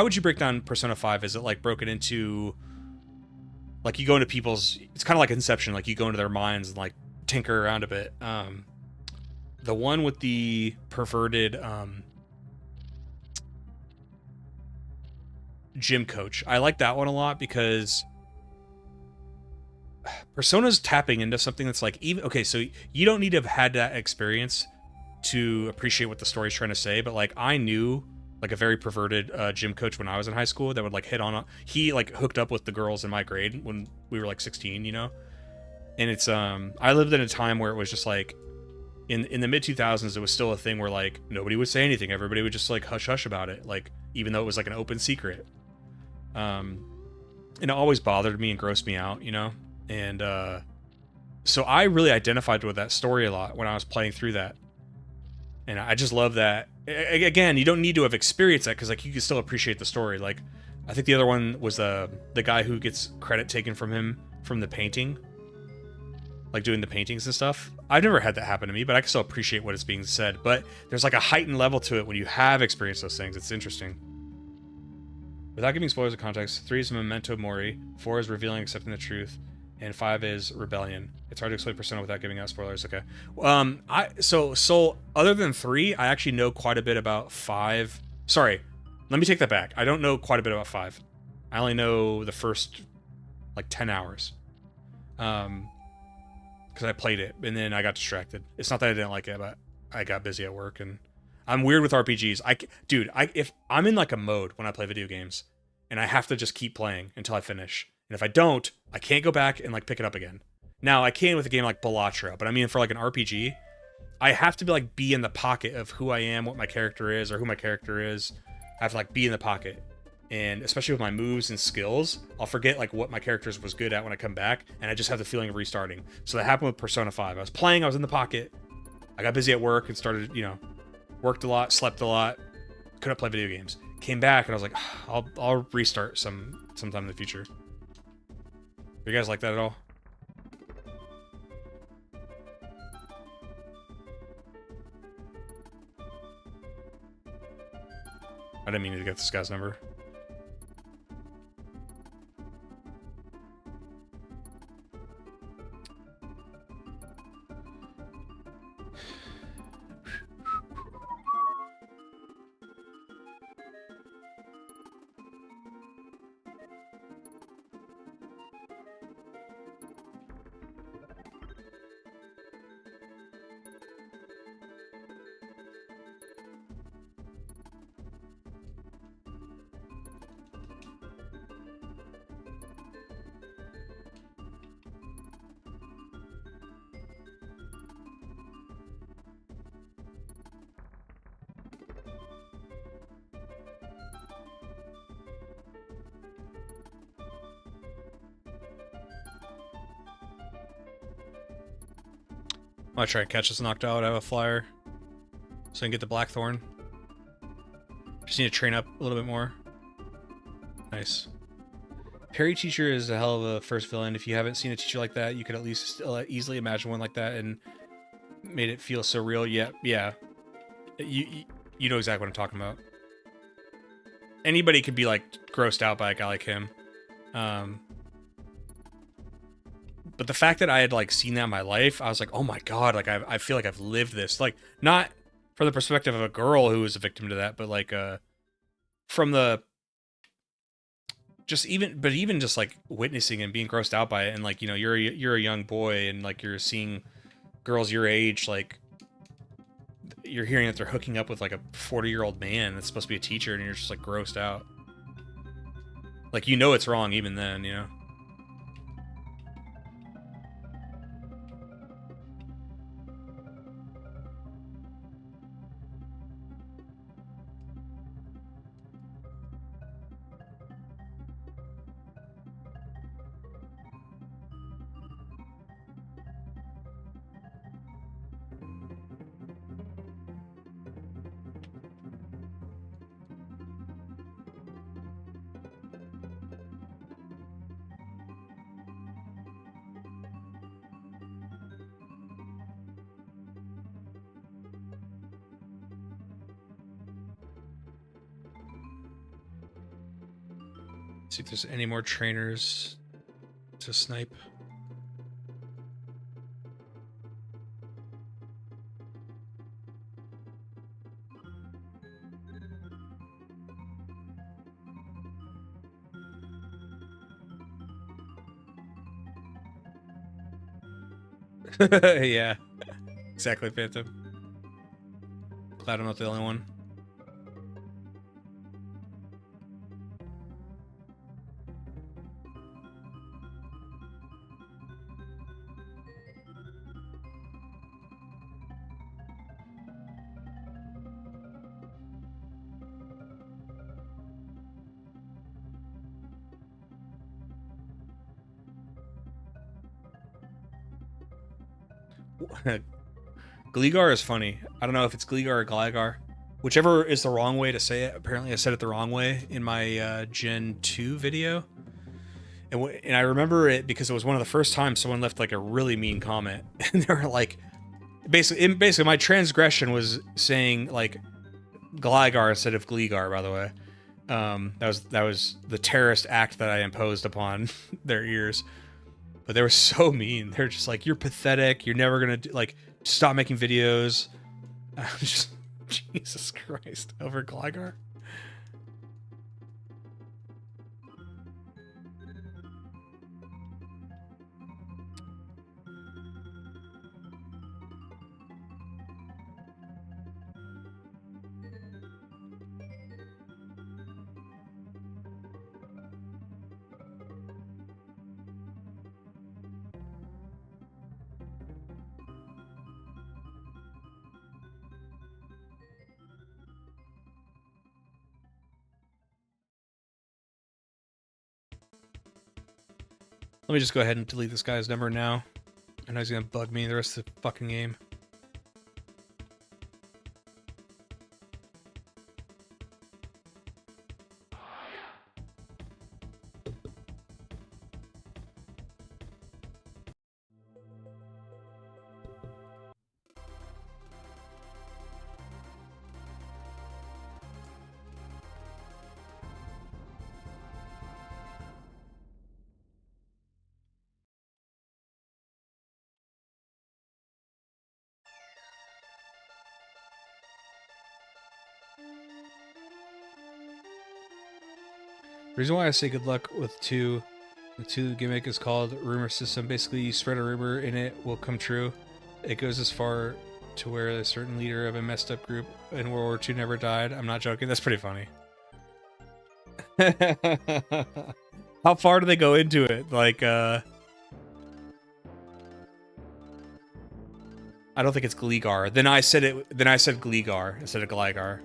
would you break down Persona 5? Is it like broken into like you go into people's, it's kind of like Inception, like you go into their minds and like tinker around a bit. The one with the perverted gym coach, I like that one a lot because Persona's tapping into something that's like, even okay, so you don't need to have had that experience to appreciate what the story's trying to say, but like I knew like a very perverted gym coach when I was in high school that would like hit on he like hooked up with the girls in my grade when we were like 16, you know. And it's I lived in a time where it was just like in the mid 2000s it was still a thing where like nobody would say anything, everybody would just like hush hush about it, like even though it was like an open secret. And it always bothered me and grossed me out, you know. And so I really identified with that story a lot when I was playing through that. And I just love that. Again, you don't need to have experienced that because like you can still appreciate the story. Like I think the other one was the guy who gets credit taken from him from the painting, like doing the paintings and stuff. I've never had that happen to me, but I can still appreciate what is being said. But there's like a heightened level to it when you have experienced those things. It's interesting. Without giving spoilers of context, 3 is Memento Mori, 4 is Revealing Accepting the Truth, and 5 is Rebellion. It's hard to explain Persona without giving out spoilers. Okay. So other than 3, I actually know quite a bit about 5. Sorry, let me take that back. I don't know quite a bit about 5. I only know the first like 10 hours. Because I played it and then I got distracted. It's not that I didn't like it, but I got busy at work and I'm weird with RPGs. If I'm in like a mode when I play video games and I have to just keep playing until I finish. And if I don't, I can't go back and like pick it up again. Now I can with a game like Balatro, but I mean for like an RPG, I have to be in the pocket of who I am, what my character is, or who my character is. I have to like be in the pocket. And especially with my moves and skills, I'll forget like what my character was good at when I come back, and I just have the feeling of restarting. So that happened with Persona 5. I was playing, I was in the pocket, I got busy at work and started, you know, worked a lot, slept a lot, couldn't play video games. Came back and I was like, I'll restart sometime in the future. You guys like that at all? I didn't mean to get this guy's number. I'm gonna try and catch this knocked out. I have a flyer. So I can get the Blackthorn. Just need to train up a little bit more. Nice. Perry Teacher is a hell of a first villain. If you haven't seen a teacher like that, you could at least easily imagine one like that and made it feel so real. Yeah. You know exactly what I'm talking about. Anybody could be like grossed out by a guy like him. But the fact that I had like seen that in my life, I was like, oh my god, like I feel like I've lived this. Like not from the perspective of a girl who was a victim to that, but like from the just even just like witnessing and being grossed out by it, and like, you know, you're a young boy, and like you're seeing girls your age, like you're hearing that they're hooking up with like a 40-year-old man that's supposed to be a teacher, and you're just like grossed out. Like, you know it's wrong even then, you know? See if there's any more trainers to snipe. Yeah, exactly, Phantom. Glad I'm not the only one. Gligar is funny. I don't know if it's Gligar or Gligar. Whichever is the wrong way to say it. Apparently I said it the wrong way in my Gen 2 video. And I remember it because it was one of the first times someone left like a really mean comment. And they were like, basically my transgression was saying like Gligar instead of Gligar, by the way. That was the terrorist act that I imposed upon their ears. But they were so mean. They're just like, you're pathetic. You're never gonna like stop making videos. I was just, Jesus Christ, over Gligar. Let me just go ahead and delete this guy's number now. I know he's gonna bug me the rest of the fucking game. The reason why I say good luck with the two gimmick is called rumor system. Basically, you spread a rumor and it will come true. It goes as far to where a certain leader of a messed up group in World War II never died. I'm not joking. That's pretty funny. How far do they go into it? Like, I don't think it's Gligar. Then I said Gligar instead of Gligar.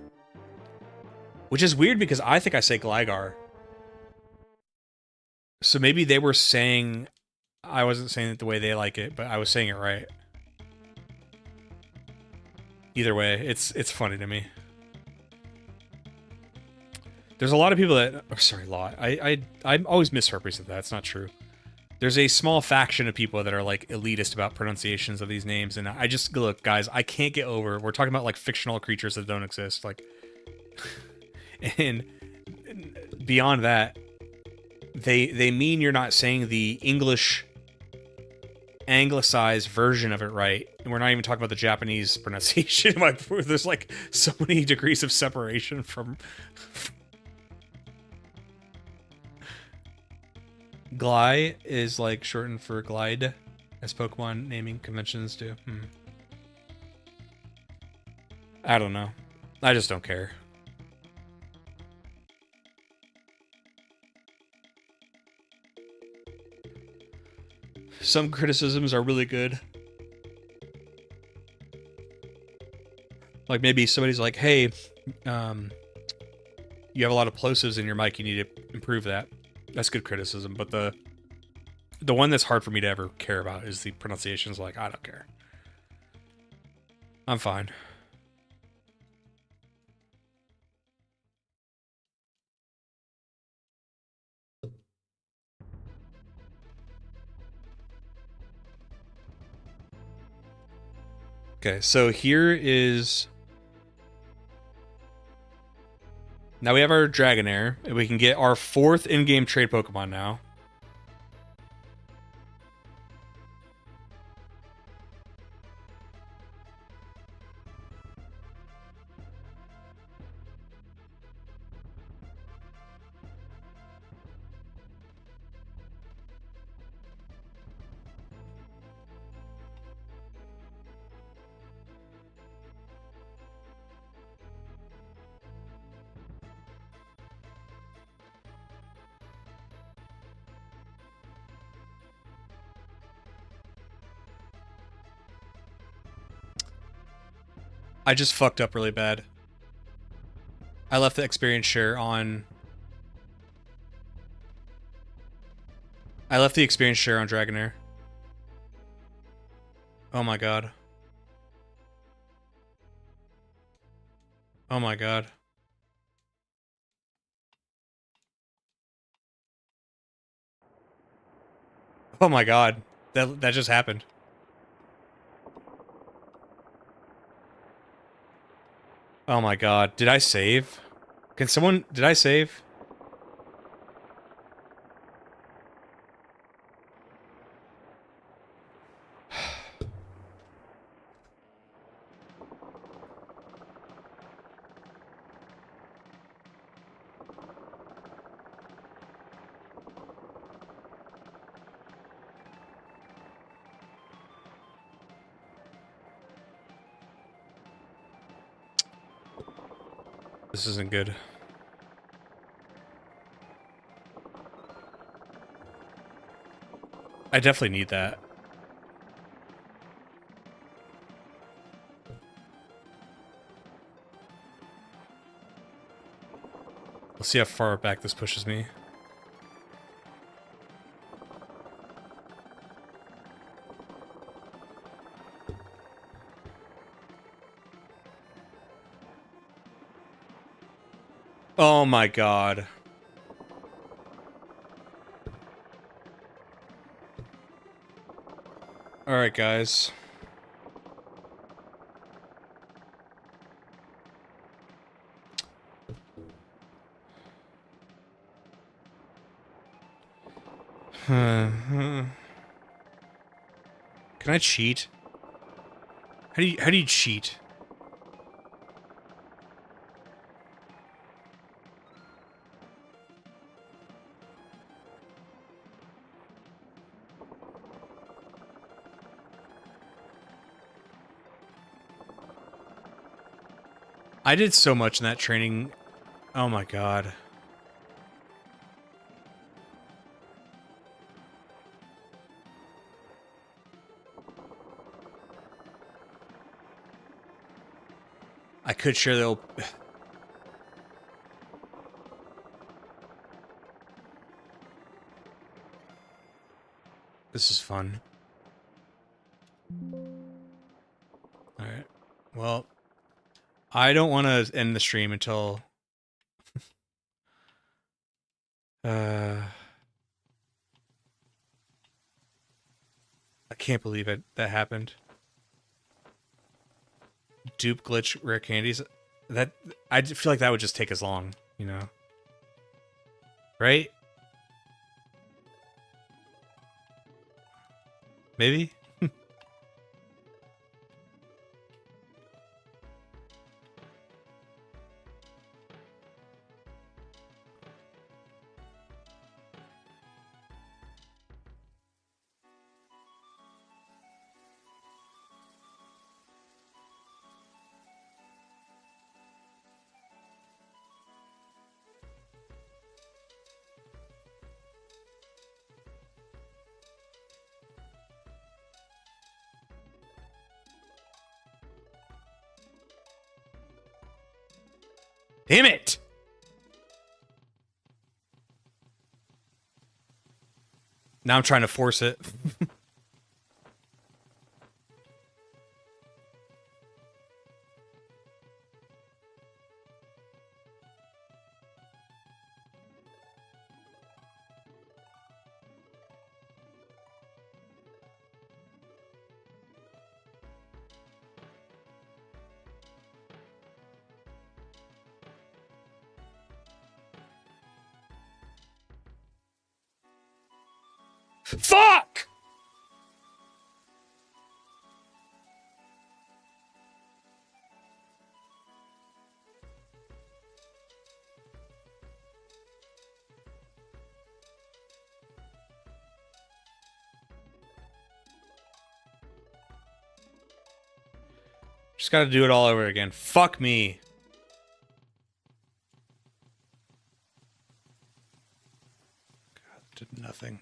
Which is weird because I think I say Gligar. So maybe they were saying, I wasn't saying it the way they like it, but I was saying it right. Either way, it's funny to me. There's a lot of people that, oh, sorry, a lot. I always misrepresent that. It's not true. There's a small faction of people that are like elitist about pronunciations of these names, and I just, look, guys, I can't get over. We're talking about like fictional creatures that don't exist, like, and beyond that. They mean you're not saying the English anglicized version of it right. And we're not even talking about the Japanese pronunciation. Like, there's like so many degrees of separation from Gly is like shortened for glide, as Pokemon naming conventions do. I don't know. I just don't care. Some criticisms are really good. Like maybe somebody's like, hey, you have a lot of plosives in your mic, you need to improve that. That's good criticism, but the one that's hard for me to ever care about is the pronunciations. Like, I don't care. I'm fine. Okay, so here is... Now we have our Dragonair, and we can get our 4th in-game trade Pokemon now. I just fucked up really bad. I left the experience share on... I left the experience share on Dragonair. Oh my god. Oh my god. Oh my god. That just happened. Oh my god. Did I save? Can someone... Did I save? This isn't good. I definitely need that. Let's see how far back this pushes me. Oh my god. Alright, guys. Can I cheat? How do you cheat? I did so much in that training. Oh my god. I could share the old... This is fun. Alright. Well, I don't want to end the stream until... I can't believe it. That happened. Dupe glitch rare candies. That... I feel like that would just take as long, you know? Right? Maybe? Damn it! Now I'm trying to force it. Fuck! Just gotta do it all over again. Fuck me. God, did nothing.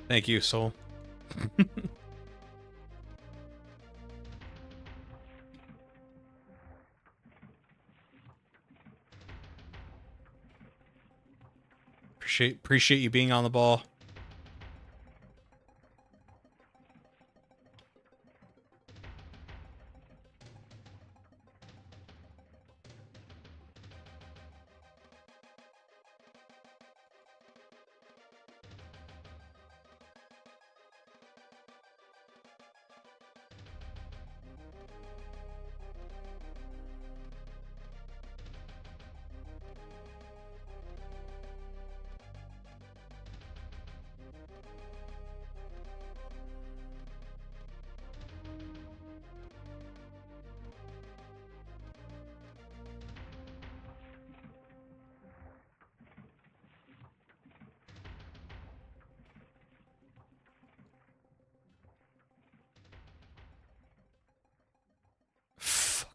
Thank you, Soul. Appreciate you being on the ball.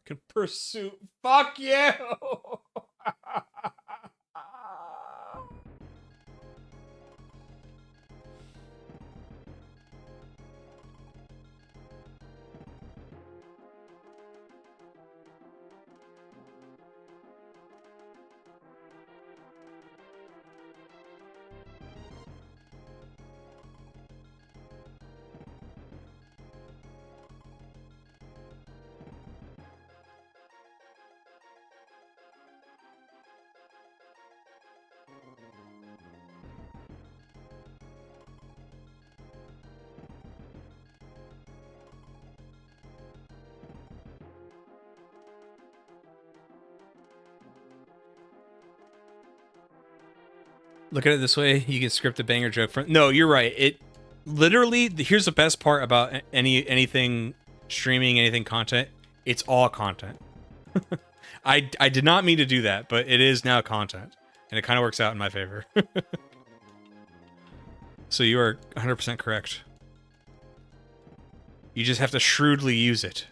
Fucking pursuit. Fuck you! Look at it this way: you can script a banger joke from. No, you're right. It literally. Here's the best part about anything streaming, anything content. It's all content. I did not mean to do that, but it is now content, and it kind of works out in my favor. So you are 100% correct. You just have to shrewdly use it.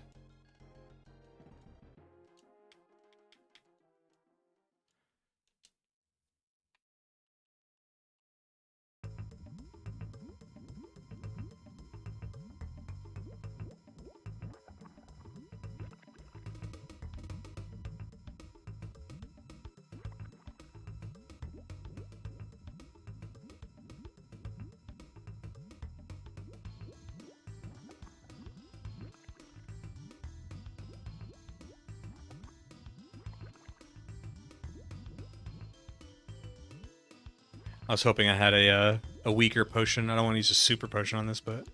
I was hoping I had a weaker potion. I don't want to use a super potion on this, but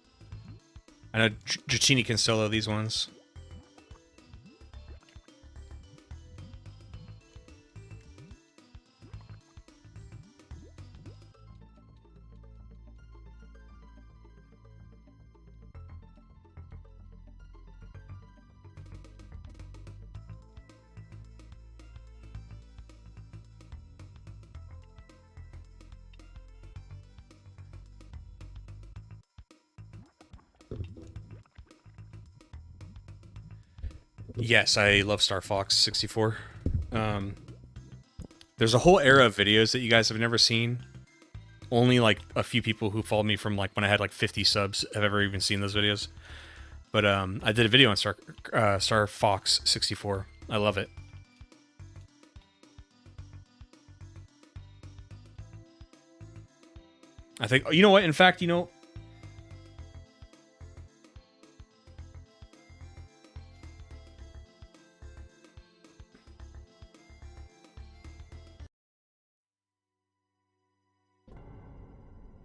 I know Dratini can solo these ones. Yes, I love Star Fox 64. There's a whole era of videos that you guys have never seen. Only like a few people who followed me from like when I had like 50 subs have ever even seen those videos. But I did a video on Star Fox 64. I love it. I think, you know what? In fact, you know,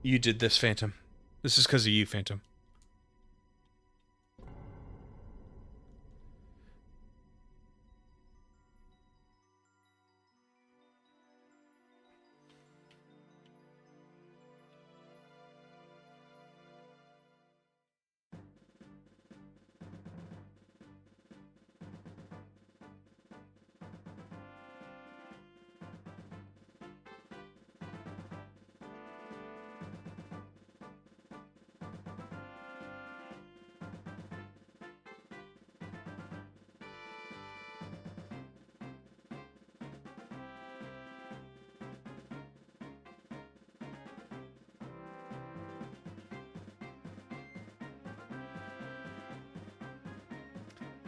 you did this, Phantom. This is because of you, Phantom.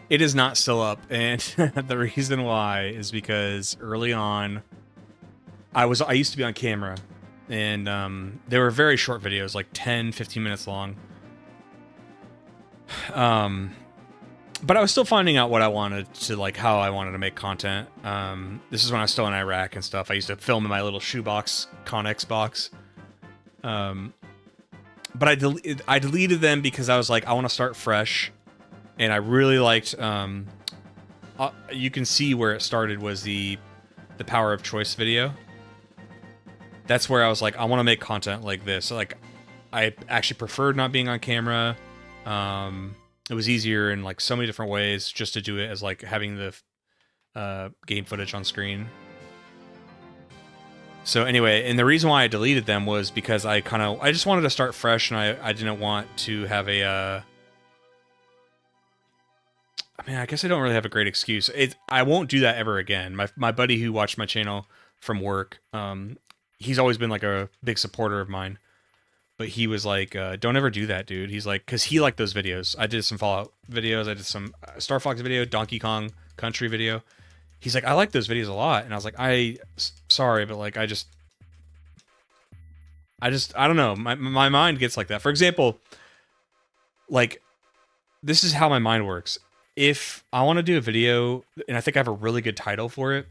It is not still up, and the reason why is because early on, I used to be on camera, and they were very short videos, like 10, 15 minutes long. But I was still finding out what I wanted to, like, how I wanted to make content. This is when I was still in Iraq and stuff. I used to film in my little shoebox, Connex box. But I deleted them because I was like, I want to start fresh. And I really liked, you can see where it started was the Power of Choice video. That's where I was like, I want to make content like this. So, like, I actually preferred not being on camera. It was easier in like so many different ways just to do it as like having the game footage on screen. So anyway, and the reason why I deleted them was because I just wanted to start fresh, and I didn't want to have a I mean, I guess I don't really have a great excuse. I won't do that ever again. My buddy who watched my channel from work, he's always been like a big supporter of mine. But he was like, don't ever do that, dude. He's like, because he liked those videos. I did some Fallout videos. I did some Star Fox video, Donkey Kong Country video. He's like, I like those videos a lot. And I was like, sorry, but like, I don't know. My mind gets like that. For example, like, this is how my mind works. If I want to do a video, and I think I have a really good title for it,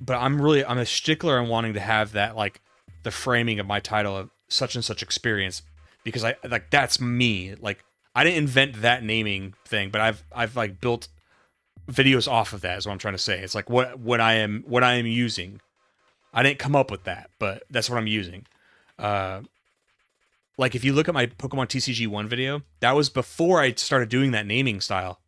but I'm a stickler on wanting to have that, like, the framing of my title of such and such experience, because I like, that's me. Like, I didn't invent that naming thing, but I've like built videos off of that, is what I'm trying to say. It's like what I am using. I didn't come up with that, but that's what I'm using. Like, if you look at my Pokemon TCG1 video, that was before I started doing that naming style.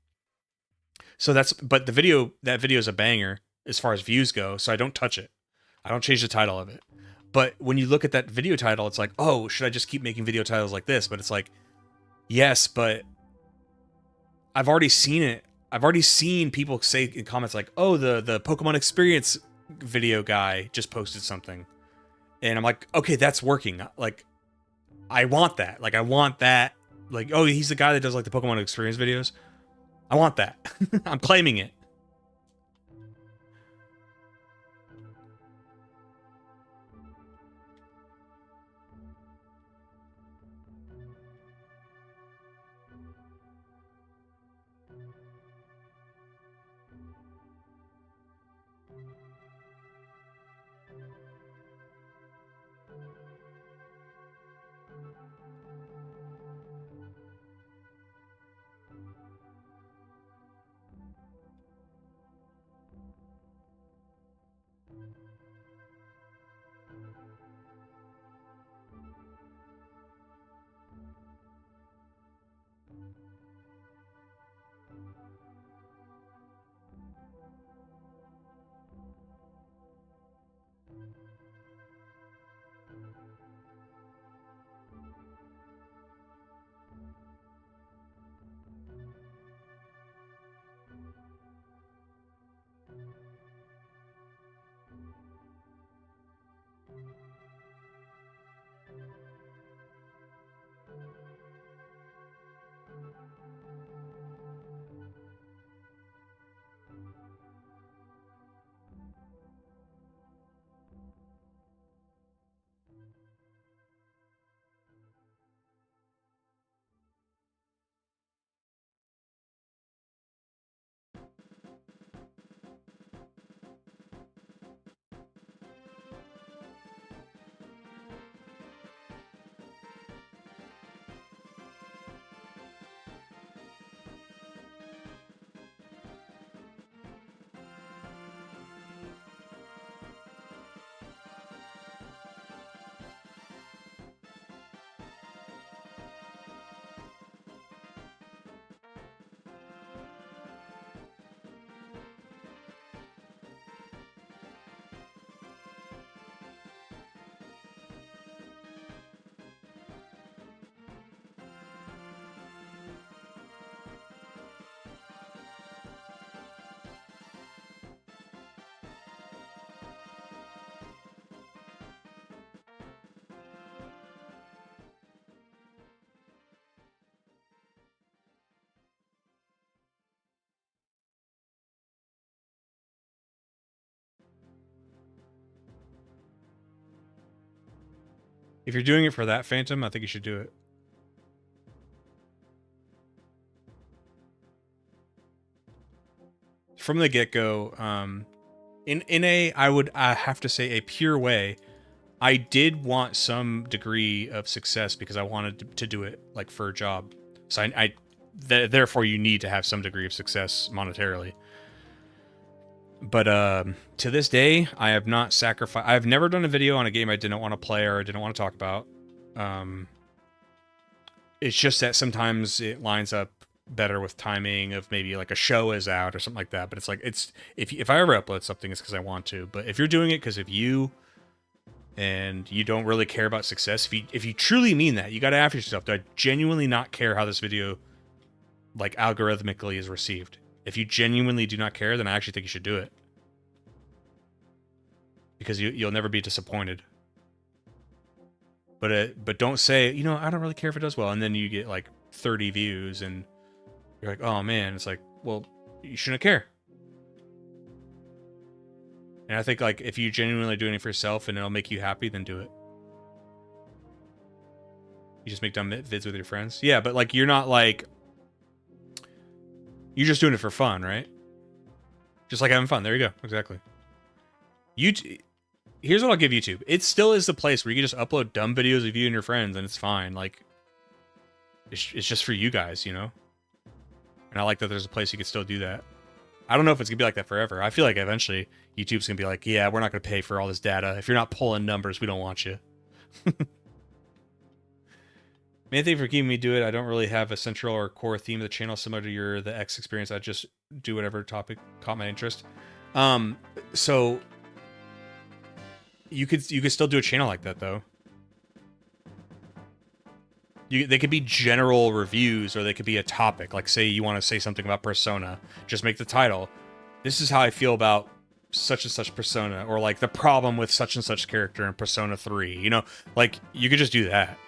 So but that video is a banger as far as views go, so I don't touch it. I don't change the title of it. But when you look at that video title, it's like, oh, should I just keep making video titles like this? But it's like, yes, but I've already seen it. I've already seen people say in comments like, oh, the Pokemon Experience video guy just posted something. And I'm like, okay, that's working. Like, I want that. Like, I want that. Like, oh, he's the guy that does like the Pokemon Experience videos. I want that. I'm claiming it. If you're doing it for that Phantom, I think you should do it. From the get-go, in a, I have to say, a pure way, I did want some degree of success because I wanted to do it like for a job. So therefore you need to have some degree of success monetarily. But to this day, I have not sacrificed. I've never done a video on a game I didn't want to play or I didn't want to talk about. It's just that sometimes it lines up better with timing of maybe like a show is out or something like that. But it's like, if I ever upload something, it's because I want to. But if you're doing it because of you and you don't really care about success, if you truly mean that, you got to ask yourself, do I genuinely not care how this video like algorithmically is received? If you genuinely do not care, then I actually think you should do it. Because you'll never be disappointed. But don't say, you know, I don't really care if it does well, and then you get like 30 views and you're like, oh man, it's like, well, you shouldn't care. And I think like if you genuinely doing it for yourself and it'll make you happy, then do it. You just make dumb vids with your friends. Yeah, but like you're not like, you're just doing it for fun, right? Just like having fun. There you go. Exactly. Here's what I'll give YouTube. It still is the place where you can just upload dumb videos of you and your friends, and it's fine. Like, it's just for you guys, you know? And I like that there's a place you can still do that. I don't know if it's going to be like that forever. I feel like eventually YouTube's going to be like, yeah, we're not going to pay for all this data. If you're not pulling numbers, we don't want you. Main thing for keeping me do it, I don't really have a central or core theme of the channel similar to the X experience. I just do whatever topic caught my interest. So you could still do a channel like that though. They could be general reviews, or they could be a topic. Like say you want to say something about Persona, just make the title, "This is how I feel about such and such Persona," or like the problem with such and such character in Persona 3. You know, like you could just do that.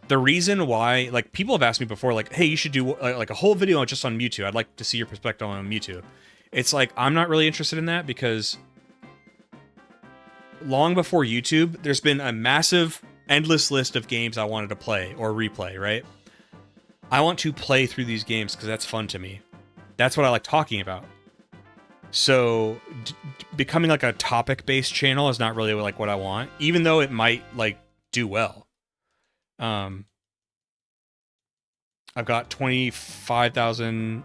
The reason why, like, people have asked me before, like, hey, you should do like a whole video just on Mewtwo. I'd like to see your perspective on Mewtwo. It's like, I'm not really interested in that because long before YouTube, there's been a massive, endless list of games I wanted to play or replay, right? I want to play through these games because that's fun to me. That's what I like talking about. So becoming like a topic-based channel is not really like what I want, even though it might like do well. I've got 25,000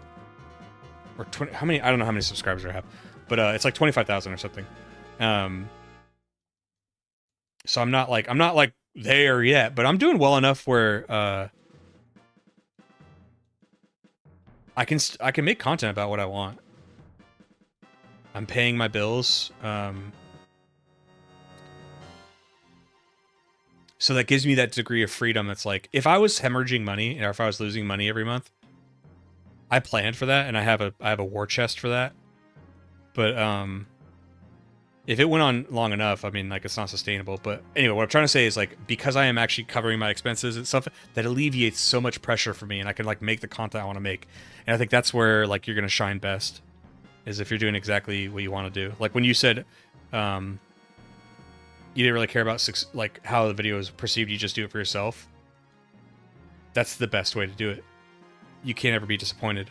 or 20. How many? I don't know how many subscribers I have, but it's like 25,000 or something. So I'm not like there yet, but I'm doing well enough where I can make content about what I want. I'm paying my bills. So that gives me that degree of freedom. That's like, if I was hemorrhaging money or if I was losing money every month, I planned for that and I have a war chest for that. But if it went on long enough, I mean, like, it's not sustainable. But anyway, what I'm trying to say is, like, because I am actually covering my expenses and stuff, that alleviates so much pressure for me, and I can, like, make the content I want to make. And I think that's where, like, you're gonna shine best, is if you're doing exactly what you want to do. Like when you said you didn't really care about like how the video is perceived, you just do it for yourself. That's the best way to do it. You can't ever be disappointed.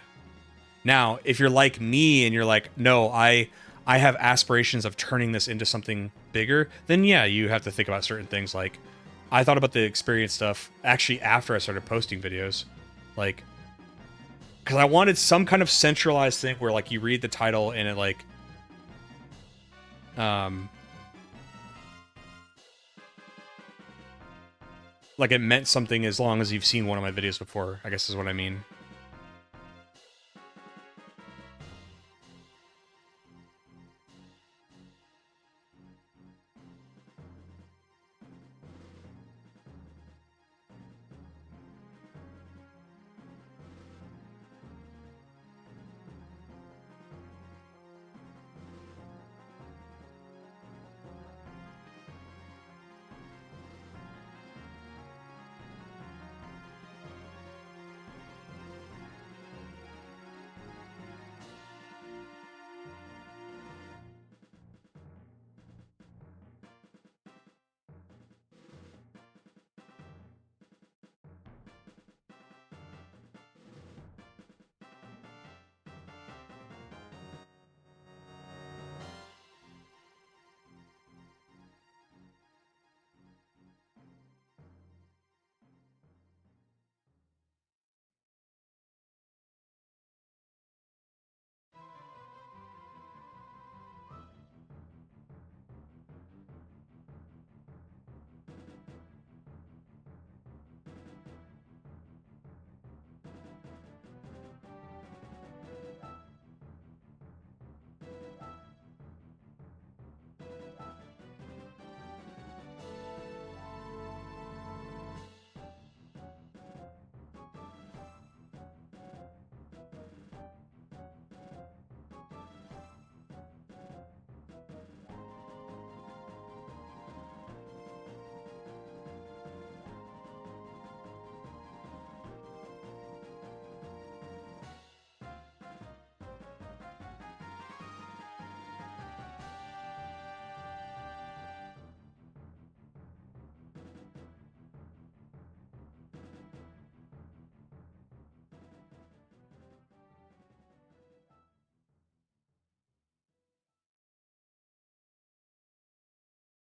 Now, if you're like me and you're like, no, I have aspirations of turning this into something bigger, then yeah, you have to think about certain things. Like, I thought about the experience stuff actually after I started posting videos. Like, because I wanted some kind of centralized thing where, like, you read the title and it, like, like, it meant something as long as you've seen one of my videos before, I guess is what I mean.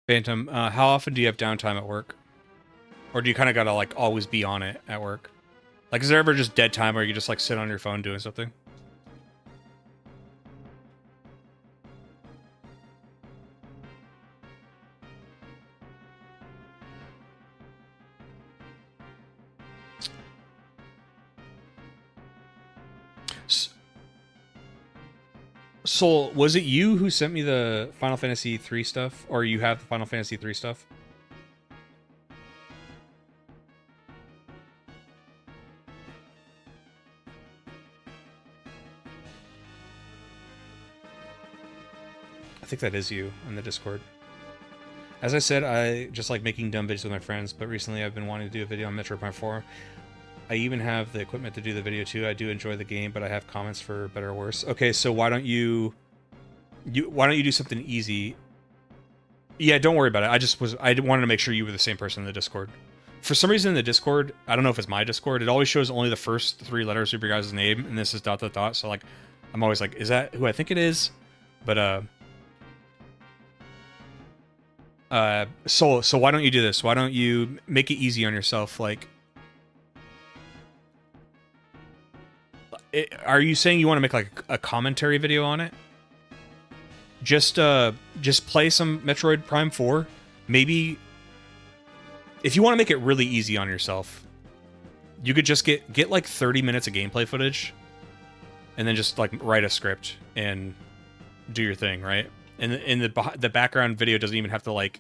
Phantom, how often do you have downtime at work? Or do you kind of gotta, like, always be on it at work? Like, is there ever just dead time where you just, like, sit on your phone doing something? Soul, was it you who sent me the Final Fantasy 3 stuff? Or you have the Final Fantasy 3 stuff? I think that is you in the Discord. As I said, I just like making dumb videos with my friends, but recently I've been wanting to do a video on Metroid Prime 4. I even have the equipment to do the video too. I do enjoy the game, but I have comments for better or worse. Okay, so why don't you do something easy? Yeah, don't worry about it. I wanted to make sure you were the same person in the Discord. For some reason in the Discord, I don't know if it's my Discord, it always shows only the first 3 letters of your guys' name, and this is ... So, like, I'm always like, is that who I think it is? But So why don't you do this? Why don't you make it easy on yourself? Like, are you saying you want to make like a commentary video on it? Just play some Metroid Prime 4. Maybe if you want to make it really easy on yourself, you could just get like 30 minutes of gameplay footage and then just like write a script and do your thing, right? And in the background video doesn't even have to like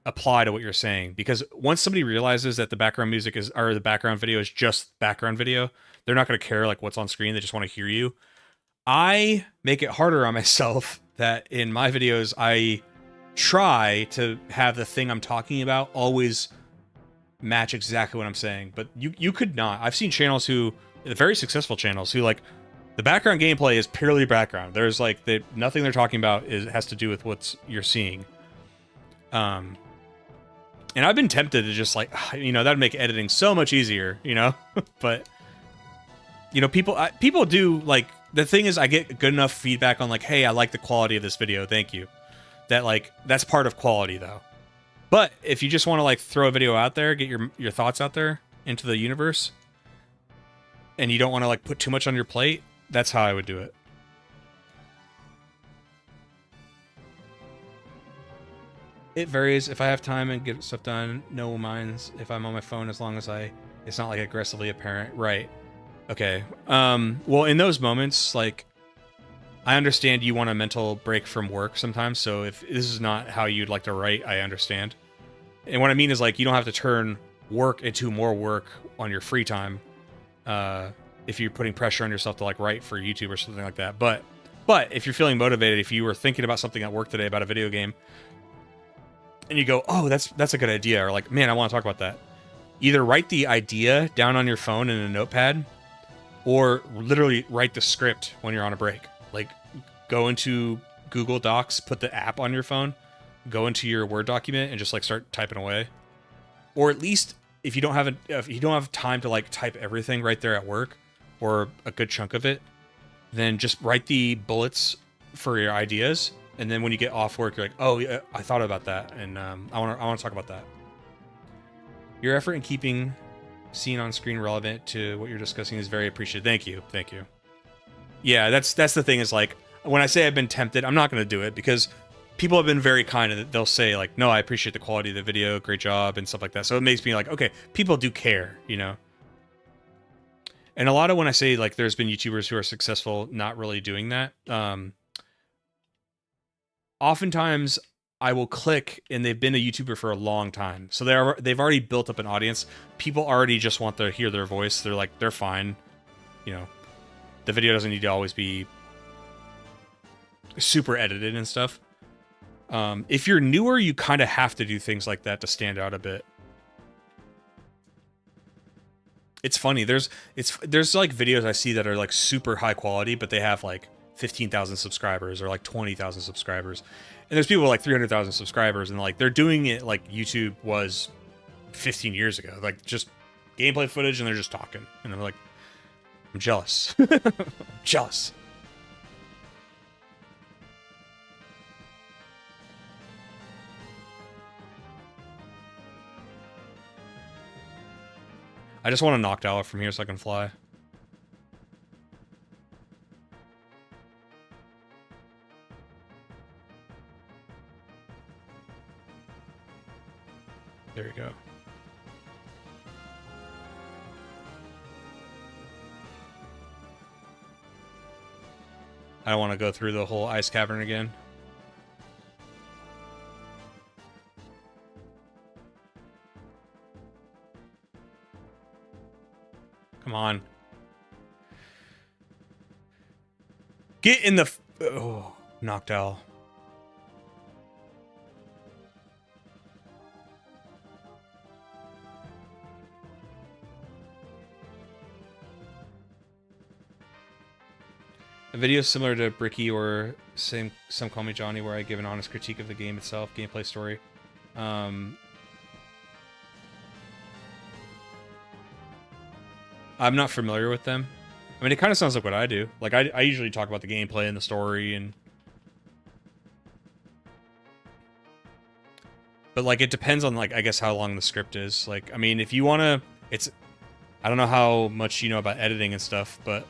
apply to what you're saying, because once somebody realizes that the background music is, or the background video is just background video, they're not going to care like what's on screen. They just want to hear you. I make it harder on myself that in my videos, I try to have the thing I'm talking about always match exactly what I'm saying, but you could not. I've seen channels who, very successful channels, who like the background gameplay is purely background. There's like nothing they're talking about has to do with what's you're seeing. And I've been tempted to just like, you know, that'd make editing so much easier, you know, but you know, people do like, the thing is I get good enough feedback on like, hey, I like the quality of this video, thank you. That like, that's part of quality though. But if you just want to like throw a video out there, get your thoughts out there into the universe, and you don't want to like put too much on your plate, that's how I would do it. It varies. If I have time and get stuff done, no minds if I'm on my phone, as long as it's not like aggressively apparent. Right. Okay. Well, in those moments, like, I understand you want a mental break from work sometimes, so if this is not how you'd like to write, I understand. And what I mean is, like, you don't have to turn work into more work on your free time, if you're putting pressure on yourself to, like, write for YouTube or something like that. But if you're feeling motivated, if you were thinking about something at work today about a video game, and you go, oh, that's a good idea, or like, man, I want to talk about that. Either write the idea down on your phone in a notepad, or literally write the script when you're on a break. Like, go into Google Docs, put the app on your phone, go into your Word document, and just like start typing away. Or at least if you don't have time to like type everything right there at work, or a good chunk of it, then just write the bullets for your ideas. And then when you get off work, you're like, oh, yeah, I thought about that, and I want to talk about that. Your effort in keeping seen on screen relevant to what you're discussing is very appreciated. Thank you. Yeah, that's the thing, is like, when I say I've been tempted, I'm not going to do it, because people have been very kind, and they'll say like, no, I appreciate the quality of the video, great job, and stuff like that. So it makes me like, okay, people do care, you know. And a lot of when I say like there's been YouTubers who are successful not really doing that, oftentimes I will click and they've been a YouTuber for a long time, so they've already built up an audience. People already just want to hear their voice. They're like, they're fine, you know. The video doesn't need to always be super edited and stuff. If you're newer, you kind of have to do things like that to stand out a bit. It's funny. There's like videos I see that are like super high quality, but they have like 15,000 subscribers or like 20,000 subscribers. And there's people with like 300,000 subscribers, and like they're doing it like YouTube was 15 years ago. Like just gameplay footage, and they're just talking. And I'm like, I'm jealous. I'm jealous. I just want to knock out from here so I can fly. There we go. I don't want to go through the whole ice cavern again. Come on. Get in the... Oh, Noctowl. A video similar to Bricky or Some Call Me Johnny, where I give an honest critique of the game itself, gameplay, story. I'm not familiar with them. I mean, it kind of sounds like what I do. Like, I usually talk about the gameplay and the story, and But like it depends on like I guess how long the script is. Like I mean, if you want to, it's I don't know how much you know about editing and stuff, but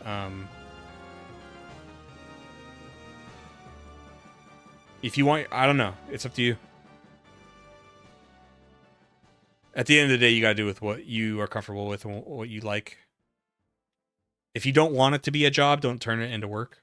if you want, I don't know. It's up to you. At the end of the day, you got to do with what you are comfortable with and what you like. If you don't want it to be a job, don't turn it into work.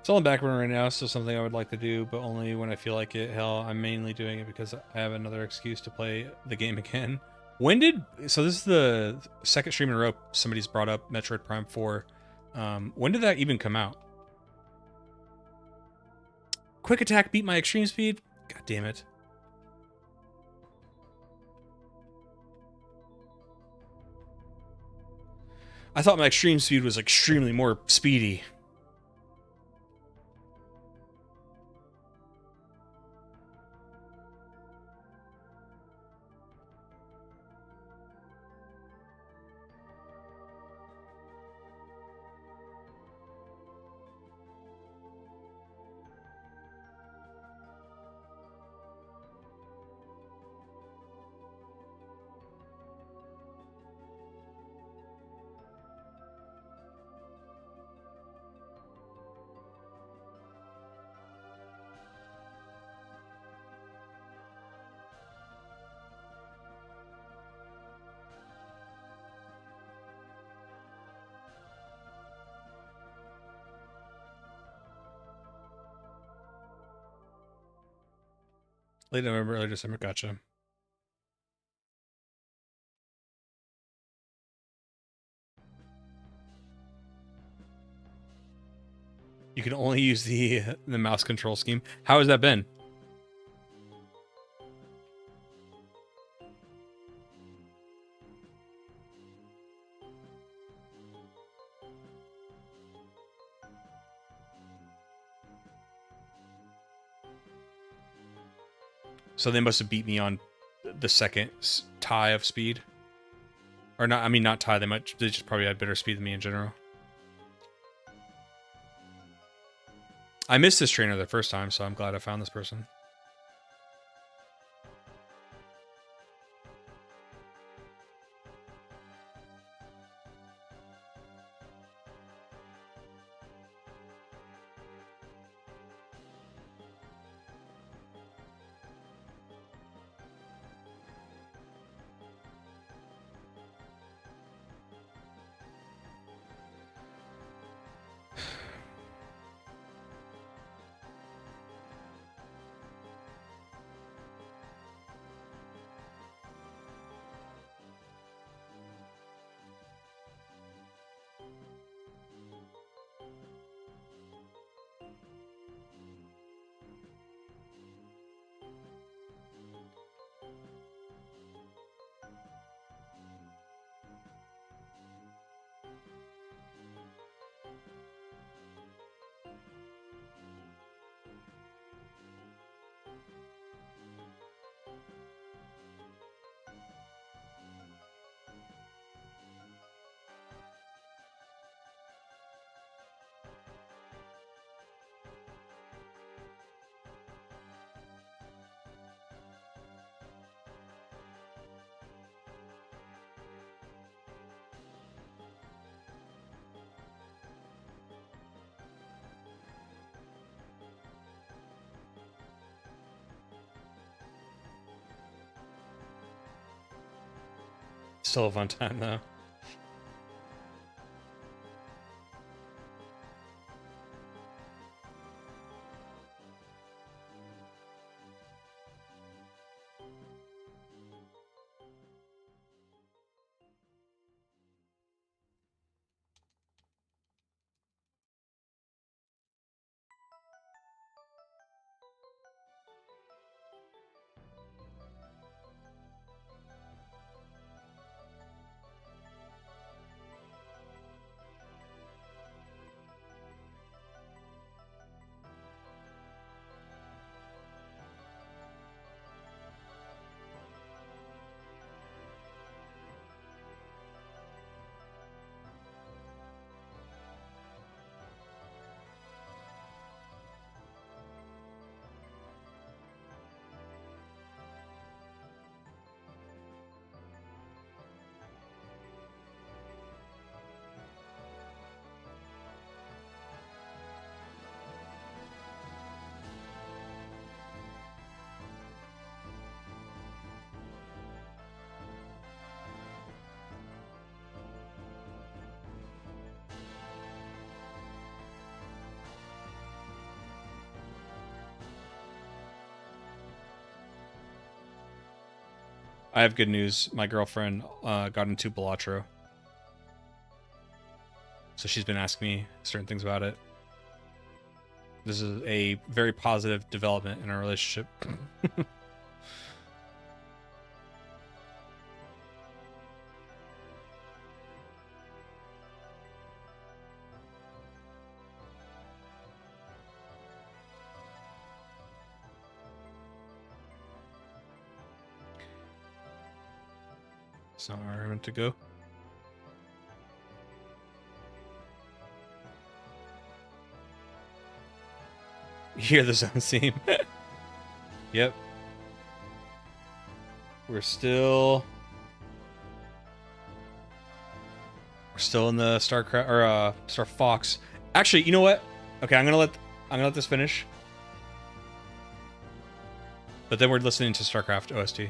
It's all in back burner right now. Still something I would like to do, but only when I feel like it. Hell, I'm mainly doing it because I have another excuse to play the game again. When did... So this is the second stream in a row somebody's brought up Metroid Prime 4. When did that even come out? Quick Attack beat my extreme speed? God damn it. I thought my extreme speed was extremely more speedy. Late November, early December, gotcha. You can only use the mouse control scheme. How has that been? So they must have beat me on the second tie of speed. Or not, I mean, not tie. They just probably had better speed than me in general. I missed this trainer the first time, so I'm glad I found this person. still a fun time though. I have good news. My girlfriend got into Balatro. So she's been asking me certain things about it. This is a very positive development in our relationship. It's not where I meant to go. You hear the zone theme? Yep. We're still in the StarCraft or Star Fox. Actually, you know what? Okay, I'm gonna let this finish. But then we're listening to StarCraft OST.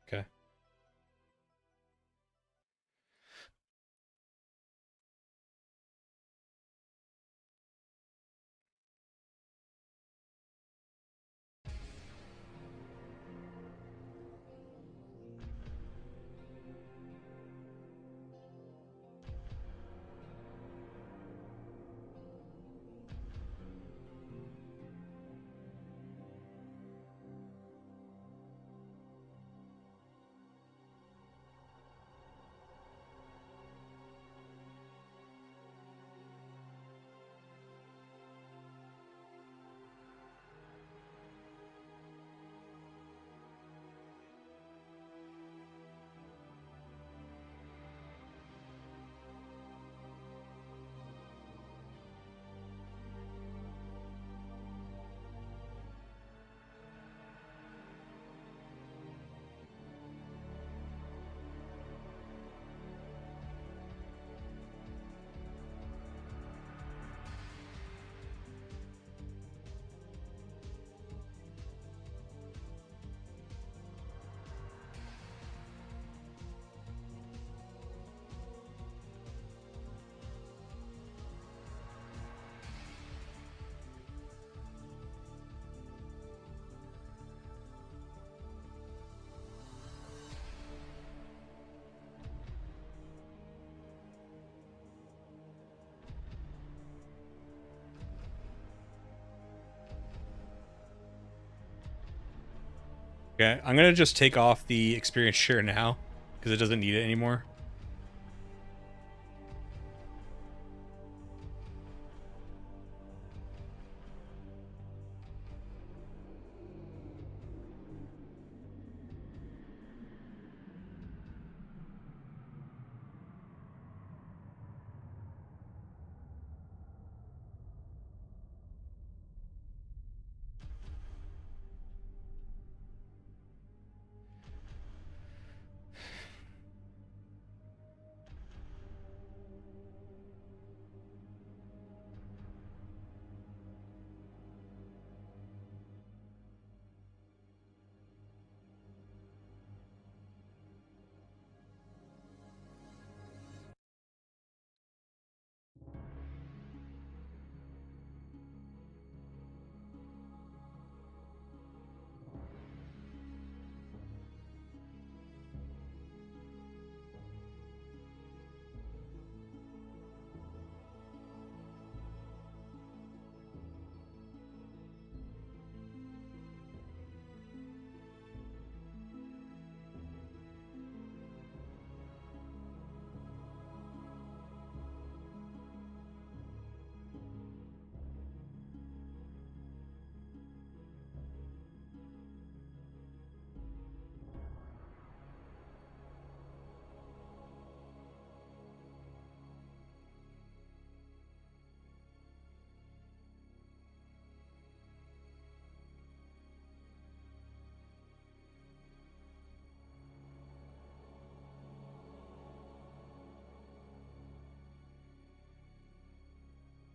Okay. Okay, I'm gonna just take off the experience share now because it doesn't need it anymore.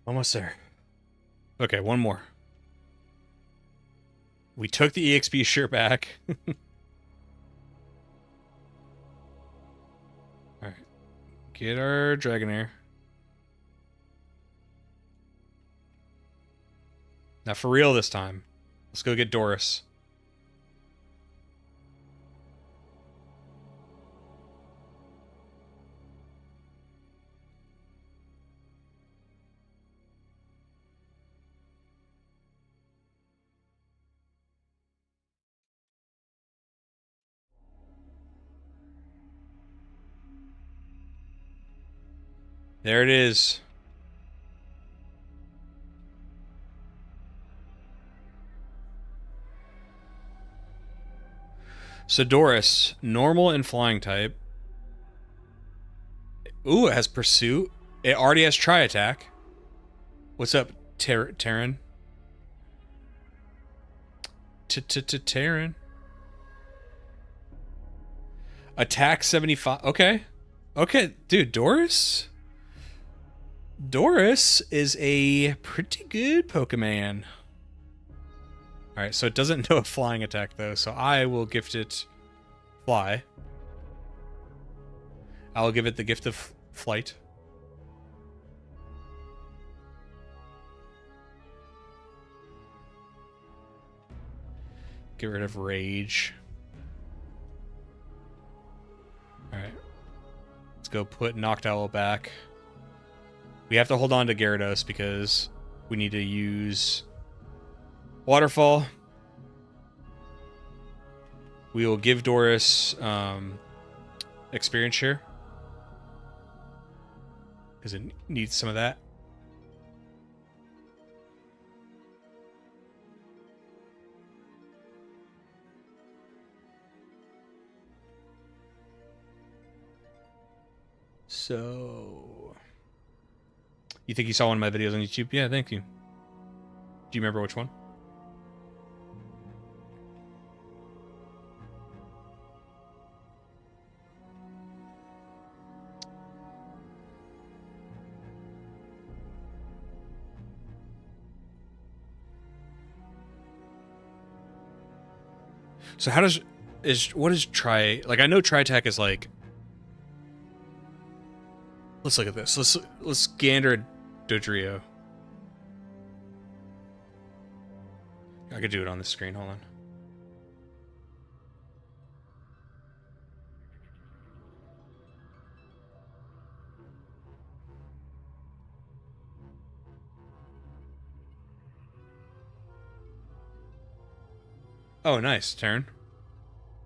Almost there. Okay, one more. We took the EXP shirt back. Alright. Get our Dragonair. Now for real this time. Let's go get Doris. There it is. So Doris, normal and flying type. Ooh, it has pursuit. It already has tri attack. What's up, Terran? Terran. Attack 75. Okay. Okay, dude, Doris? Doris is a pretty good Pokemon. Alright, so it doesn't know a flying attack, though, so I will gift it fly. I will give it the gift of flight. Get rid of rage. Alright. Let's go put Noctowl back. We have to hold on to Gyarados because we need to use Waterfall. We will give Doris experience share because it needs some of that. So, you think you saw one of my videos on YouTube? Yeah, thank you. Do you remember which one? So how does what is tri, like, I know tri-attack is like, let's look at this. Let's gander Dodrio. I could do it on the screen. Hold on. Oh, nice, Taryn.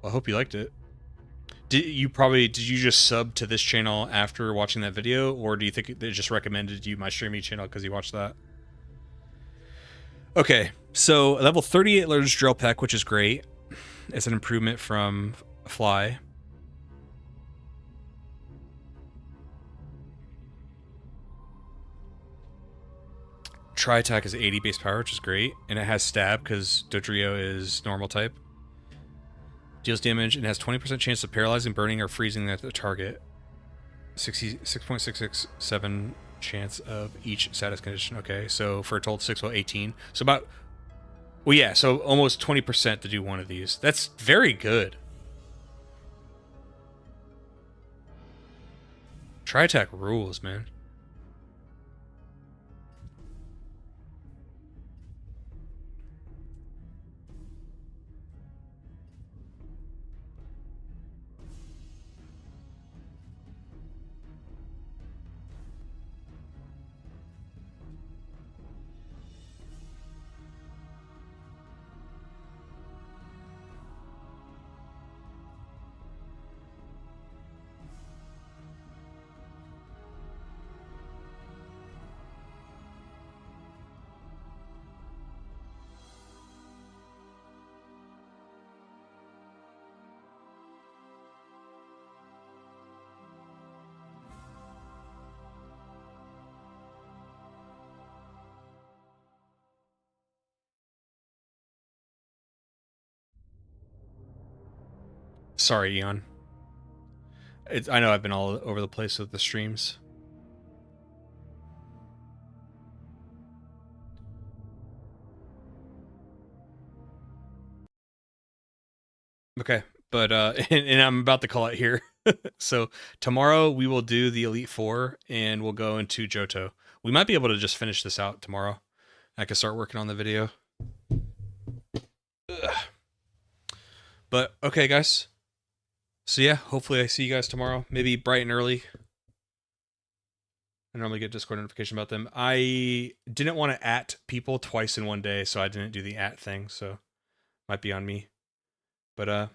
Well, I hope you liked it. Did you just sub to this channel after watching that video, or do you think they just recommended you my streaming channel because you watched that? Okay, so level 38 learns Drill Peck, which is great. It's an improvement from Fly. Tri-Attack is 80 base power, which is great. And it has Stab, because Dodrio is normal type. Deals damage and has 20% chance of paralyzing, burning, or freezing the target. 6.667 chance of each status condition. Okay, so for a total of 6, well, 18. So about... Well, yeah, so almost 20% to do one of these. That's very good. Tri-Attack rules, man. Sorry, Eon. I know I've been all over the place with the streams. Okay, but and I'm about to call it here. So tomorrow we will do the Elite Four, and we'll go into Johto. We might be able to just finish this out tomorrow. I can start working on the video. Ugh. But okay, guys. So yeah, hopefully I see you guys tomorrow. Maybe bright and early. I normally get Discord notification about them. I didn't want to at people twice in one day, so I didn't do the at thing. So might be on me. But